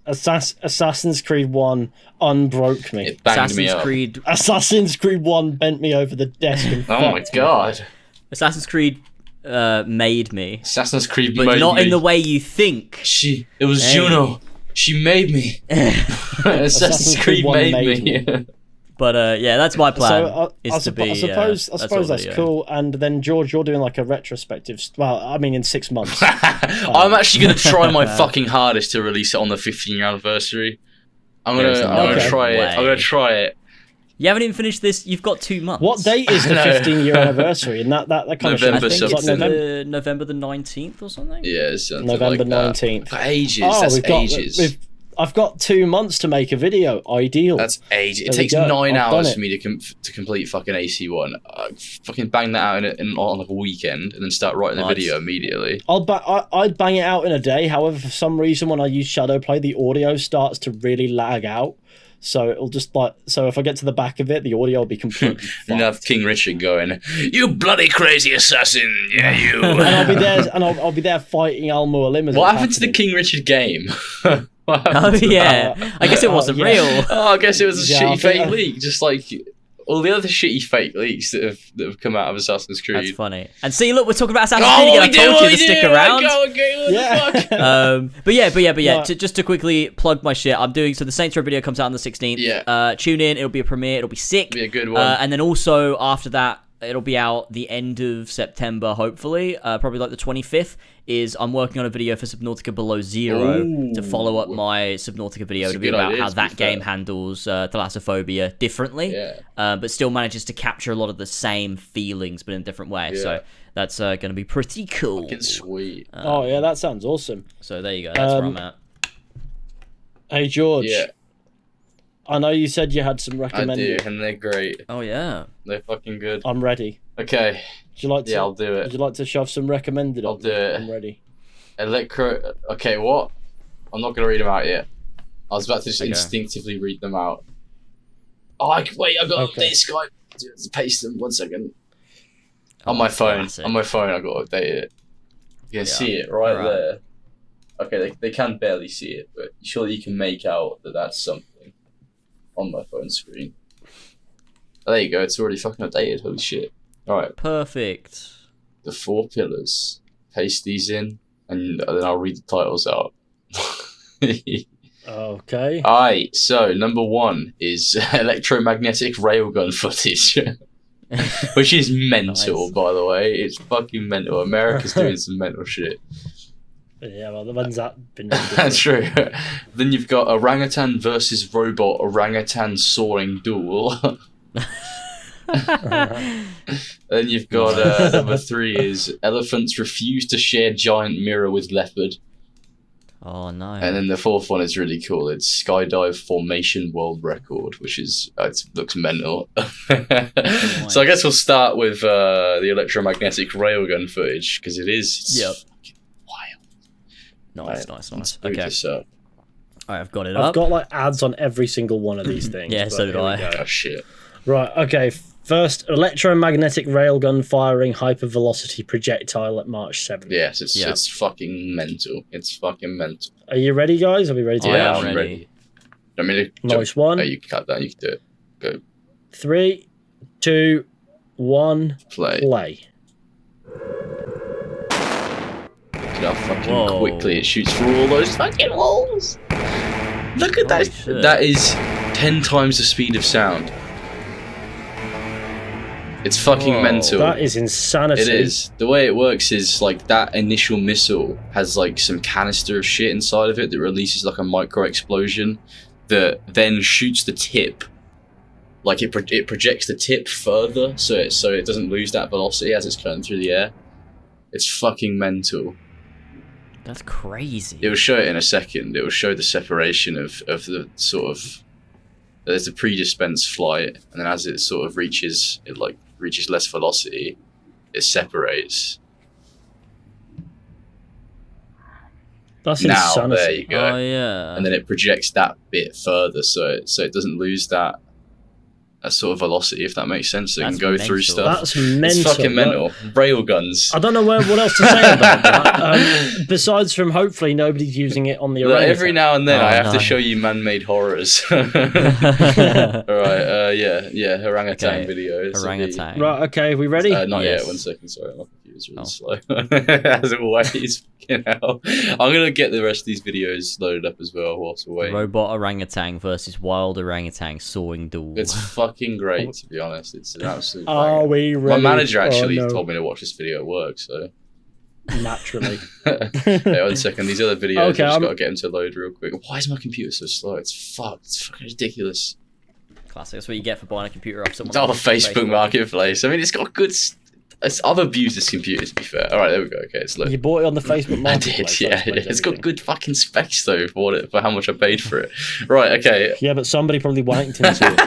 Assassin's Creed 1 unbroke me. It banged me Assassin's up. Creed. Assassin's Creed 1 bent me over the desk and Oh my fucked me. god. Assassin's Creed made me, Assassin's Creed but made not me. in the way you think. It was Hey. Juno. She made me. Assassin's Creed 1 made me. But yeah, that's my plan. So is to be, I suppose all that's video. cool. And then George, you're doing like a retrospective. Well, I mean, in 6 months. I'm actually gonna try my fucking hardest to release it on the 15-year anniversary. I'm There's gonna no try it. way. I'm gonna try it. You haven't even finished this. You've got 2 months. What date is the I know. 15-year anniversary? And that kind of I November think shit. it's something. November the 19th or something. Yeah, something November like that. 19th. For ages. Oh, That's we've got. ages. I've got 2 months to make a video. Ideal. That's ages. It There we takes go. 9 I've done hours it. for me to complete fucking AC1. Fucking bang that out on like a weekend and then start writing the Nice. video immediately. I'd bang it out in a day. However, for some reason, when I use Shadowplay, the audio starts to really lag out. So it'll just so if I get to the back of it, the audio will be completely And have fucked. King Richard going, "You bloody crazy assassin! Yeah, you." And I'll be there, and I'll be there fighting Al Mualim as What it's happened to the happening. King Richard game? What Oh happened to that? yeah, I guess it wasn't yeah. real. Oh, I guess it was a Yeah, I shitty think fake leak, just like all the other shitty fake leaks that have come out of Assassin's Creed. That's funny. And see, look, we're talking about Assassin's Oh, Creed we again. I do, told you we to stick do. around. Okay, what the fuck? Yeah. But yeah. No. Just to quickly plug my shit, I'm doing so the Saints Row video comes out on the 16th. Yeah. Tune in. It'll be a premiere. It'll be sick. Be a good one. And then also after that, it'll be out the end of September, hopefully. Probably like the 25th. I'm working on a video for Subnautica Below Zero to follow up my Subnautica video That's to a be good about idea, how to be that game fair. handles thalassophobia differently, Yeah. but still manages to capture a lot of the same feelings, but in a different way. Yeah. So that's going to be pretty cool. Fucking sweet. Oh yeah, that sounds awesome. So there you go. That's where I'm at. Hey George, Yeah, I know you said you had some I do, recommended. and they're great. Oh yeah. They're fucking good. I'm ready. Okay, Would you like to? yeah, I'll do Would it. you like to shove some recommended? I'll on do me? it. I'm ready. Okay, what? I'm not gonna read them out yet. I was about to just Okay. instinctively read them out. Oh, wait, I got to Okay. update Skype. Let's paste them. 1 second. Oh, On my phone. classic. On my phone, I got to update it. You can see it right Alright. there. Okay, they can barely see it, but surely you can make out that that's something on my phone screen. Oh, there you go. It's already fucking updated. Holy shit! All right, Perfect. the 4 pillars. Paste these in, and then I'll read the titles out. Okay. Alright, so number 1 is electromagnetic railgun footage. Which is mental, Nice. by the way. It's fucking mental. America's doing some mental shit. Yeah, well, the ones that been. That's true. Then you've got orangutan versus robot orangutan soaring duel. Then you've got number 3 is elephants refuse to share giant mirror with leopard. Oh no. And then the 4th one is really cool. It's skydive formation world record, which is it looks mental. So I guess we'll start with the electromagnetic railgun footage because it's Yep. fucking wild. Nice. Let's boot Okay. this up. Alright, I've got it I've up. got like ads on every single one of these things. Yeah, but so did here we I. go. Oh shit! Right. Okay. First, electromagnetic railgun firing hypervelocity projectile at March 7th. Yes, it's Yeah. it's fucking mental. It's fucking mental. Are you ready, guys? Are we ready to I go? Yeah, am I'm ready. I mean, nice one. Oh, you can cut that. You can do it. Go. 3, 2, 1. Play. Look how fucking quickly it shoots through all those fucking walls. Look at that. Shit. That is 10 times the speed of sound. It's fucking mental. That is insanity. It is. The way it works is like that initial missile has like some canister of shit inside of it that releases like a micro explosion that then shoots the tip. Like it projects the tip further so it doesn't lose that velocity as it's going through the air. It's fucking mental. That's crazy. It will show it in a second. It will show the separation of the sort of. There's a pre-dispensed flight, and then as it sort of reaches less velocity, it separates. That's now insanity. there you go. Oh yeah. And then it projects that bit further, so it doesn't lose that sort of velocity, if that makes sense. So it can go through stuff. That's mental. It's fucking mental. Railguns. I don't know what else to say about that. Besides from hopefully nobody's using it on the orangutan. Every now and then I have to show you man-made horrors. Alright, yeah, orangutan videos. Orangutan. Right, okay, we ready? Not yet, 1 second, sorry, my computer's really slow. As always, you know. I'm gonna get the rest of these videos loaded up as well whilst we're waiting. Robot orangutan versus wild orangutan sawing duel. It's fucking great, to be honest. It's an absolute Are we ready? My manager actually told me to watch this video at work, so... Naturally. Hey, 1 second, these other videos, Okay, I've just got to get them to load real quick. Why is my computer so slow? It's fucked. It's fucking ridiculous. Classic. That's what you get for buying a computer off someone. It's on the Facebook Marketplace. I mean, it's got good... I've abused this computer, to be fair. Alright, there we go. Okay, it's loaded. You bought it on the Facebook Marketplace. I did, yeah. It's got good fucking specs, though, for how much I paid for it. Right, okay. Yeah, but somebody probably wanked into it.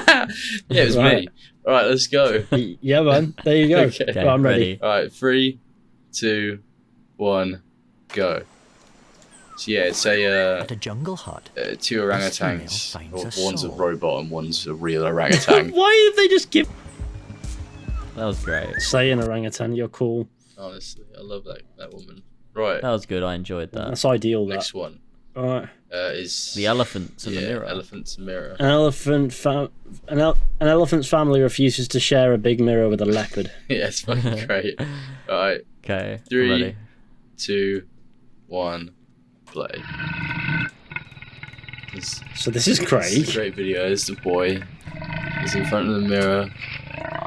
Yeah, it was me. Alright, let's go. Yeah, man. There you go. Okay. Right, I'm ready. Alright, 3, 2, 1, go. So yeah, it's At a jungle hut. 2 orangutans. One's a robot and one's a real orangutan. Why did they just give... That was great. Say an orangutan, you're cool. Honestly, I love that woman. Right. That was good. I enjoyed that. That's ideal, that. Next one. Alright. Is The elephants in the mirror. Elephants in the mirror. An elephant's family refuses to share a big mirror with a leopard. Yeah, it's fucking great. Alright. Okay. 3, 2, 1, play. So this is Craig. It's a great video. It's the boy. He's in front of the mirror.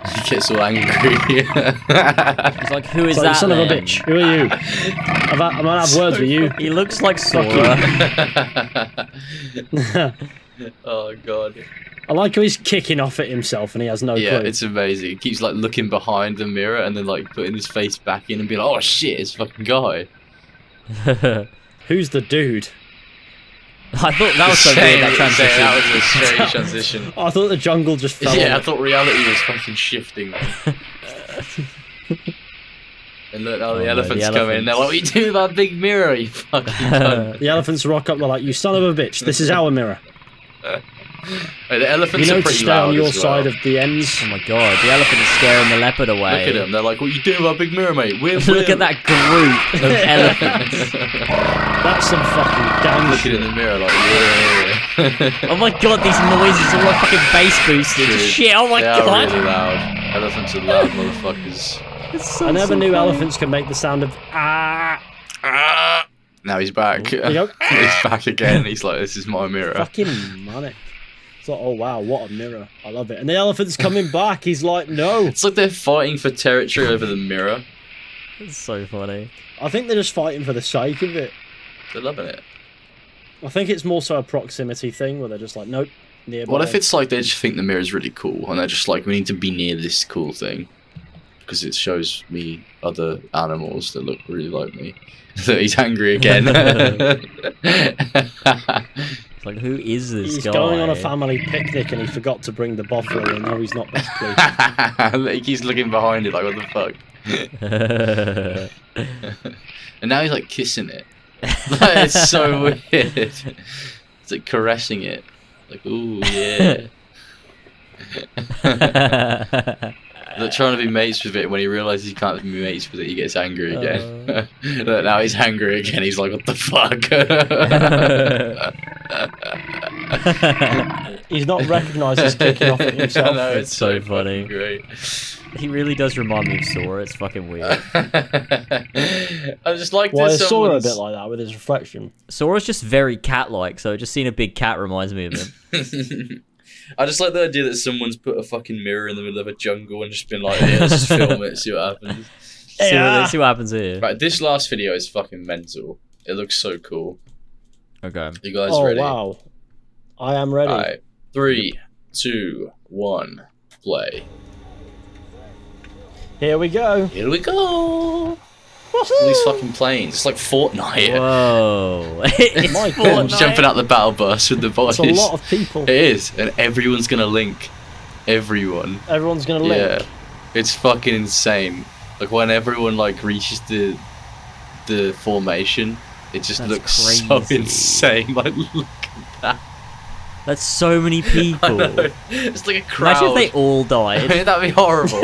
He gets all angry. He's like, who is that? Son of a then? bitch. Who are you? I'm gonna have words with you. He looks like Sora. Oh god. I like how he's kicking off at himself and he has no Yeah, clue. it's amazing. He keeps like looking behind the mirror and then like putting his face back in and being like, oh shit, it's a fucking guy. Who's the dude? I thought that was so weird, that transition. That was a strange transition. I thought the jungle just fell Yeah, on I it. thought reality was fucking shifting. And look, now the elephants come in and they're like, what are you doing with that big mirror, you fucking cunt? The elephants rock up, they're like, you son of a bitch, this is our mirror. Wait, the elephants You know are to pretty stay loud on your as well. side of the ends. Oh my god, the elephant is scaring the leopard away. Look at them, they're like, what are you doing with that big mirror, mate? Look at that group of elephants. That's some fucking damn Looking shit. in the mirror like, yeah. Oh my god, these noises are like fucking bass boosted. Dude, Shit, oh my they god. are really loud. Elephants are loud motherfuckers. I never knew elephants could make the sound of ah. Ah! Now he's back. There you go. He's back again. He's like, this is my mirror. Fucking manic. It's like, oh wow, what a mirror. I love it. And the elephant's coming back. He's like, no. It's like they're fighting for territory over the mirror. It's so funny. I think they're just fighting for the sake of it. They're loving it. I think it's more so a proximity thing where they're just like, nope, nearby. What if it's like they just think the mirror is really cool and they're just like, we need to be near this cool thing because it shows me other animals that look really like me. That he's angry again. It's like, who is this He's guy? going on a family picnic and he forgot to bring the buffalo and now he's not best pleased. He keeps looking behind it like, what the fuck? And now he's like kissing it. Like, it's so weird. It's like caressing it. Like, ooh, yeah. Like trying to be mates with it. When he realizes he can't be mates with it, he gets angry again. Look, now he's angry again. He's like, what the fuck? He's not recognised as kicking off at himself. I know, it's so funny. Great. He really does remind me of Sora. It's fucking weird. I just like Why this. is Sora a bit like that with his reflection? Sora's just very cat-like, so just seeing a big cat reminds me of him. I just like the idea that someone's put a fucking mirror in the middle of a jungle and just been like, yeah, let's just film it, see what happens. See what happens here. Right, this last video is fucking mental. It looks so cool. Okay. You guys Oh ready? wow, I am ready. Alright, 3, 2, 1, play. Here we go. Here we go. All these fucking planes. It's like Fortnite. Whoa. It's My I'm God. Fortnite. jumping out the battle bus with the boys. It's a lot of people. It is, and everyone's gonna link. Everyone. Everyone's gonna link. Yeah, it's fucking insane. Like when everyone like reaches the formation, it just That's looks so crazy. insane. Like look at that. That's so many I people. know. It's like a crowd. Imagine if they all died. That'd be horrible.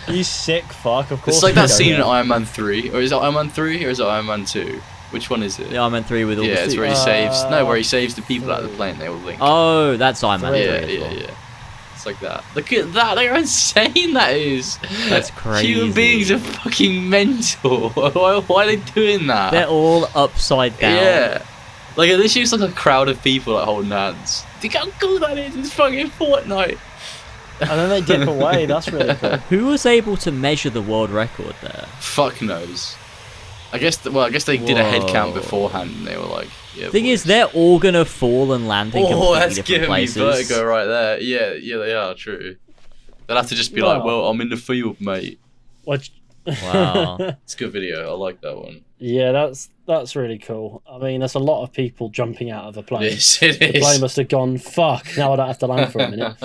You sick fuck. Of course. It's like we that go scene in there. Iron Man 3, or is it Iron Man 3 or is it Iron Man 2? Which one is it? The Iron Man 3 with all Yeah, the it's suits. where he saves. No, where he saves the people out of the plane. They all link. Oh, that's Iron Man 3 yeah, as yeah, well. yeah. It's like that. Look at that. Look how insane that is. That's crazy. Human beings are fucking mental. Why are they doing that? They're all upside down. Yeah. Like, it literally looks like a crowd of people like holding hands. Think how cool that is. It's fucking Fortnite. And then they dip away. That's really cool. Who was able to measure the world record there? Fuck knows. I guess they did a head count Whoa. beforehand and they were like, yeah. Thing boys. is, they're all gonna fall and land in Oh, completely that's different giving places. me vertigo right there. Yeah, they are, true. They'll have to just be like, Well- well, I'm in the field, mate. What? Wow. It's a good video. I like that one. Yeah, that's really cool. I mean, there's a lot of people jumping out of a plane. Yes, it The is. plane must have gone, fuck, now I don't have to land for a minute.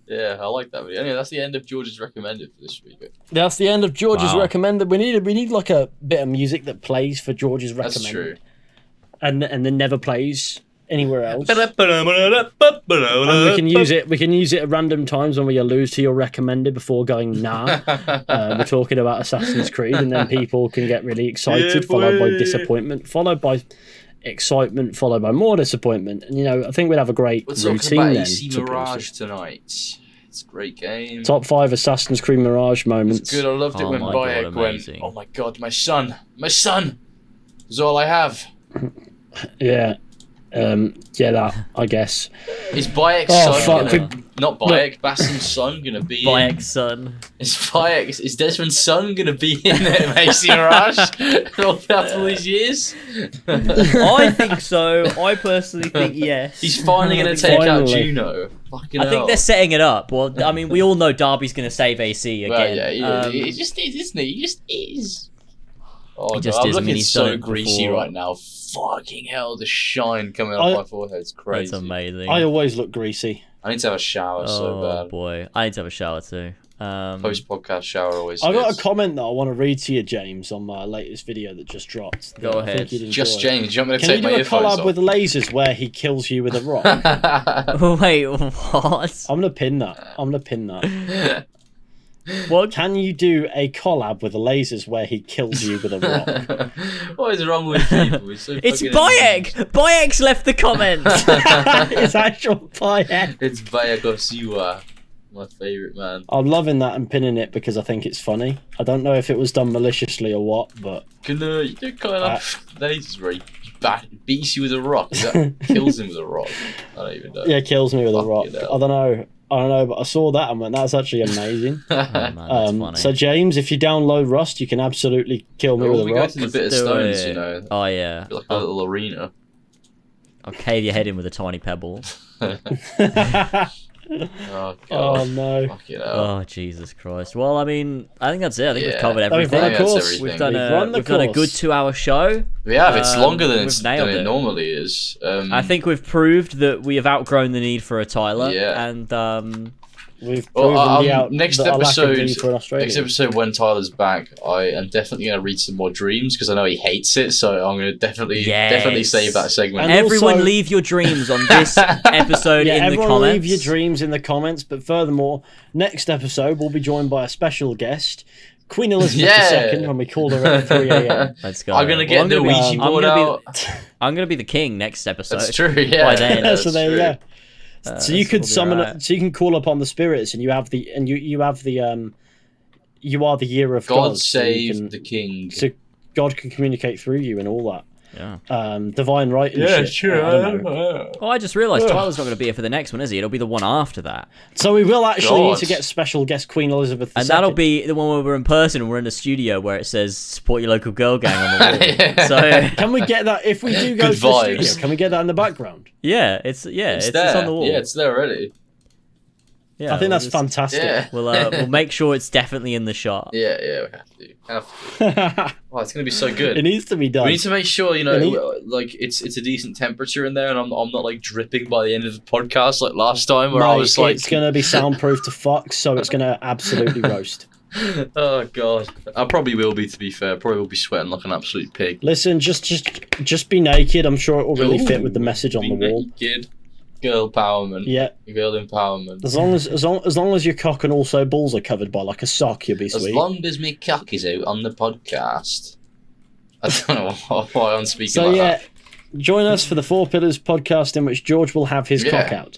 Yeah, I like that video. Anyway, that's the end of George's recommended for this week. That's the end of George's Wow. recommended. We need like a bit of music that plays for George's That's recommended. true. And then never plays anywhere else. And we can use it at random times when we allude to your recommended before going nah. We're talking about Assassin's Creed, and then people can get really excited, Yeah, followed by boy. disappointment, followed by excitement, followed by more disappointment. And I think we'd have a great We're talking routine about then. AC to Mirage post tonight. It's a great game. it. Top 5 Assassin's Creed Mirage moments. It's good. I loved it Oh when my Bayek God, went, amazing. oh my god, my son is all I have. Yeah. That I guess. Is Bayek's Oh, son fuck. not Bayek, Basson's son gonna be in... Bayek's son. Is Desmond's son gonna be in AC Mirage after all these years? I think so. I personally think yes. He's finally gonna take out Finally. Juno. Fucking I think hell. they're setting it up. Well, I mean, we all know Darby's going to save AC again. Well, yeah, he Um, just is, isn't he? He just is. Oh, He just God, I'm is. I looking mean, he's done so it greasy before. right now. Fucking hell, the shine coming off my forehead is crazy. That's amazing. I always look greasy. I need to have a shower so Oh bad. boy, I need to have a shower too. Post-podcast shower always I got fits. a comment that I want to read to you, James, on my latest video that just dropped. Go that I think ahead. you'd enjoy. Just James, do you want me to Can you take my do a earphones collab off? with lasers where he kills you with a rock? Wait, what? I'm gonna pin that. What? Can you do a collab with lasers where he kills you with a rock? What is wrong with people? It's, so It's fucking Bayek! Bayek's left the comment! It's actual Bayek. It's Bayek Osiwa, my favourite man. I'm loving that and pinning it because I think it's funny. I don't know if it was done maliciously or what, but You do kind of lasers where he beats you with a rock. That kills him with a rock. I don't even know. yeah, kills me with a rock. Fucking hell. I don't know, but I saw that and went, that's actually amazing. Oh, man, that's funny. So James, if you download Rust, you can absolutely kill me with we a go rock. to the bit of Do stones, it. you know. Oh yeah. Like a little arena. I'll cave your head in with a tiny pebble. Oh, God. Oh no. Fucking hell. Oh Jesus Christ. Well, I mean, I think that's it. I think we've Yeah. covered Oh, we've everything. run the That's course. everything. We've done We've run the we've done a course. good 2-hour show. We have. It's longer than, we've nailed than it it. normally is. I think we've proved that we have outgrown the need for a Tyler. Yeah. And We've Well, proven next the lack of episode, need for an Australian. next episode when Tyler's back, I am definitely going to read some more dreams because I know he hates it. So I'm going to definitely Yes. save that segment. And everyone also- leave your dreams on this episode Yeah, in the everyone comments. leave your dreams in the comments. But furthermore, next episode we'll be joined by a special guest, Queen Elizabeth II when we call her at 3 a.m. Let's go. I'm gonna get the Ouija board out. I'm gonna be the king next episode. That's true. Yeah. By then. So there you go. So you could summon, right. so you can call upon the spirits, and you are the year of God God. save the king. So God can communicate through you and all that. Yeah. Divine right and shit. Sure. I don't know. Oh, I just realised Tyler's not going to be here for the next one, is he? It'll be the one after that. So we will actually God. need to get special guest Queen Elizabeth II. And that'll be the one where we're in person and we're in a studio where it says support your local girl gang on the wall. Yeah. So Can we get that if we do go Good to the vibes. studio? Can we get that in the background? yeah, it's it's there. on the wall. Yeah, it's there already. Yeah, I think we'll that's fantastic. Yeah. We'll make sure it's definitely in the shot. Yeah, we have to. Oh, it's gonna be so good. It needs to be done. We need to make sure, like it's a decent temperature in there, and I'm not like dripping by the end of the podcast like last time where I was like, it's gonna be soundproof to fuck, so it's gonna absolutely roast. oh god, I probably will be. To be fair, probably will be sweating like an absolute pig. Listen, just be naked. I'm sure it will really fit with the message on the wall. Naked. Girl empowerment. Yeah. Girl empowerment. As long as your cock and also balls are covered by like a sock, you'll be sweet. As long as me cock is out on the podcast. I don't know why I'm speaking So like yeah, that. join us for the Four Pillars podcast in which George will have his cock out.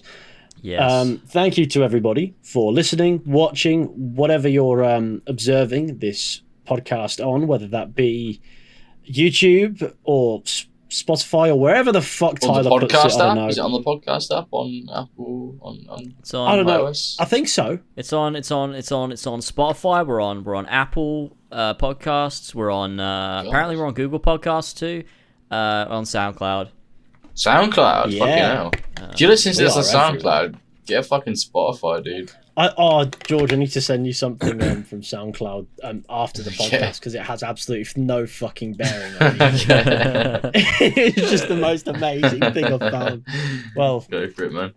Yes. Thank you to everybody for listening, watching, whatever you're observing this podcast on, whether that be YouTube or Spotify or wherever the fuck Tyler on the puts it. podcast I don't app? know. Is it on the podcast app on Apple? On It's on. I don't know. iOS? I think so. It's on Spotify. We're on Apple podcasts. We're on apparently we're on Google Podcasts too. On SoundCloud. SoundCloud. Yeah. Fucking hell. Do you listen to we this on are SoundCloud? Get fucking Spotify, dude. George, I need to send you something from SoundCloud after the podcast because it has absolutely no fucking bearing on it. It's just the most amazing thing I've found. Well, Go for it, man.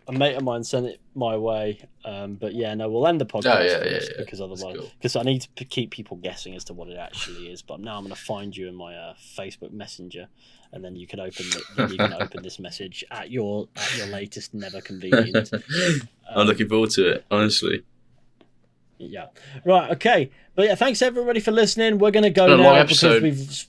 a mate of mine sent it my way, but yeah, no, we'll end the podcast first because That's otherwise, cool. because I need to keep people guessing as to what it actually is. But now I'm going to find you in my Facebook Messenger, and then you can open this message at your latest never convenient. I'm looking forward to it, honestly. Yeah. Right. Okay. But yeah, thanks everybody for listening. We're going to go Been a long now because episode.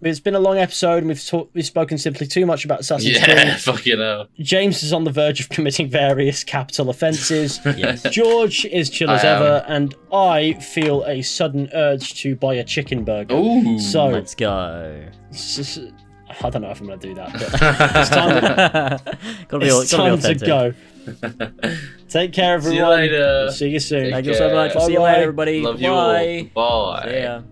it's been a long episode and we've spoken simply too much about Assassin's Yeah, Creed. fucking hell. James is on the verge of committing various capital offences. Yes. George is chill as I am. ever, and I feel a sudden urge to buy a chicken burger. Ooh. So Let's go. I don't know if I'm going to do that, but it's time, it's time to go. Take care, everyone. See you later. See you soon. Thank you so much. See you Bye-bye. later, everybody. Love you Bye. all. Bye. See ya.